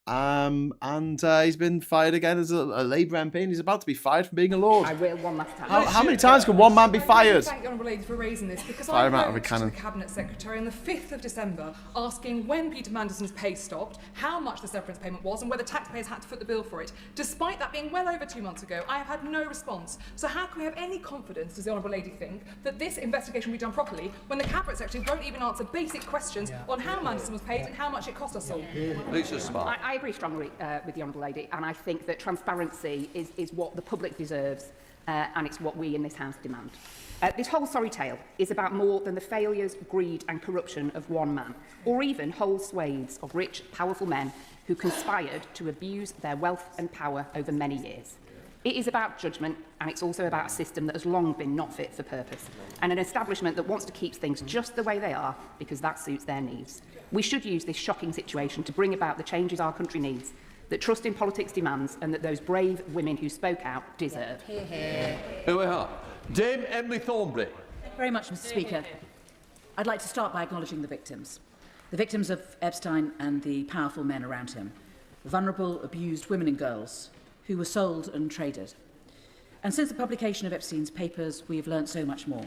A: He's been fired again as a Labour MP, and he's about to be fired for being a Lord.
C: I will one last time.
A: How many times can one man be fired?
G: Thank the Honourable Lady for raising this, because
A: Fire
G: I
A: him out of a
G: wrote to
A: cannon.
G: the Cabinet Secretary on the 5th of December asking when Peter Mandelson's pay stopped, how much the severance payment was, and whether taxpayers had to foot the bill for it. Despite that being well over 2 months ago, I have had no response. So how can we have any confidence, does the Honourable Lady think, that this investigation will be done properly when the Cabinet Secretary won't even answer basic questions on how Mandelson was paid and how much it cost us all?
C: I agree strongly with the Honourable Lady, and I think that transparency is what the public deserves, and it's what we in this House demand. This whole sorry tale is about more than the failures, greed and corruption of one man, or even whole swathes of rich, powerful men who conspired to abuse their wealth and power over many years. It is about judgement, and it's also about a system that has long been not fit for purpose, and an establishment that wants to keep things just the way they are because that suits their needs. We should use this shocking situation to bring about the changes our country needs, that trust in politics demands, and that those brave women who spoke out deserve.
Q: Here we are. Dame Emily Thornbury.
J: Thank you very much, Mr. Speaker. I'd like to start by acknowledging the victims of Epstein and the powerful men around him, vulnerable, abused women and girls who were sold and traded. And since the publication of Epstein's papers, we've learnt so much more.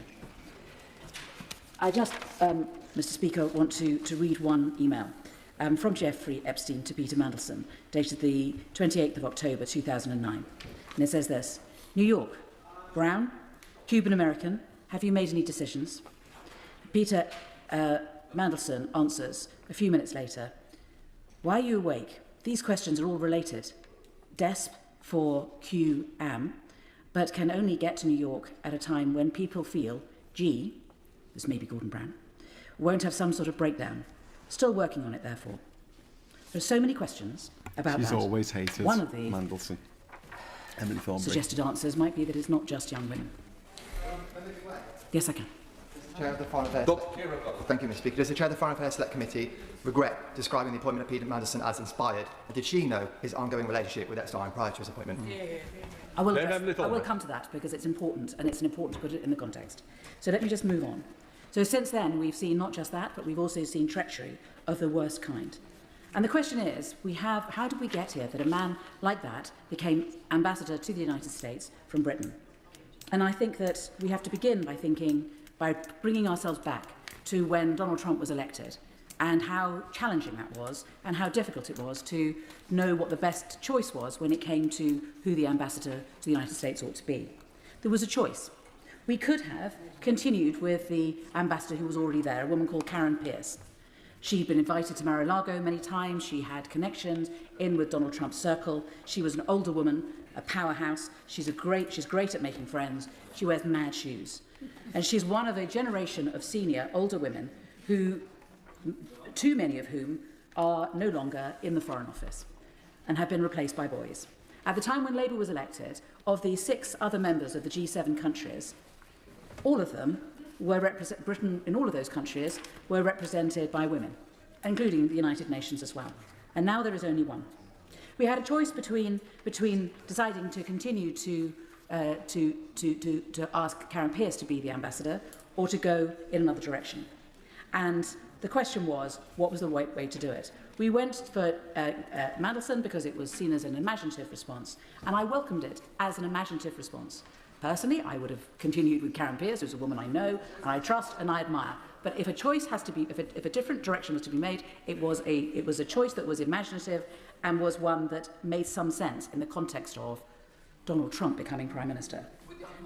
J: I just, Mr. Speaker, want to read one email. From Jeffrey Epstein to Peter Mandelson, dated the 28th of October 2009. And it says this: New York, Brown, Cuban-American, have you made any decisions? Peter Mandelson answers a few minutes later, why are you awake? These questions are all related. Desp for QAM, but can only get to New York at a time when people feel, gee, this may be Gordon Brown, won't have some sort of breakdown. Still working on it, therefore. There are so many questions about
A: She's
J: that.
A: always hated
J: One of the
A: Mandelson. Emily Thornbury.
J: suggested answers might be that it's not just young women. Yes, I can.
R: Chair of the Foreign Affairs. Thank you, Mr. Speaker. Does the Chair of the Foreign Affairs Select Committee regret describing the appointment of Peter Mandelson as inspired? And did she know his ongoing relationship with Epstein prior to his appointment?
J: I will come to that because it's important, and it's important to put it in the context. So let me just move on. So since then, we've seen not just that, but we've also seen treachery of the worst kind. And the question is, how did we get here that a man like that became ambassador to the United States from Britain? And I think that we have to begin by bringing ourselves back to when Donald Trump was elected and how challenging that was and how difficult it was to know what the best choice was when it came to who the ambassador to the United States ought to be. There was a choice. We could have continued with the ambassador who was already there, a woman called Karen Pierce. She'd been invited to Mar-a-Lago many times. She had connections in with Donald Trump's circle. She was an older woman, a powerhouse. She's great at making friends. She wears mad shoes. And she's one of a generation of senior, older women who, too many of whom are no longer in the Foreign Office and have been replaced by boys. At the time when Labour was elected, of the 6 other members of the G7 countries, all of them Britain in all of those countries were represented by women, including the United Nations as well. And now there is only one. We had a choice between deciding to continue to ask Karen Pierce to be the ambassador or to go in another direction. And the question was, what was the right way to do it? We went for Mandelson because it was seen as an imaginative response, and I welcomed it as an imaginative response. Personally, I would have continued with Karen Pierce, who's a woman I know, and I trust, and I admire. But if a choice has to be, if a different direction was to be made, it was a choice that was imaginative and was one that made some sense in the context of Donald Trump becoming Prime Minister.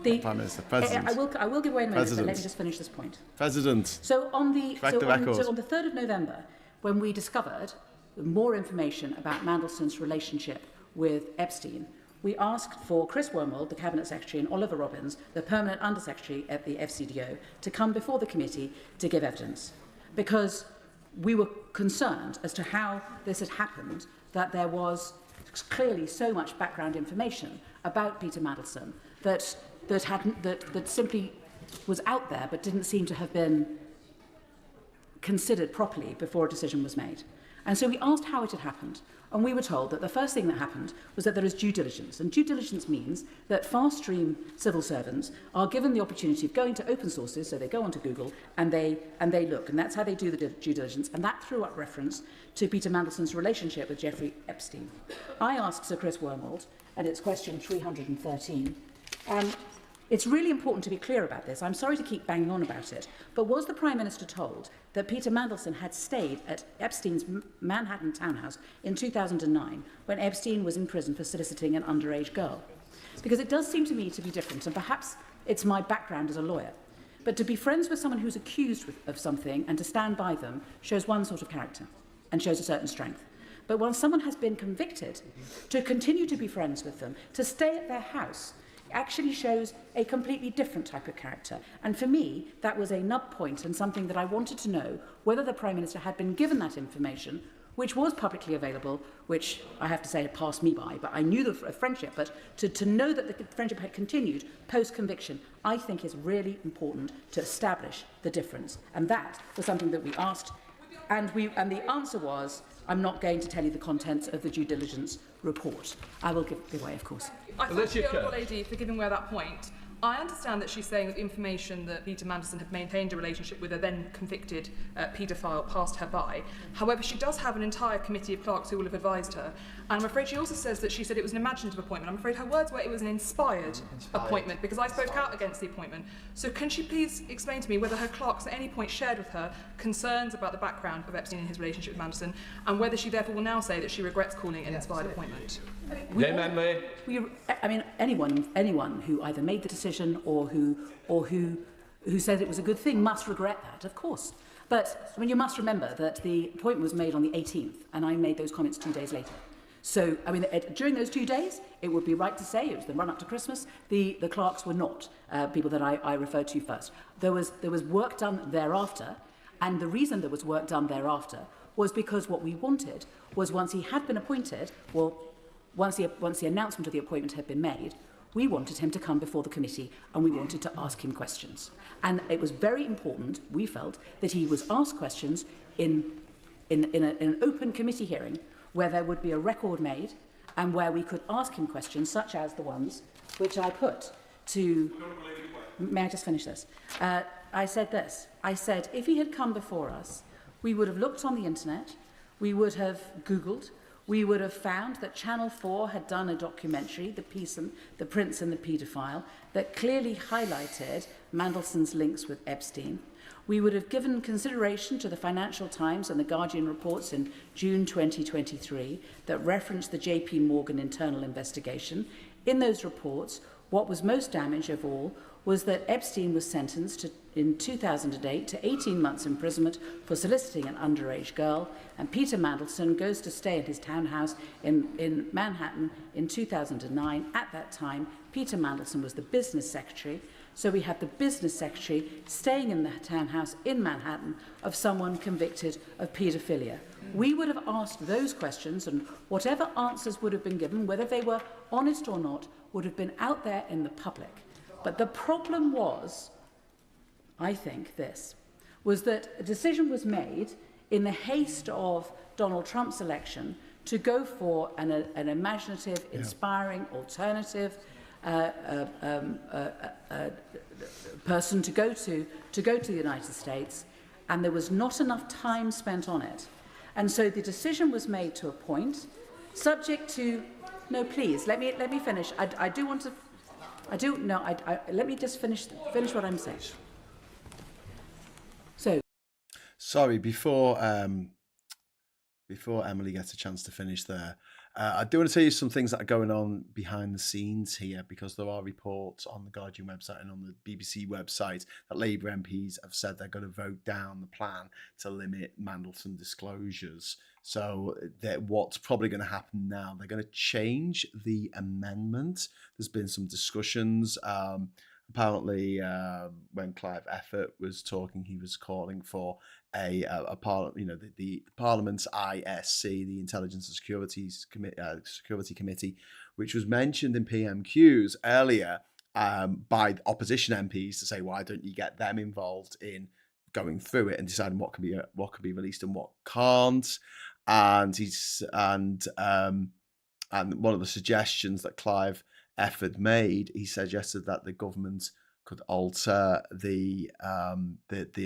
A: Prime Minister, President.
J: I will give away in a minute,
A: President.
J: but let me just finish this point.
A: President.
J: So on the
A: 3rd
J: of November, when we discovered more information about Mandelson's relationship with Epstein, we asked for Chris Wormald, the Cabinet Secretary, and Oliver Robbins, the Permanent Under-Secretary at the FCDO, to come before the committee to give evidence. Because we were concerned as to how this had happened, that there was clearly so much background information about Peter Mandelson that simply was out there but didn't seem to have been considered properly before a decision was made. And so we asked how it had happened, and we were told that the first thing that happened was that there is due diligence. And due diligence means that fast-stream civil servants are given the opportunity of going to open sources, so they go onto Google and they look, and that's how they do the due diligence, and that threw up reference to Peter Mandelson's relationship with Jeffrey Epstein. I asked Sir Chris Wormald, and it's question 313, it's really important to be clear about this. I'm sorry to keep banging on about it, but was the Prime Minister told that Peter Mandelson had stayed at Epstein's Manhattan townhouse in 2009 when Epstein was in prison for soliciting an underage girl? Because it does seem to me to be different, and perhaps it's my background as a lawyer. But to be friends with someone who's accused of something and to stand by them shows one sort of character and shows a certain strength. But once someone has been convicted, to continue to be friends with them, to stay at their house, actually shows a completely different type of character. And for me, that was a nub point and something that I wanted to know whether the Prime Minister had been given that information, which was publicly available, which I have to say had passed me by, but I knew the friendship, but to know that the friendship had continued post-conviction, I think is really important to establish the difference. And that was something that we asked, and the answer was, I'm not going to tell you the contents of the due diligence report. I will give away, of course.
G: I thank the Honourable Lady for giving away that point. I understand that she's saying that the information that Peter Mandelson had maintained a relationship with a then convicted paedophile passed her by. However, she does have an entire committee of clerks who will have advised her. And I'm afraid she also says that she said it was an imaginative appointment. I'm afraid her words were it was an inspired appointment, because I spoke out against the appointment. So can she please explain to me whether her clerks at any point shared with her concerns about the background of Epstein and his relationship with Mandelson, and whether she therefore will now say that she regrets calling it an inspired appointment?
J: Anyone who either made the decision or who said it was a good thing must regret that, of course. But I mean, you must remember that the appointment was made on the 18th, and I made those comments 2 days later. So, I mean, during those 2 days, it would be right to say, it was the run-up to Christmas, the clerks were not people that I referred to first. There was work done thereafter, and the reason there was work done thereafter was because what we wanted was, once he had been appointed, once the announcement of the appointment had been made, we wanted him to come before the committee and we wanted to ask him questions. And it was very important, we felt, that he was asked questions in an open committee hearing where there would be a record made and where we could ask him questions such as the ones which I put to... May I just finish this? I said this. I said, if he had come before us, we would have looked on the internet, we would have Googled, we would have found that Channel 4 had done a documentary, The Prince and the Paedophile, that clearly highlighted Mandelson's links with Epstein. We would have given consideration to the Financial Times and the Guardian reports in June 2023 that referenced the JP Morgan internal investigation. In those reports, what was most damaging of all was that Epstein was sentenced in 2008 to 18 months imprisonment for soliciting an underage girl, and Peter Mandelson goes to stay in his townhouse in Manhattan in 2009. At that time, Peter Mandelson was the business secretary, so we have the business secretary staying in the townhouse in Manhattan of someone convicted of paedophilia. We would have asked those questions, and whatever answers would have been given, whether they were honest or not, would have been out there in the public. But the problem was, I think, was that a decision was made in the haste of Donald Trump's election to go for an imaginative, inspiring, alternative person to go to the United States, and there was not enough time spent on it. And so the decision was made to appoint, subject to, no, please, let me finish. Let me just finish what I'm saying. So,
A: sorry, before Emily gets a chance to finish there, I do want to tell you some things that are going on behind the scenes here, because there are reports on the Guardian website and on the BBC website that Labour MPs have said they're going to vote down the plan to limit Mandelson disclosures. So what's probably going to happen now, they're going to change the amendment. There's been some discussions. Apparently, when Clive Effort was talking, he was calling for the Parliament's ISC, the Intelligence and Security Committee, which was mentioned in PMQs earlier by opposition MPs to say, why don't you get them involved in going through it and deciding what can be released and what can't? And one of the suggestions that Clive Effort made, he suggested that the government could alter the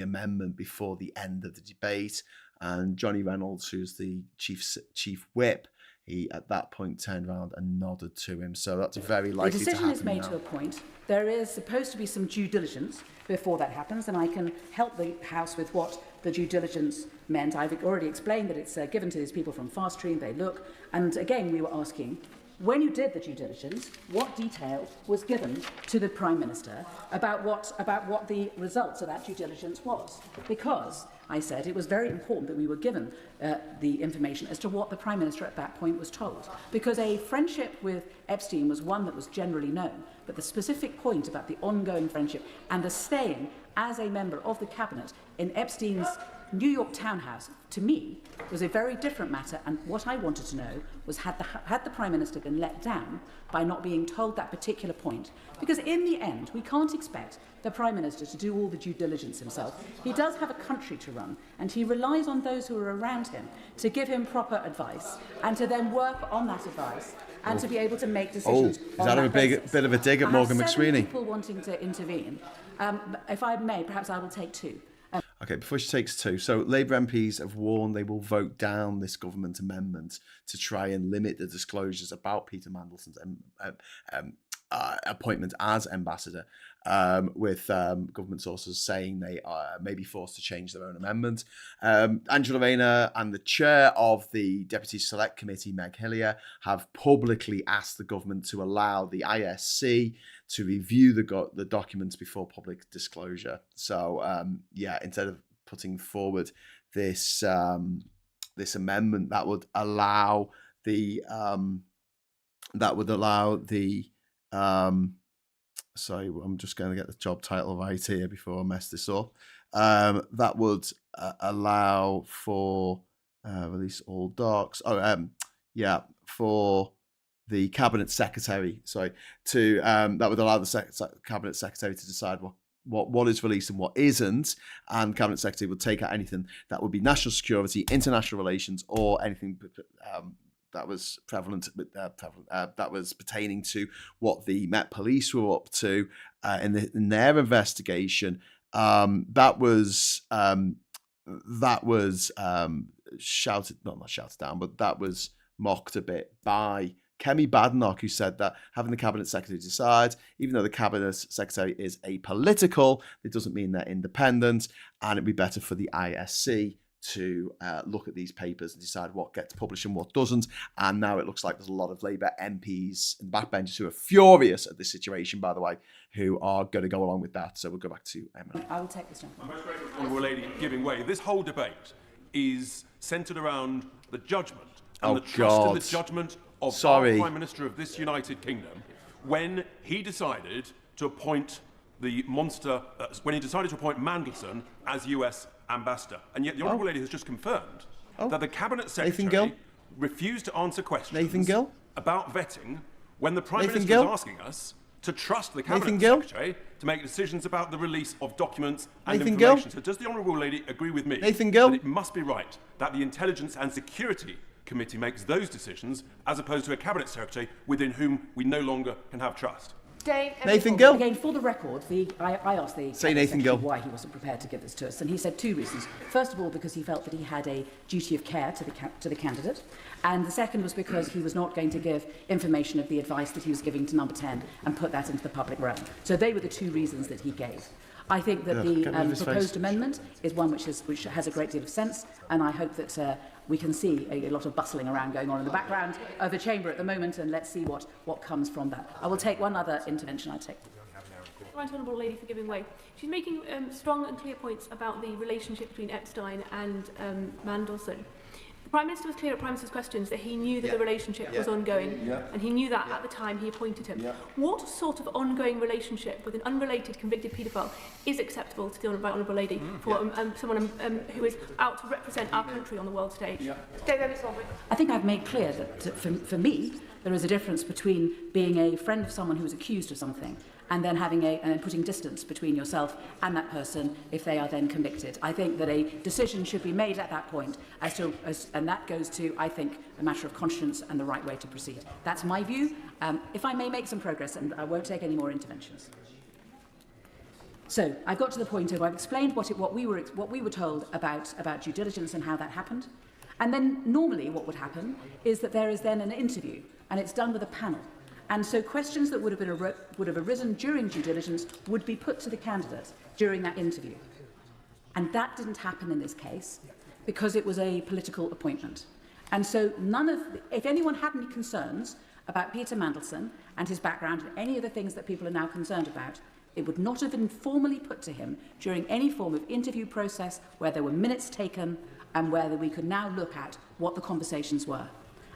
A: amendment before the end of the debate. And Johnny Reynolds, who's the chief whip, he at that point turned around and nodded to him. So that's very likely to happen.
J: The decision is made to a point. There is supposed to be some due diligence before that happens, and I can help the House with what the due diligence meant. I've already explained that it's given to these people from Fast Stream. They look, and again, we were asking, when you did the due diligence, what detail was given to the Prime Minister about what the results of that due diligence was? Because I said it was very important that we were given the information as to what the Prime Minister at that point was told. Because a friendship with Epstein was one that was generally known, but the specific point about the ongoing friendship and the staying as a member of the Cabinet in Epstein's New York townhouse, to me, was a very different matter, and what I wanted to know was had the Prime Minister been let down by not being told that particular point? Because in the end, we can't expect the Prime Minister to do all the due diligence himself. He does have a country to run, and he relies on those who are around him to give him proper advice and to then work on that advice and to be able to make decisions.
A: Is that a bit of a dig at Morgan McSweeney?
J: People wanting to intervene. If I may, perhaps I will take two.
A: Okay, before she takes two, so Labour MPs have warned they will vote down this government amendment to try and limit the disclosures about Peter Mandelson's appointment as ambassador, with government sources saying they may be forced to change their own amendment. Angela Rayner and the chair of the Deputy Select Committee, Meg Hillier, have publicly asked the government to allow the ISC to review the documents before public disclosure. So, instead of putting forward this amendment that would allow the sorry, I'm just going to get the job title right here before I mess this up. That would allow for release all docs. For the Cabinet Secretary. That would allow the Cabinet Secretary to decide what is released and what isn't, and Cabinet Secretary would take out anything that would be national security, international relations, or anything that was that was pertaining to what the Met Police were up to in their investigation. That was shouted, not shouted down, but that was mocked a bit by Kemi Badenoch, who said that having the Cabinet Secretary decide, even though the Cabinet Secretary is apolitical, it doesn't mean they're independent, and it'd be better for the ISC to look at these papers and decide what gets published and what doesn't. And now it looks like there's a lot of Labour MPs and backbenchers who are furious at this situation, by the way, who are going to go along with that. So we'll go back to Emily.
J: I will take this one.
B: I'm most grateful, Honourable Lady, giving way. This whole debate is centred around the judgement and the trust in the judgement of our Prime Minister of this United Kingdom when he decided to appoint the monster, when he decided to appoint Mandelson as US ambassador. And yet the Honourable Lady has just confirmed that the Cabinet Secretary refused to answer questions about vetting when the Prime Minister is asking us to trust the Cabinet Secretary to make decisions about the release of documents and information. So does the Honourable Lady agree with me that it must be right that the Intelligence and Security committee makes those decisions, as opposed to a cabinet secretary within whom we no longer can have trust.
A: Nathan Gill.
J: Again, for the record, I asked the
A: Nathan Gill
J: why he wasn't prepared to give this to us, and he said 2 reasons. First of all, because he felt that he had a duty of care to the candidate, and the second was because he was not going to give information of the advice that he was giving to number 10 and put that into the public realm. So they were the 2 reasons that he gave. I think that the proposed amendment is one which has a great deal of sense, and I hope that we can see a lot of bustling around going on in the background of the chamber at the moment, and let's see what comes from that. I will take one other intervention.
I: Right Honourable Lady for giving way. She's making strong and clear points about the relationship between Epstein and Mandelson. The Prime Minister was clear at Prime Minister's questions that he knew that the relationship was ongoing, and he knew that at the time he appointed him. What sort of ongoing relationship with an unrelated convicted paedophile is acceptable to the Honourable Lady for someone who is out to represent our country on the world stage?
J: I think I've made clear that for me, there is a difference between being a friend of someone who is accused of something and then putting distance between yourself and that person if they are then convicted. I think that a decision should be made at that point, and that goes to, I think, a matter of conscience and the right way to proceed. That's my view. If I may make some progress, and I won't take any more interventions. So I've got to the point of I've explained what we were told about due diligence and how that happened. And then normally what would happen is that there is then an interview, and it's done with a panel. And so questions that would have arisen during due diligence would be put to the candidate during that interview. And that didn't happen in this case because it was a political appointment. And so if anyone had any concerns about Peter Mandelson and his background and any of the things that people are now concerned about, it would not have been formally put to him during any form of interview process where there were minutes taken and where we could now look at what the conversations were.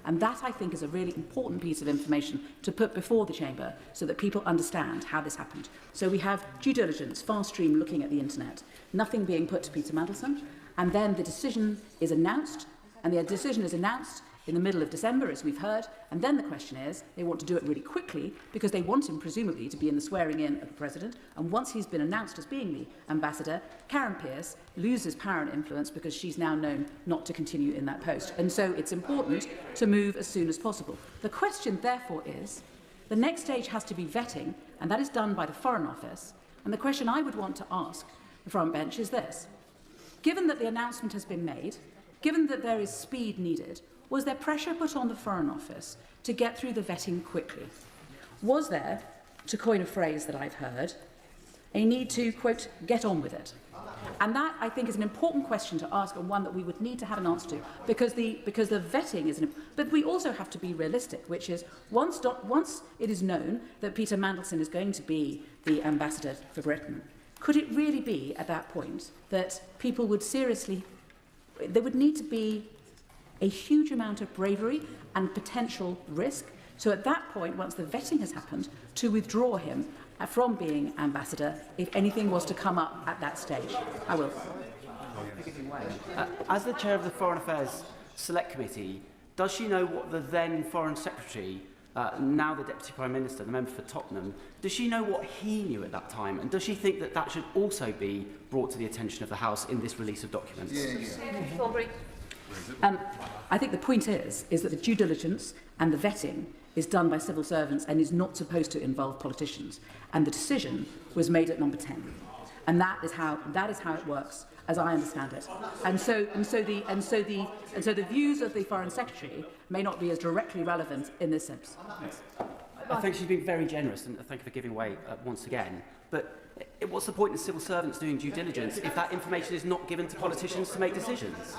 J: And that, I think, is a really important piece of information to put before the Chamber so that people understand how this happened. So we have due diligence, fast stream looking at the internet, nothing being put to Peter Mandelson, and then the decision is announced, and the decision is announced in the middle of December, as we've heard, and then the question is, they want to do it really quickly because they want him, presumably, to be in the swearing-in of the President, and once he's been announced as being the ambassador, Karen Pierce loses power and influence because she's now known not to continue in that post. And so it's important to move as soon as possible. The question, therefore, is, the next stage has to be vetting, and that is done by the Foreign Office, and the question I would want to ask the front bench is this. Given that the announcement has been made, given that there is speed needed, was there pressure put on the Foreign Office to get through the vetting quickly? Was there, to coin a phrase that I've heard, a need to, quote, get on with it? And that, I think, is an important question to ask and one that we would need to have an answer to because the vetting is but we also have to be realistic, which is once it is known that Peter Mandelson is going to be the ambassador for Britain, could it really be at that point that people would there would need to be a huge amount of bravery and potential risk. So at that point, once the vetting has happened, to withdraw him from being ambassador if anything was to come up at that stage. I will.
V: As the chair of the Foreign Affairs Select Committee, does she know what the then Foreign Secretary, now the Deputy Prime Minister, the member for Tottenham, does she know what he knew at that time? And does she think that that should also be brought to the attention of the House in this release of documents?
J: I think the point is that the due diligence and the vetting is done by civil servants and is not supposed to involve politicians. And the decision was made at number 10. And that is how it works, as I understand it. And so the views of the Foreign Secretary may not be as directly relevant in this sense.
V: I think she's been very generous, and thank you for giving way once again. But what's the point of civil servants doing due diligence if that information is not given to politicians to make decisions?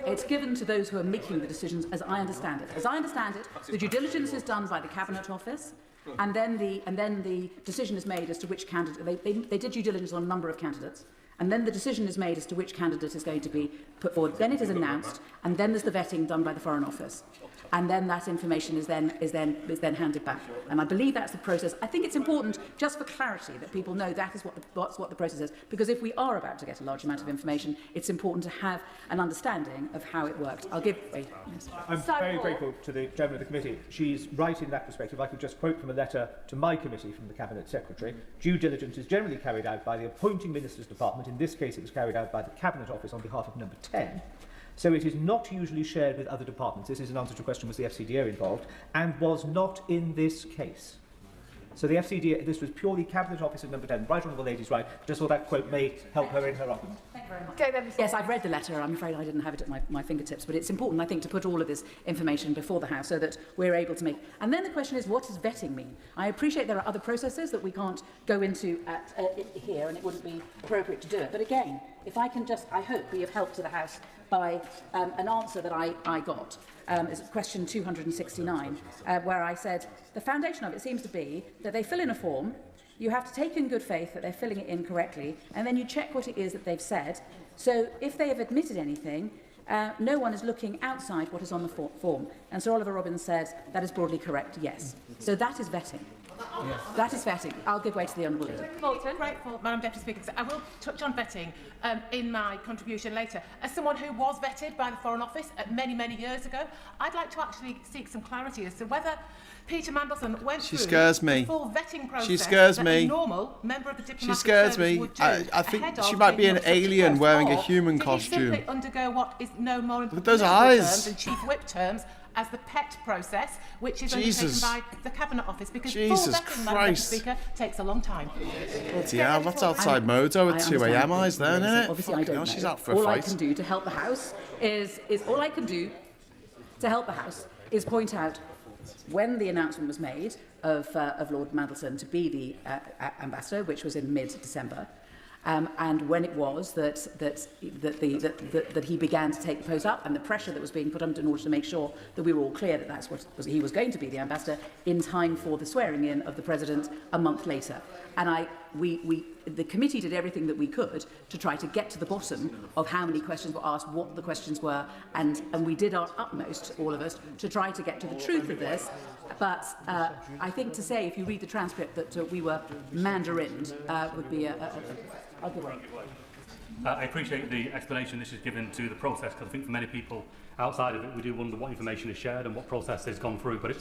J: It's given to those who are making the decisions, as I understand it. As I understand it, the due diligence is done by the Cabinet Office, and then the decision is made as to which candidate. They did due diligence on a number of candidates, and then the decision is made as to which candidate is going to be put forward. Then it is announced, and then there's the vetting done by the Foreign Office. And then that information is then handed back. And I believe that's the process. I think it's important, just for clarity, that people know that is what the process is. Because if we are about to get a large amount of information, it's important to have an understanding of how it worked. I'll give... Yes.
S: I'm very grateful to the Chairman of the Committee. She's right in that perspective. I could just quote from a letter to my committee from the Cabinet Secretary. Due diligence is generally carried out by the appointing Minister's Department. In this case, it was carried out by the Cabinet Office on behalf of number 10.
K: So it is not usually shared with other departments. This is an answer to a question, was the FCDO involved, and was not in this case. So the FCDO, this was purely Cabinet Officer number 10. Right honourable lady's right. Just thought that quote may help her in her argument.
J: Thank you very much. Yes, I've read the letter. I'm afraid I didn't have it at my fingertips, but it's important, I think, to put all of this information before the House so that we're able to make... And then the question is, what does vetting mean? I appreciate there are other processes that we can't go into here, and it wouldn't be appropriate to do it. But again, if I can just... I hope we have helped to the House by an answer that I got. Is question 269, where I said, the foundation of it seems to be that they fill in a form, you have to take in good faith that they're filling it in correctly, and then you check what it is that they've said. So if they have admitted anything, no one is looking outside what is on the form. And Sir Oliver Robbins said, that is broadly correct, yes. So that is vetting. Yes. That is vetting. I'll give way to the Honourable Leader.
L: Grateful, Madam Deputy Speaker, because I will touch on vetting in my contribution later. As someone who was vetted by the Foreign Office many, many years ago, I'd like to actually seek some clarity as to whether Peter Mandelson went through the full vetting process.
A: She scares
L: that
A: me.
L: A normal member of the diplomatic
A: she scares
L: service
A: me.
L: Would do
A: I think she might be an alien wearing a human costume.
L: Simply undergo what is no more
A: Look at those eyes.
L: terms and Chief Whip terms as the PET process, which is undertaken by the Cabinet Office, because full vetting, Madam Deputy Speaker, takes a long time.
A: Yeah, that's outside Modo at 2 a.m. eyes then, isn't it?
J: Obviously, I don't know.
A: She's out for a
J: all
A: fight.
J: I can do to help the House is all I can do to help the House is point out when the announcement was made of Lord Mandelson to be the ambassador, which was in mid-December, and when it was that he began to take the post up, and the pressure that was being put on in order to make sure that we were all clear that that's what he was going to be the ambassador in time for the swearing in of the president a month later. And the committee did everything that we could to try to get to the bottom of how many questions were asked, what the questions were, and we did our utmost, all of us, to try to get to the truth of this. But I think to say, if you read the transcript, that we were mandarined would be I'll give way.
M: I appreciate the explanation this is given to the process, because I think for many people outside of it, we do wonder what information is shared and what process has gone through. But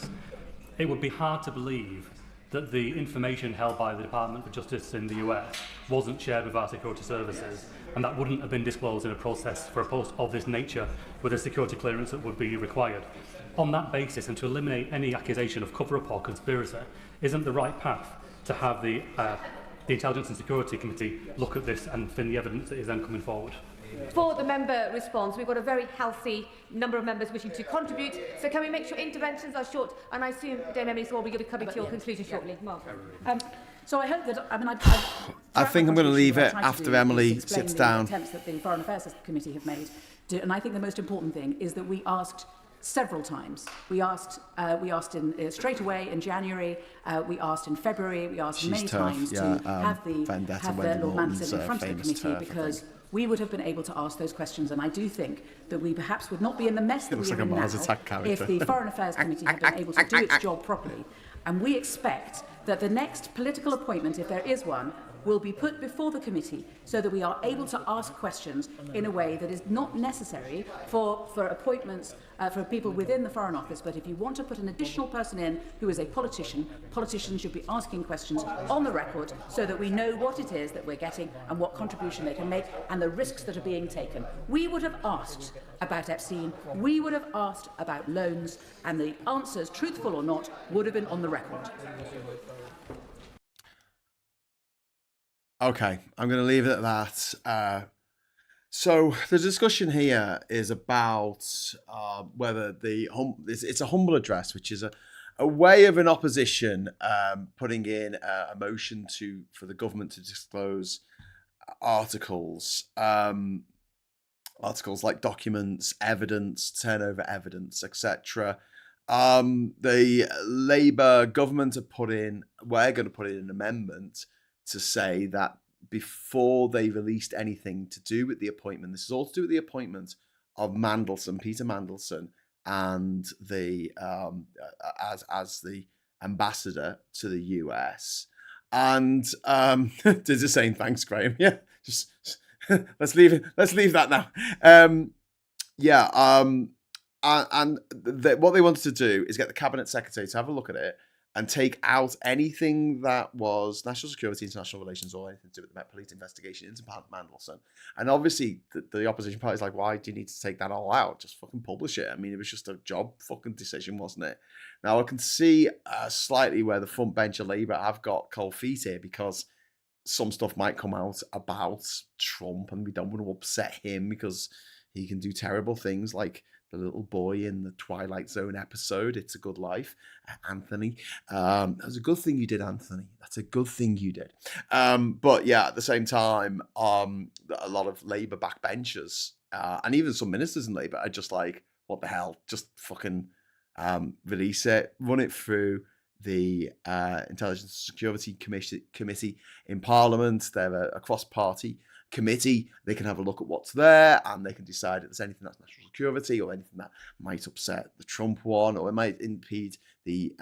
M: it would be hard to believe that the information held by the Department for Justice in the US wasn't shared with our security services, and that wouldn't have been disclosed in a process for a post of this nature with a security clearance that would be required. On that basis, and to eliminate any accusation of cover-up or conspiracy, isn't the right path to have the Intelligence and Security Committee look at this and fin the evidence that is then coming forward?
X: For the member response, we've got a very healthy number of members wishing to contribute. So can we make sure interventions are short? And I assume, Dame Emily Small, we're going to come to your conclusion shortly. Mark.
J: So I hope that
A: I think I'm going to leave it after Emily sits down.
J: The attempts that the Foreign Affairs Committee have made, and I think the most important thing is that we asked several times. We asked in straight away in January. We asked in February. We asked many times to have the Lord Mandelson in front of the committee, because we would have been able to ask those questions. And I do think that we perhaps would not be in the mess that we are in now if the Foreign Affairs Committee had been able to do its job properly. And we expect that the next political appointment, if there is one, will be put before the committee so that we are able to ask questions in a way that is not necessary for appointments for people within the Foreign Office. But if you want to put an additional person in who is a politician, politicians should be asking questions on the record so that we know what it is that we're getting and what contribution they can make and the risks that are being taken. We would have asked about Epstein, we would have asked about loans, and the answers, truthful or not, would have been on the record.
A: Okay, I'm going to leave it at that. So the discussion here is about whether it's a humble address, which is a way of an opposition putting in a motion for the government to disclose articles like documents, evidence, turnover evidence, etc. The Labour government we're going to put in an amendment to say that before they released anything to do with the appointment, this is all to do with the appointment of Peter Mandelson, and the as the ambassador to the US. And they're just saying thanks, Graham. Yeah, just let's leave that now. And what they wanted to do is get the cabinet secretary to have a look at it and take out anything that was national security, international relations, or anything to do with the Met Police investigation into Mandelson. And obviously, the opposition party is like, why do you need to take that all out? Just fucking publish it. I mean, it was just a job fucking decision, wasn't it? Now, I can see slightly where the front bench of Labour have got cold feet here, because some stuff might come out about Trump, and we don't want to upset him because he can do terrible things like the little boy in the Twilight Zone episode, It's a Good Life, Anthony. That was a good thing you did, Anthony. That's a good thing you did. But yeah, at the same time, a lot of Labour backbenchers and even some ministers in Labour are just like, what the hell? Just fucking release it, run it through the Intelligence and Security Committee in Parliament. They're a cross-party committee. They can have a look at what's there, and they can decide if there's anything that's national security or anything that might upset the Trump one, or it might impede the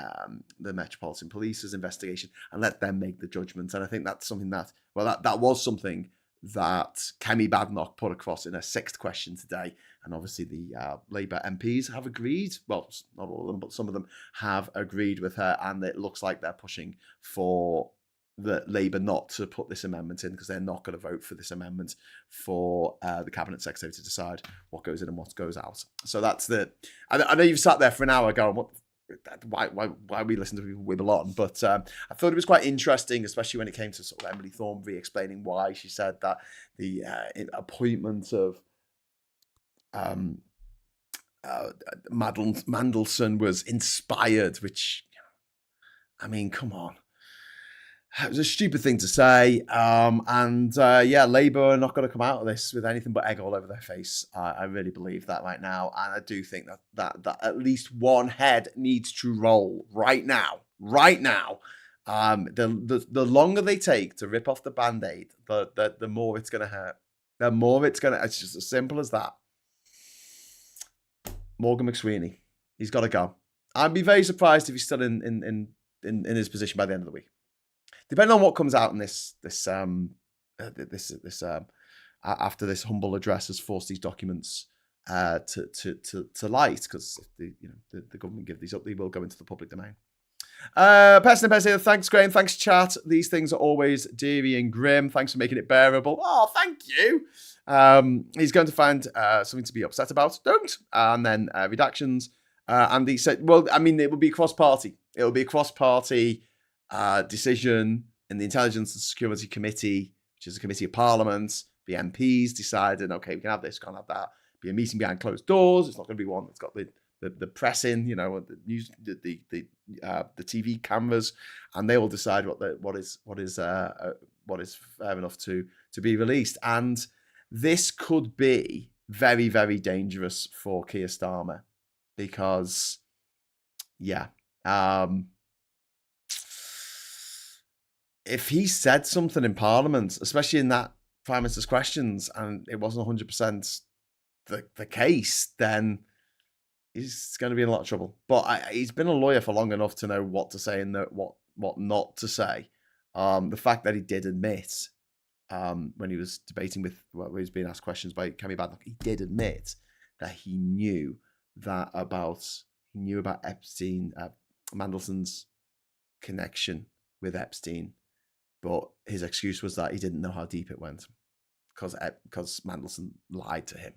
A: Metropolitan Police's investigation, and let them make the judgment. And I think that's something that was something that Kemi Badenoch put across in her 6th question today. And obviously the Labour MPs have agreed. Well, not all of them, but some of them have agreed with her. And it looks like they're pushing for the Labour not to put this amendment in, because they're not going to vote for this amendment for the Cabinet Secretary to decide what goes in and what goes out. So that's I know you've sat there for an hour going, why we listen to people wibble on, but I thought it was quite interesting, especially when it came to sort of Emily Thornberry explaining why she said that the appointment of Mandelson was inspired, which, I mean, come on. It was a stupid thing to say. Labour are not going to come out of this with anything but egg all over their face. I really believe that right now. And I do think that at least one head needs to roll right now. Right now. The longer they take to rip off the Band-Aid, the more it's going to hurt. The more it's going to... It's just as simple as that. Morgan McSweeney. He's got to go. I'd be very surprised if he's still in his position by the end of the week. Depending on what comes out in this after this humble address has forced these documents to light, because if the government give these up, they will go into the public domain. Person in here, thanks Graham, thanks chat. These things are always deary and grim. Thanks for making it bearable. Oh, thank you. He's going to find something to be upset about. Don't. And then redactions. And he said, well, I mean, it will be cross-party. It will be a cross-party decision in the Intelligence and Security Committee, which is a committee of Parliament. The MPs decided, okay, we can have this, can't have that. Be a meeting behind closed doors. It's not going to be one that's got the press in, the news, the TV cameras, and they all decide what is fair enough to be released. And this could be very, very dangerous for Keir Starmer, because, if he said something in Parliament, especially in that Prime Minister's questions, and it wasn't 100% the case, then he's going to be in a lot of trouble. But he's been a lawyer for long enough to know what to say and what not to say. The fact that he did admit, when he was debating with, he was being asked questions by Kemi Badenoch, he did admit that he knew about Epstein, Mandelson's connection with Epstein. But his excuse was that he didn't know how deep it went, because Mandelson lied to him.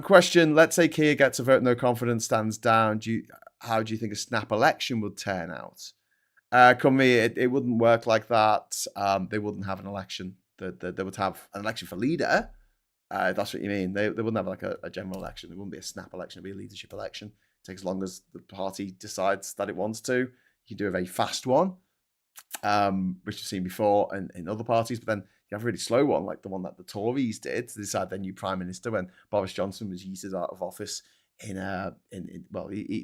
A: Question, let's say Keir gets a vote no confidence, stands down. How do you think a snap election would turn out? It wouldn't work like that. They wouldn't have an election. They would have an election for leader. That's what you mean. They wouldn't have like a general election. It wouldn't be a snap election. It would be a leadership election. It takes as long as the party decides that it wants to. You can do a very fast one, which you've seen before in other parties, but then you have a really slow one, like the one that the Tories did to decide their new Prime Minister when Boris Johnson was yeeted out of office he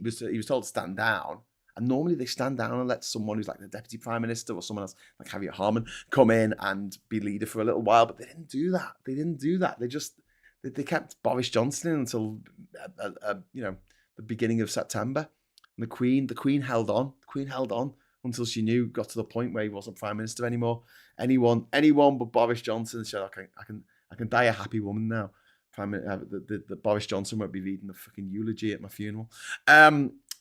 A: was told to stand down. And normally they stand down and let someone who's like the Deputy Prime Minister or someone else, like Harriet Harman, come in and be leader for a little while. But they didn't do that. They kept Boris Johnson in until the beginning of September. And the Queen held on. The Queen held on until she got to the point where he wasn't Prime Minister anymore. Anyone but Boris Johnson said, okay, I can die a happy woman now. The Boris Johnson won't be reading the fucking eulogy at my funeral.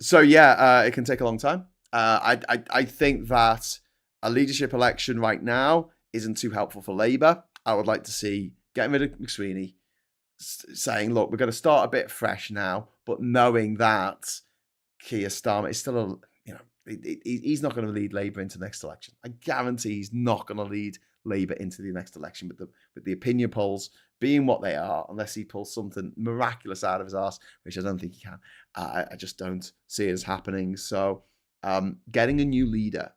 A: So yeah, it can take a long time. I think that a leadership election right now isn't too helpful for Labour. I would like to see getting rid of McSweeney, saying, look, we're going to start a bit fresh now, but knowing that Keir Starmer is still he's not going to lead Labour into the next election. I guarantee he's not going to lead Labour into the next election with the opinion polls being what they are, unless he pulls something miraculous out of his arse, which I don't think he can. I just don't see it as happening. So getting a new leader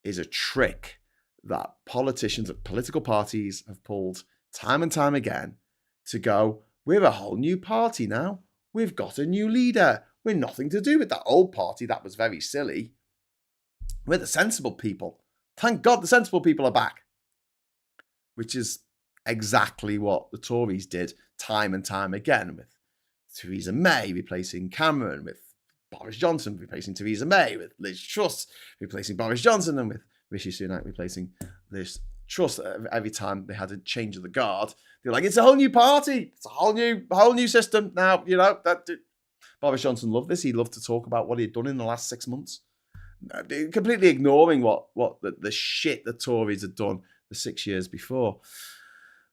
A: is a trick that politicians of political parties have pulled time and time again to go, we're a whole new party now. We've got a new leader. We're nothing to do with that old party. That was very silly. We're the sensible people. Thank God the sensible people are back. Which is exactly what the Tories did time and time again, with Theresa May replacing Cameron, with Boris Johnson replacing Theresa May, with Liz Truss replacing Boris Johnson, and with Rishi Sunak replacing Liz Truss. Every time they had a change of the guard, they're like, it's a whole new party. It's a whole new system. Now, Boris Johnson loved this. He loved to talk about what he had done in the last 6 months, completely ignoring what the shit the Tories had done the 6 years before.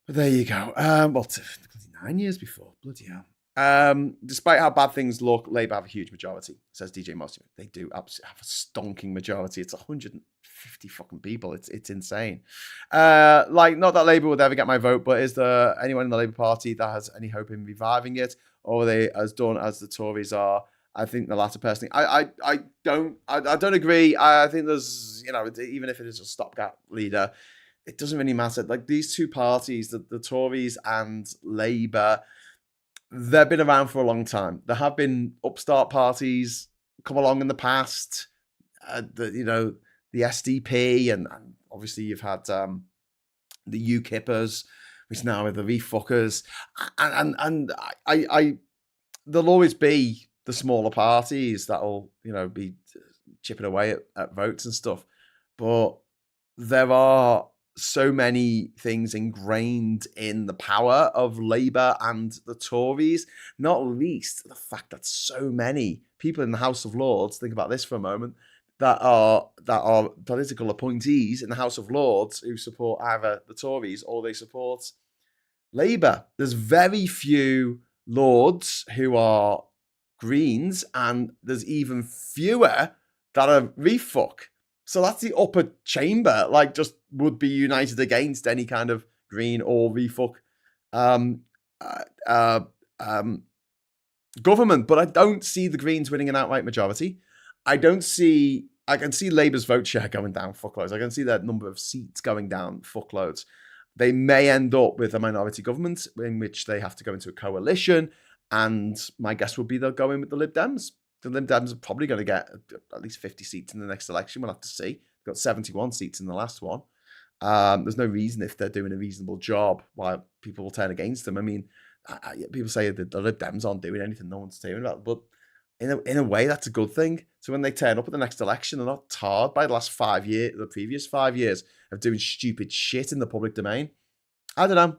A: But there you go. 9 years before. Bloody hell. Despite how bad things look, Labour have a huge majority, says DJ Mossy. They do absolutely have a stonking majority. It's 150 fucking people. It's insane. Not that Labour would ever get my vote, but is there anyone in the Labour Party that has any hope in reviving it? Or are they as done as the Tories are? I think the latter personally. I don't agree. I think there's, even if it is a stopgap leader, it doesn't really matter. Like, these two parties, the Tories and Labour, they've been around for a long time. There have been upstart parties come along in the past, the SDP, and obviously you've had the UKIPers, which now are the refuckers, and there'll always be the smaller parties that'll be chipping away at votes and stuff, but there are so many things ingrained in the power of Labour and the Tories, not least the fact that so many people in the House of Lords, think about this for a moment, that are political appointees in the House of Lords who support either the Tories or they support Labour. There's very few Lords who are Greens, and there's even fewer that are refuck. So that's the upper chamber, just would be united against any kind of Green or refuck government. But I don't see the Greens winning an outright majority. I can see Labour's vote share going down fuckloads. I can see their number of seats going down fuckloads. They may end up with a minority government in which they have to go into a coalition. And my guess would be they'll go in with the Lib Dems. The Lib Dems are probably going to get at least 50 seats in the next election. We'll have to see. They've got 71 seats in the last one. There's no reason, if they're doing a reasonable job, why people will turn against them. I mean, people say that the Lib Dems aren't doing anything no one's hearing about, but in a way, that's a good thing. So when they turn up at the next election, they're not tarred by the previous 5 years of doing stupid shit in the public domain. I don't know.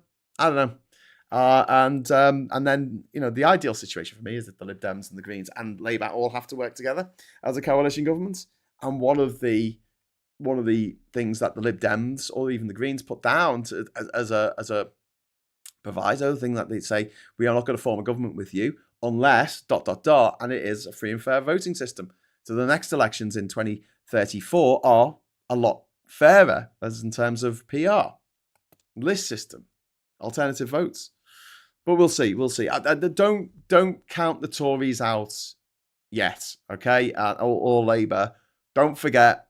A: And then, the ideal situation for me is that the Lib Dems and the Greens and Labour all have to work together as a coalition government. And one of the things that the Lib Dems or even the Greens put down as a proviso, thing that they say, we are not going to form a government with you unless ... and it is a free and fair voting system. So the next elections in 2034 are a lot fairer as in terms of PR, list system, alternative votes. But we'll see. Don't count the Tories out yet, okay? Or Labour. Don't forget,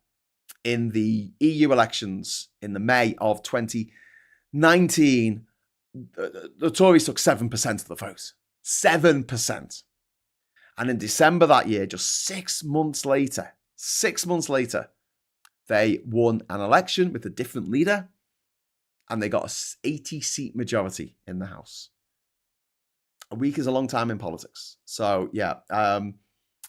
A: in the EU elections in the May of 2019, the Tories took 7% of the vote. 7%. And in December that year, just 6 months later, they won an election with a different leader, and they got an 80-seat majority in the House. A week is a long time in politics. So, yeah,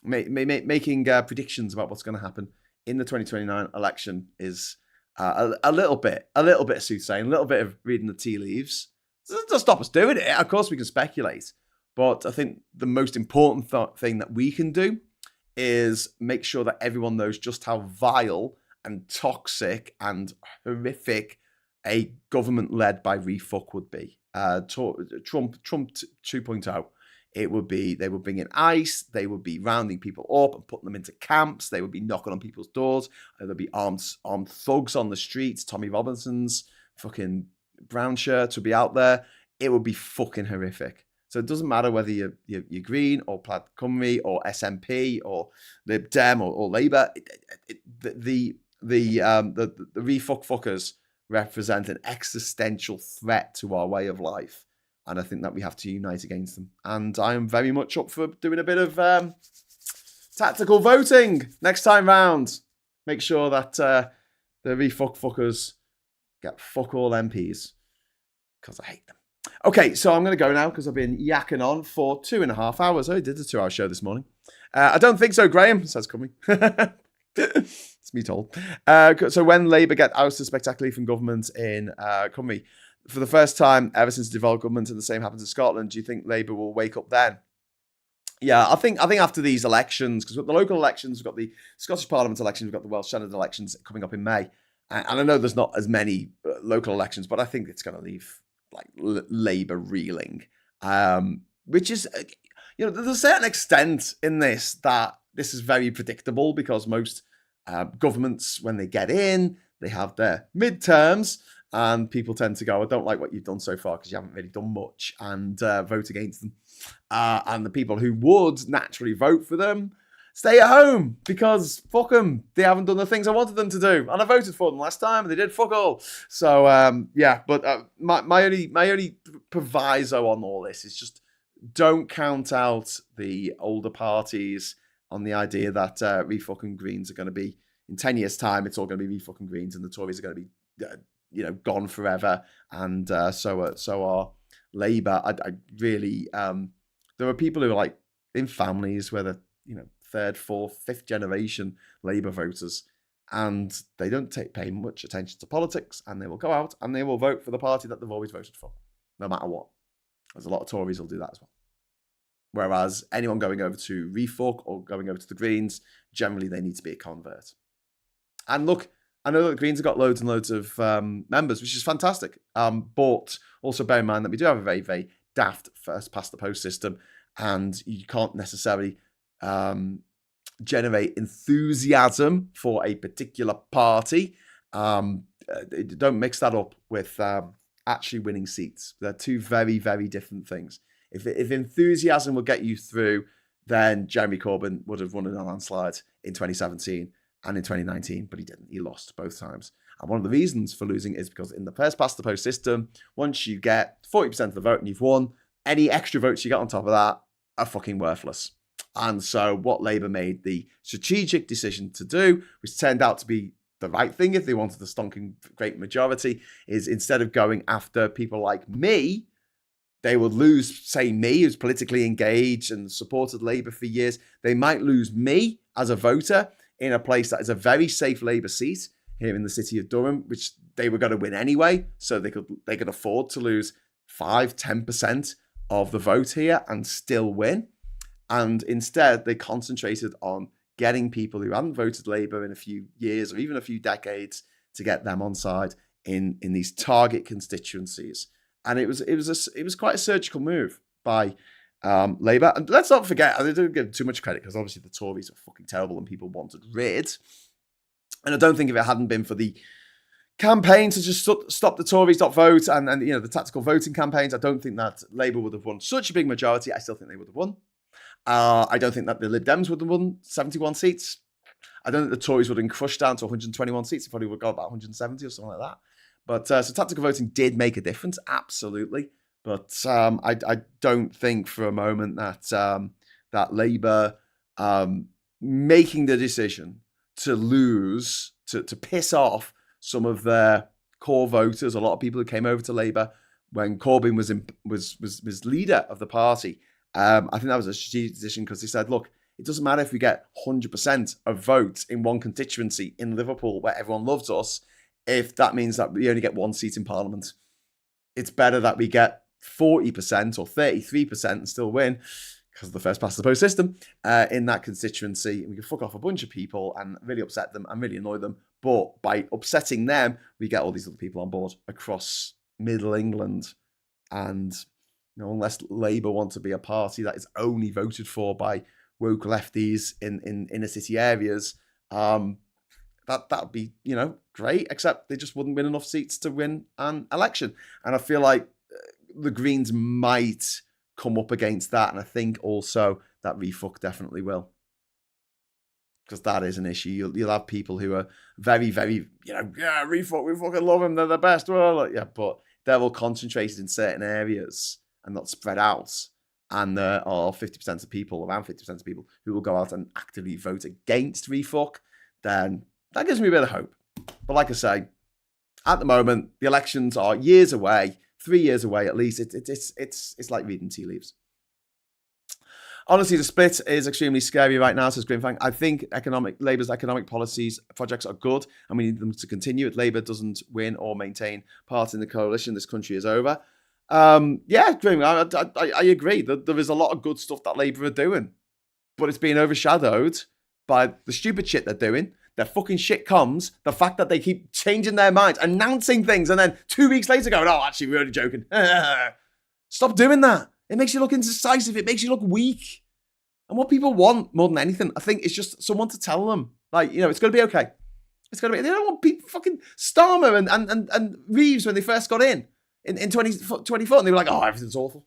A: making predictions about what's going to happen in the 2029 election is a little bit of soothsaying, a little bit of reading the tea leaves. It doesn't stop us doing it. Of course, we can speculate. But I think the most important thing that we can do is make sure that everyone knows just how vile and toxic and horrific a government led by refuck would be. Trump 2.0. It would be, they would bring in ICE, they would be rounding people up and putting them into camps, they would be knocking on people's doors, there'd be armed thugs on the streets, Tommy Robinson's fucking brown shirts would be out there. It would be fucking horrific. So it doesn't matter whether you're Green or Plaid Cymru or SNP or Lib Dem or Labour. The refuck fuckers represent an existential threat to our way of life. And I think that we have to unite against them. And I am very much up for doing a bit of tactical voting next time round. Make sure that the refuck fuckers get fuck all MPs. Because I hate them. Okay, so I'm going to go now because I've been yakking on for 2.5 hours. I did a 2-hour show this morning. I don't think so, Graham, says Cummy. It's me told. So when Labour get ousted spectacularly from government in Cymru, for the first time ever since the devolved government, and the same happens in Scotland, do you think Labour will wake up then? Yeah, I think after these elections, because with the local elections, we've got the Scottish Parliament elections, we've got the Welsh Senate elections coming up in May. And I know there's not as many local elections, but I think it's going to leave like Labour reeling, which is, there's a certain extent in this that this is very predictable because most governments, when they get in, they have their midterms and people tend to go, I don't like what you've done so far because you haven't really done much, and vote against them. And the people who would naturally vote for them stay at home because fuck them. They haven't done the things I wanted them to do. And I voted for them last time and they did fuck all. So, but my only proviso on all this is just don't count out the older parties on the idea that refucking Greens are going to be, in 10 years' time, it's all going to be refucking Greens and the Tories are going to be, gone forever. And so are Labour. I really, there are people who are like in families where they're, third, fourth, fifth generation Labour voters, and they don't pay much attention to politics, and they will go out and they will vote for the party that they've always voted for, no matter what. There's a lot of Tories who'll do that as well. Whereas anyone going over to refuck or going over to the Greens, generally they need to be a convert. And look, I know that the Greens have got loads and loads of members, which is fantastic. But also bear in mind that we do have a very, very daft first past the post system, and you can't necessarily generate enthusiasm for a particular party. Don't mix that up with actually winning seats. They're two very, very different things. If enthusiasm will get you through, then Jeremy Corbyn would have won in a landslide in 2017 and in 2019, but he didn't. He lost both times. And one of the reasons for losing is because in the first past the post system, once you get 40% of the vote and you've won, any extra votes you get on top of that are fucking worthless. And so what Labour made the strategic decision to do, which turned out to be the right thing if they wanted the stonking great majority, is instead of going after people like me, they would lose, say me, who's politically engaged and supported Labour for years. They might lose me as a voter in a place that is a very safe Labour seat here in the city of Durham, which they were going to win anyway. So they could afford to lose 5-10% of the vote here and still win. And instead, they concentrated on getting people who hadn't voted Labour in a few years or even a few decades to get them on side in these target constituencies. And it was quite a surgical move by Labour. And let's not forget, I don't give too much credit because obviously the Tories are fucking terrible and people wanted rid. And I don't think if it hadn't been for the campaign to just stop the Tories.vote and the tactical voting campaigns, I don't think that Labour would have won such a big majority. I still think they would have won. I don't think that the Lib Dems would have won 71 seats. I don't think the Tories would have been crushed down to 121 seats. They probably would go about 170 or something like that. But so tactical voting did make a difference, absolutely. But I don't think for a moment that that Labour making the decision to lose, to piss off some of their core voters, a lot of people who came over to Labour when Corbyn was leader of the party. I think that was a strategic decision because they said, look, it doesn't matter if we get 100% of votes in one constituency in Liverpool where everyone loves us, if that means that we only get one seat in Parliament. It's better that we get 40% or 33% and still win, because of the first past the post system, in that constituency. And we can fuck off a bunch of people and really upset them and really annoy them. But by upsetting them, we get all these other people on board across Middle England. And unless Labour want to be a party that is only voted for by woke lefties in inner city areas, that would be, great, except they just wouldn't win enough seats to win an election. And I feel like the Greens might come up against that. And I think also that refuck definitely will. Because that is an issue. You'll have people who are very, very, refuck, we fucking love them, they're the best. Well, yeah, but they're all concentrated in certain areas and not spread out. And there are 50% of people, around 50% of people, who will go out and actively vote against refuck. Then that gives me a bit of hope. But like I say, at the moment, the elections are years away, 3 years away at least. It's like reading tea leaves. Honestly, the split is extremely scary right now, says Grimfang. I think Labour's economic policies projects are good, and we need them to continue. If Labour doesn't win or maintain part in the coalition, this country is over. Yeah, Grim, I agree. There is a lot of good stuff that Labour are doing, but it's being overshadowed by the stupid shit they're doing. Their fucking shit comes, the fact that they keep changing their minds, announcing things, and then 2 weeks later going, oh, actually, we're only joking. Stop doing that. It makes you look indecisive. It makes you look weak. And what people want more than anything, I think, is just someone to tell them, like, it's going to be okay. It's going to be. They don't want people, fucking Starmer and Reeves when they first got in 2024, and they were like, oh, everything's awful.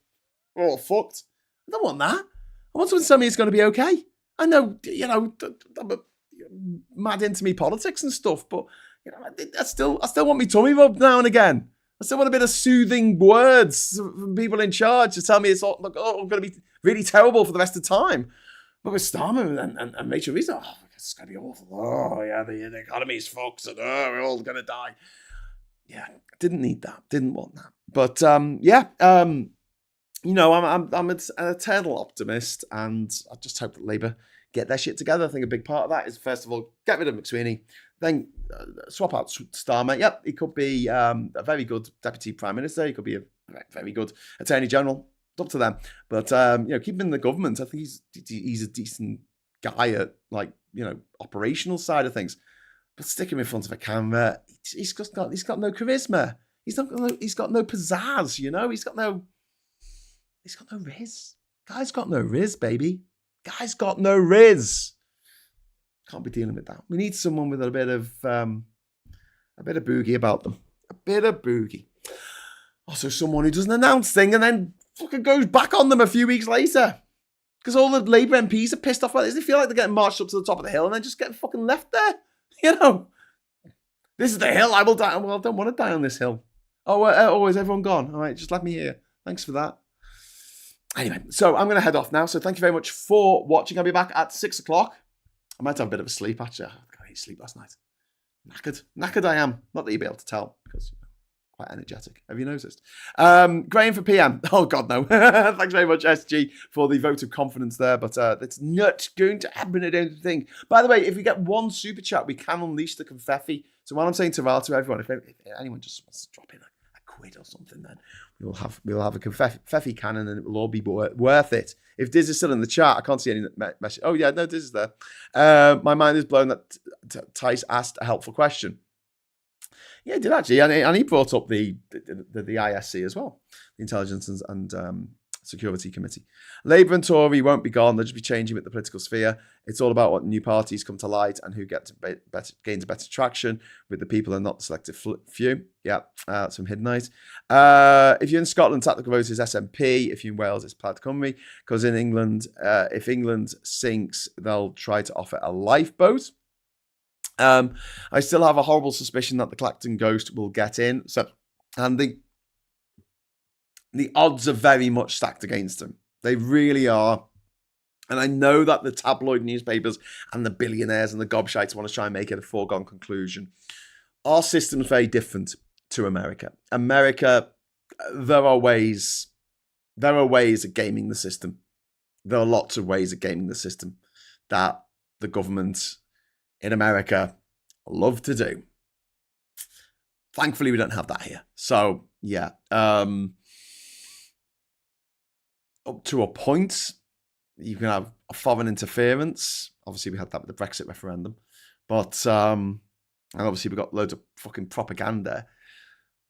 A: We're all fucked. I don't want that. I want someone to tell me it's going to be okay. I know, I'm mad into me politics and stuff, but I still want me tummy rubbed now and again. I still want a bit of soothing words from people in charge to tell me it's all going to be really terrible for the rest of the time. But with Starmer and Rachel Reeves, it's going to be awful. Oh, yeah, the economy's fucked and we're all going to die. Yeah, didn't need that. Didn't want that. But, I'm an eternal optimist, and I just hope that Labour get their shit together. I think a big part of that is, first of all, get rid of McSweeney, then swap out Starmer. Yep, he could be a very good Deputy Prime Minister. He could be a very good Attorney General. It's up to them. But, keep him in the government. I think he's a decent guy at, operational side of things. But stick him in front of a camera, he's got no charisma. He's got no pizzazz, He's got no riz. Guy's got no riz, baby. Guy's got no riz. Can't be dealing with that. We need someone with a bit of boogie about them. A bit of boogie. Also, someone who doesn't announce things and then fucking goes back on them a few weeks later. Because all the Labour MPs are pissed off about this. They feel like they're getting marched up to the top of the hill and then just getting fucking left there. This is the hill. I will die. Well, I don't want to die on this hill. Oh, is everyone gone? All right, just let me hear. Thanks for that. Anyway, so I'm going to head off now. So thank you very much for watching. I'll be back at 6 o'clock. I might have a bit of a sleep, actually. I didn't sleep last night. Knackered I am. Not that you'll be able to tell, because quite energetic. Have you noticed? Graham for PM. Oh, God, no. Thanks very much, SG, for the vote of confidence there. But it's not going to happen, I don't think. By the way, if we get one super chat, we can unleash the confetti. So while I'm saying to everyone, if anyone just wants to drop in a quid or something, then we'll have a confetti cannon, and it will all be worth it. If Diz is still in the chat, I can't see any message. Oh yeah, no, Diz is there. My mind is blown that Tice asked a helpful question. Yeah, he did actually, and he brought up the ISC as well, the Intelligence and Security Committee. Labour and Tory won't be gone; they'll just be changing with the political sphere. It's all about what new parties come to light and who gains better traction with the people and not the selective few. Yeah, that's from Hiddenite. If you're in Scotland, tactical vote is SNP. If you're in Wales, it's Plaid Cymru. Because in England, if England sinks, they'll try to offer a lifeboat. I still have a horrible suspicion that the Clacton ghost will get in. And the odds are very much stacked against him. They really are. And I know that the tabloid newspapers and the billionaires and the gobshites want to try and make it a foregone conclusion. Our system's very different to America. America, there are ways of gaming the system. There are lots of ways of gaming the system that the government in America love to do. Thankfully, we don't have that here. So, yeah. Up to a point, you can have foreign interference. Obviously, we had that with the Brexit referendum. But, and obviously, we've got loads of fucking propaganda.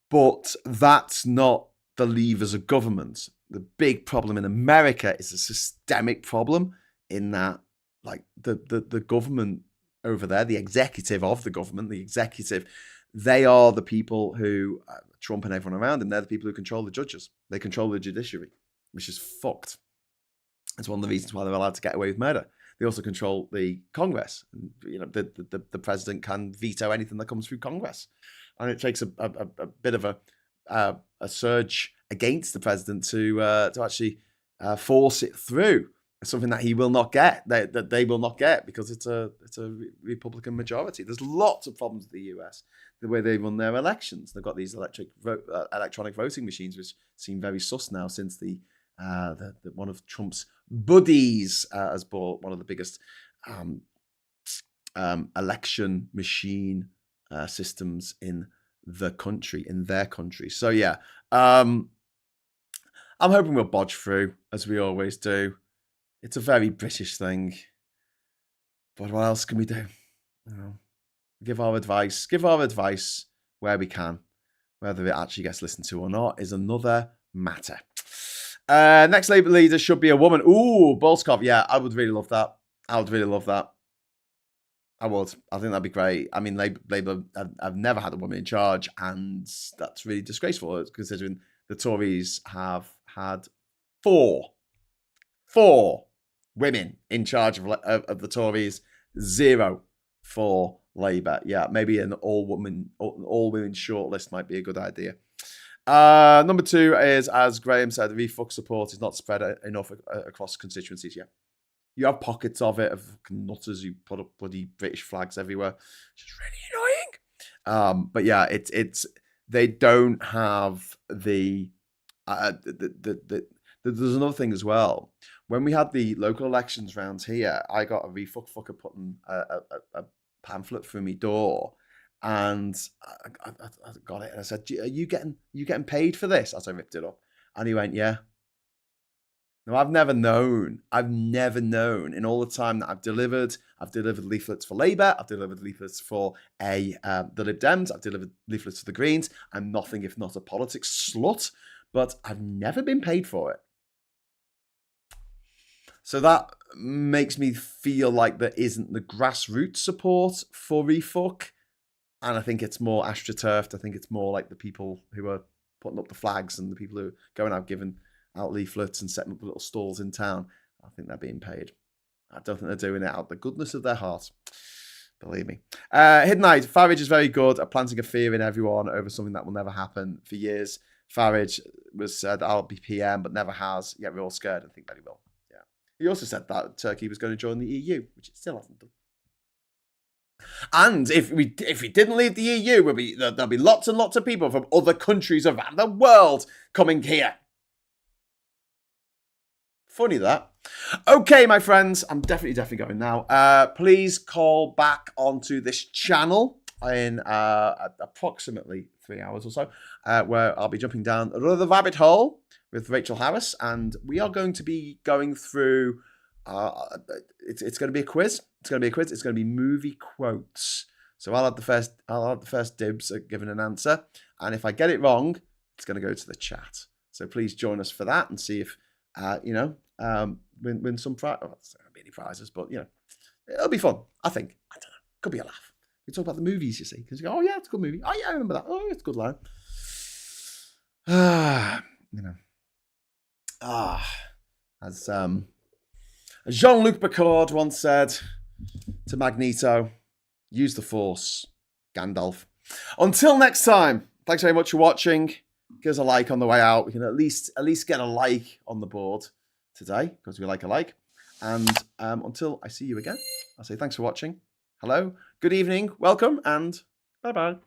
A: But that's not the levers of government. The big problem in America is a systemic problem in that, like, the government over there, the executive of the government, the executive, they are the people who, Trump and everyone around him, they're the people who control the judges. They control the judiciary, which is fucked. It's one of the reasons why they're allowed to get away with murder. They also control the Congress. And, you know, the president can veto anything that comes through Congress. And it takes a bit of a surge against the president to actually force it through. Something that he will not get, that they will not get, because it's a Republican majority. There's lots of problems with the US, the way they run their elections. They've got these electronic voting machines, which seem very sus now since the one of Trump's buddies has bought one of the biggest election machine systems in the country, in their country. So yeah, I'm hoping we'll bodge through, as we always do. It's a very British thing. But what else can we do? You know, give our advice where we can. Whether it actually gets listened to or not is another matter. Next Labour leader should be a woman. Ooh, Bolskov. Yeah, I would really love that. I would really love that. I would. I think that'd be great. I mean, Labour have never had a woman in charge, and that's really disgraceful, considering the Tories have had four women in charge of the Tories, 0 for Labour. Yeah, maybe an all-women shortlist might be a good idea. Number 2 is, as Graham said, the refuck support is not spread enough across constituencies yet. You have pockets of it, of nutters who put up bloody British flags everywhere, which is really annoying. But yeah, it's they don't have the there's another thing as well. When we had the local elections round here, I got a refuck fucker putting a pamphlet through my door, and I got it, and I said, "Are you getting paid for this?" As I ripped it up, and he went, "Yeah." Now I've never known in all the time that I've delivered leaflets for Labour, I've delivered leaflets for the Lib Dems, I've delivered leaflets for the Greens. I'm nothing if not a politics slut, but I've never been paid for it. So that makes me feel like there isn't the grassroots support for refuck. And I think it's more astroturfed. I think it's more like the people who are putting up the flags and the people who are going out giving out leaflets and setting up little stalls in town. I think they're being paid. I don't think they're doing it out of the goodness of their heart. Believe me. Hidden Knight. Farage is very good at planting a fear in everyone over something that will never happen. For years, Farage was said, "I'll be PM," but never has. Yet we're all scared and think that he will. Yeah. He also said that Turkey was going to join the EU, which it still hasn't done. And if we didn't leave the EU, there'll be lots and lots of people from other countries around the world coming here. Funny that. Okay, my friends, I'm definitely going now. Please call back onto this channel in approximately 3 hours or so, where I'll be jumping down the rabbit hole with Rachel Harris, and we are going to be going through. It's going to be a quiz. It's going to be movie quotes. So I'll have the first dibs at giving an answer, and if I get it wrong, it's going to go to the chat. So please join us for that and see if win some prize. Oh, there's not going to be any prizes, but it'll be fun. I think. I don't know. Could be a laugh. We talk about the movies, you see, because you go, "Oh yeah, it's a good movie. Oh yeah, I remember that. Oh, it's a good line." As Jean-Luc Picard once said to Magneto, "Use the Force, Gandalf." Until next time, thanks very much for watching. Give us a like on the way out. We can at least get a like on the board today, because we like a like. And until I see you again, I'll say thanks for watching. Hello, good evening, welcome, and bye-bye.